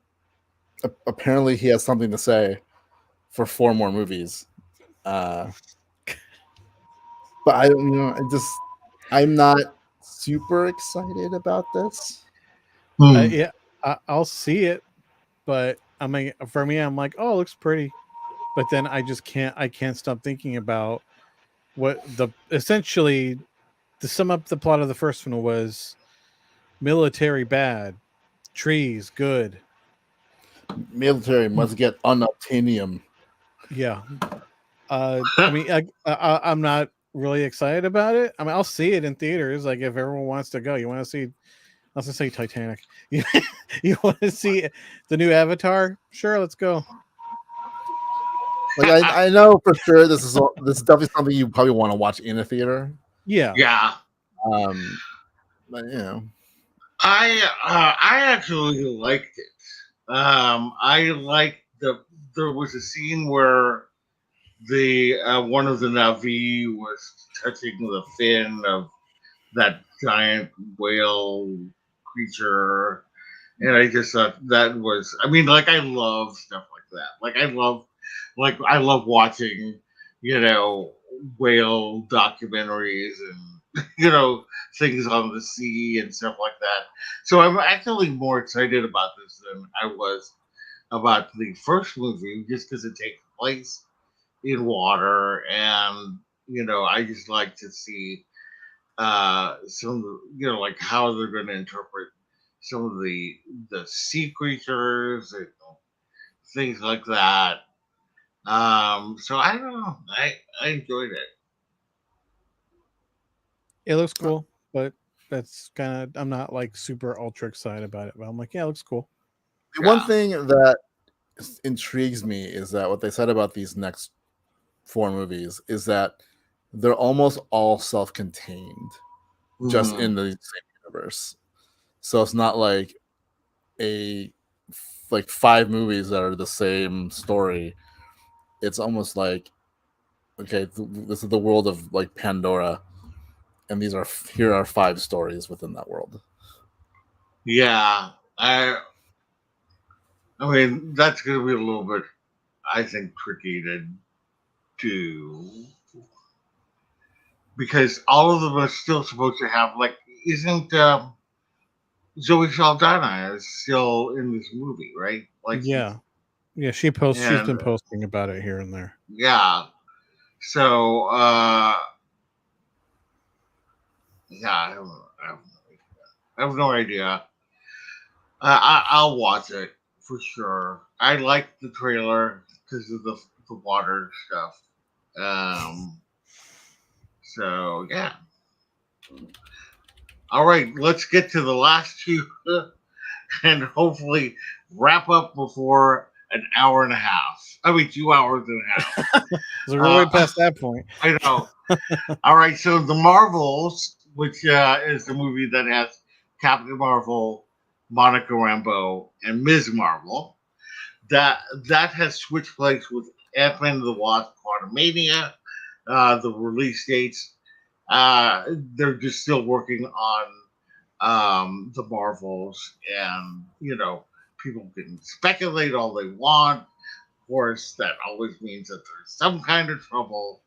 apparently he has something to say for 4 more movies. But I don't I'm not super excited about this. Yeah, I'll see it, but I mean, for me, I'm like, oh, it looks pretty, but then I can't stop thinking about what essentially to sum up the plot of the first one was military bad, trees good. Military must get unobtainium. Yeah. I mean, I'm not really excited about it. I mean, I'll see it in theaters. Like, if everyone wants to go, you want to see, let's just say Titanic. You want to see the new Avatar? Sure, let's go. Like, I know for sure this is definitely something you probably want to watch in a theater. Yeah. Yeah. But I actually liked it. I liked there was a scene where the one of the Na'vi was touching the fin of that giant whale creature, and I just thought that was. I mean, like I love stuff like that. I love watching, whale documentaries and things on the sea and stuff like that. So I'm actually more excited about this than I was about the first movie, just because it takes place in water, and I just like to see some, like how they're going to interpret some of the sea creatures and things like that. So I don't know. I enjoyed it. It looks cool, but that's kind of, I'm not like super ultra excited about it, but I'm like, yeah, it looks cool. The one thing that intrigues me is that what they said about these next 4 movies is that they're almost all self-contained, just in the same universe. So it's not like 5 movies that are the same story. It's almost like, okay, this is the world of like Pandora, and here are 5 stories within that world. Yeah, I mean that's going to be a little bit, I think, tricky to do, because all of them are still supposed to have, like, isn't Zoe Saldana is still in this movie, right? Like, yeah, she's been posting about it here and there. Yeah, so yeah, I have no idea. I'll watch it for sure. I like the trailer because of the water stuff. So yeah. All right, let's get to the last 2 and hopefully wrap up before an hour and a half. I mean, 2 hours and a half. So we're way past that point. I know. All right, so The Marvels, which is the movie that has Captain Marvel, Monica Rambeau, and Ms. Marvel, that has switched place with Ant-Man and the Wasp: Quantumania. The release dates, they're just still working on the Marvels, and people can speculate all they want. Of course, that always means that there's some kind of trouble.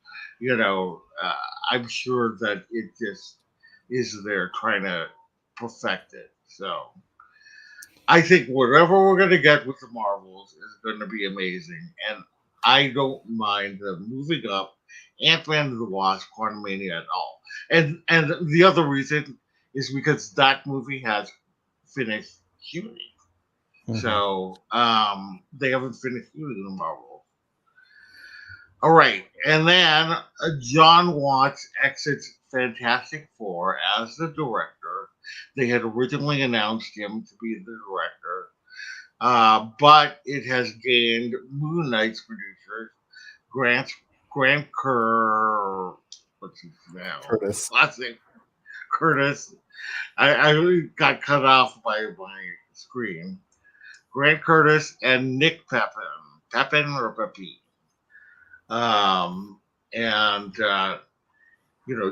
I'm sure that it just is there trying to perfect it. So I think whatever we're going to get with the Marvels is going to be amazing. And I don't mind them moving up Ant-Man and the Wasp: Quantumania at all. And the other reason is because that movie has finished shooting. Mm-hmm. So they haven't finished shooting the Marvel. All right. And then John Watts exits Fantastic Four as the director. They had originally announced him to be the director. But it has gained Moon Knight's producers, Grant what's his name? Curtis. Last name Curtis. I really got cut off by my screen. Grant Curtis and Nick Pepin or Pepe. And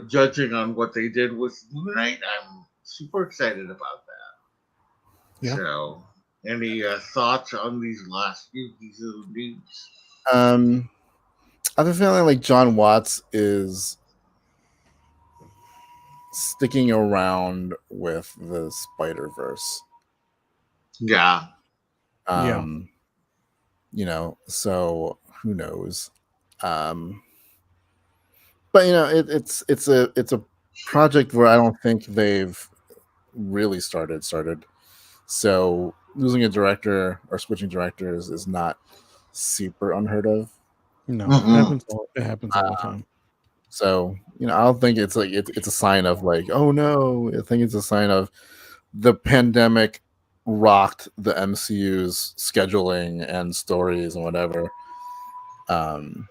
judging on what they did with Moon Knight, I'm super excited about that. Yeah. So, any thoughts on these last few pieces of news? I have a feeling like John Watts is sticking around with the Spider-Verse. Yeah. So who knows? But it's a project where I don't think they've really started. So losing a director or switching directors is not super unheard of. No, it happens all the time. So I don't think it's like it's a sign of like, oh no. I think it's a sign of the pandemic rocked the MCU's scheduling and stories and whatever. And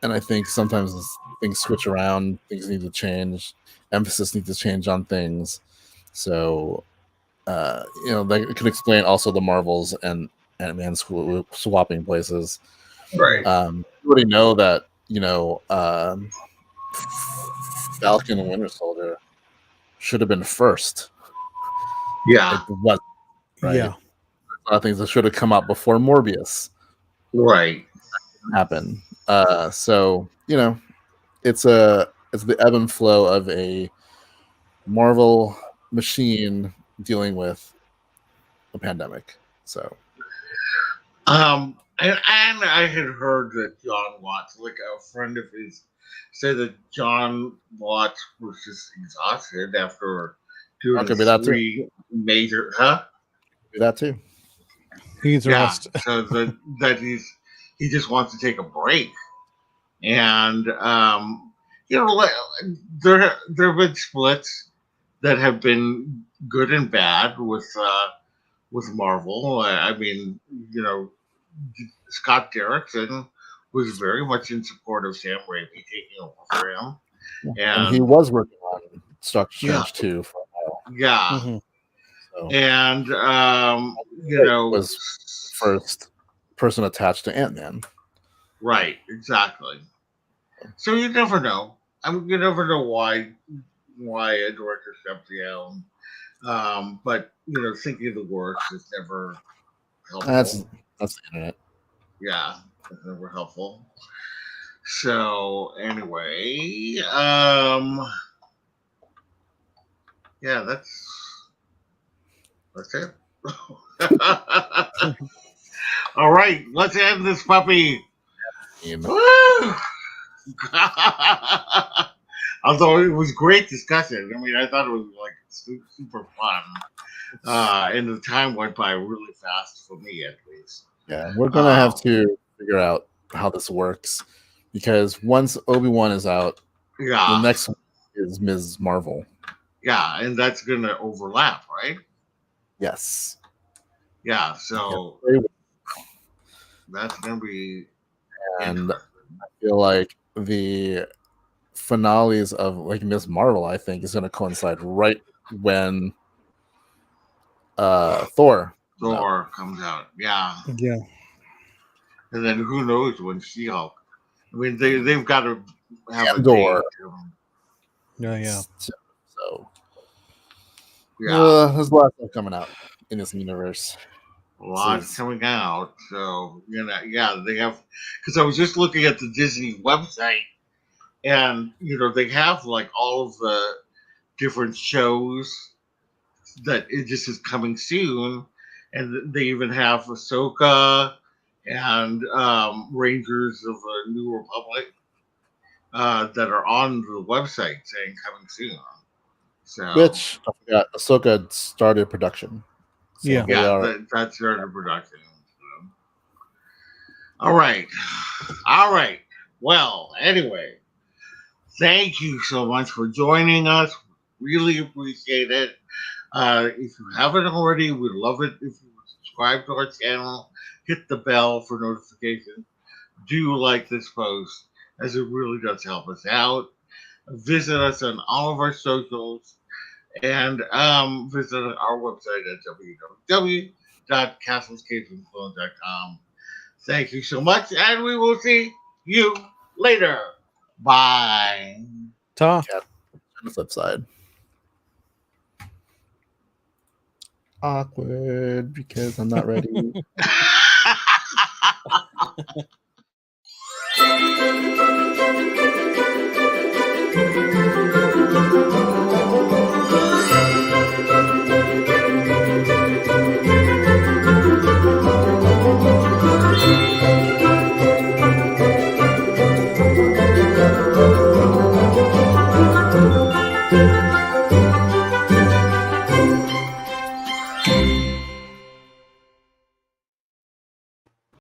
I think sometimes things switch around, things need to change, emphasis needs to change on things. So, that could explain also the Marvels and Ant-Man swapping places. Right. You already know that, Falcon and Winter Soldier should have been first. Yeah. It was, right? Yeah. A lot of things that should have come out before Morbius. Right. Happen. So it's the ebb and flow of a Marvel machine dealing with a pandemic. So and I had heard that John Watts, like a friend of his, said that John Watts was just exhausted after doing three major do that too. He's rest. So that he just wants to take a break. And there have been splits that have been good and bad with Marvel. I mean, Scott Derrickson was very much in support of Sam Raimi taking over for him, and he was working on Doctor Strange too for a while. Yeah, mm-hmm. So, and was first person attached to Ant-Man. Right, exactly. So you never know. You never know why a director steps down. But thinking of the worst is never helpful. That's the internet. Yeah, that's never helpful. So anyway, yeah, that's it. All right, let's end this puppy. Although it was great discussion. I mean, I thought it was like super fun. And the time went by really fast for me, at least. Yeah, we're gonna have to figure out how this works because once Obi-Wan is out, the next one is Ms. Marvel. Yeah, and that's gonna overlap, right? Yes. Yeah, so that's gonna be and I feel like the finales of like Ms. Marvel, I think, is gonna coincide right when Thor comes out. Yeah. Yeah. And then who knows when She-Hulk. I mean they've got to have Andor. a date. Yeah. So yeah. there's a lot of stuff coming out in this universe. A lot coming out. So yeah, they have, because I was just looking at the Disney website, and they have like all of the different shows that it just is coming soon, and they even have Ahsoka and Rangers of the New Republic that are on the website saying coming soon. So, which I forgot, Ahsoka started production. So yeah, that started production. So. All right. Well, anyway, thank you so much for joining us. Really appreciate it. If you haven't already, we'd love it if you would subscribe to our channel, hit the bell for notifications. Do like this post, as it really does help us out. Visit us on all of our socials, and visit our website at www.castlescapesandclones.com. Thank you so much, and we will see you later. Bye. Ta. On the flip side. Awkward because I'm not ready.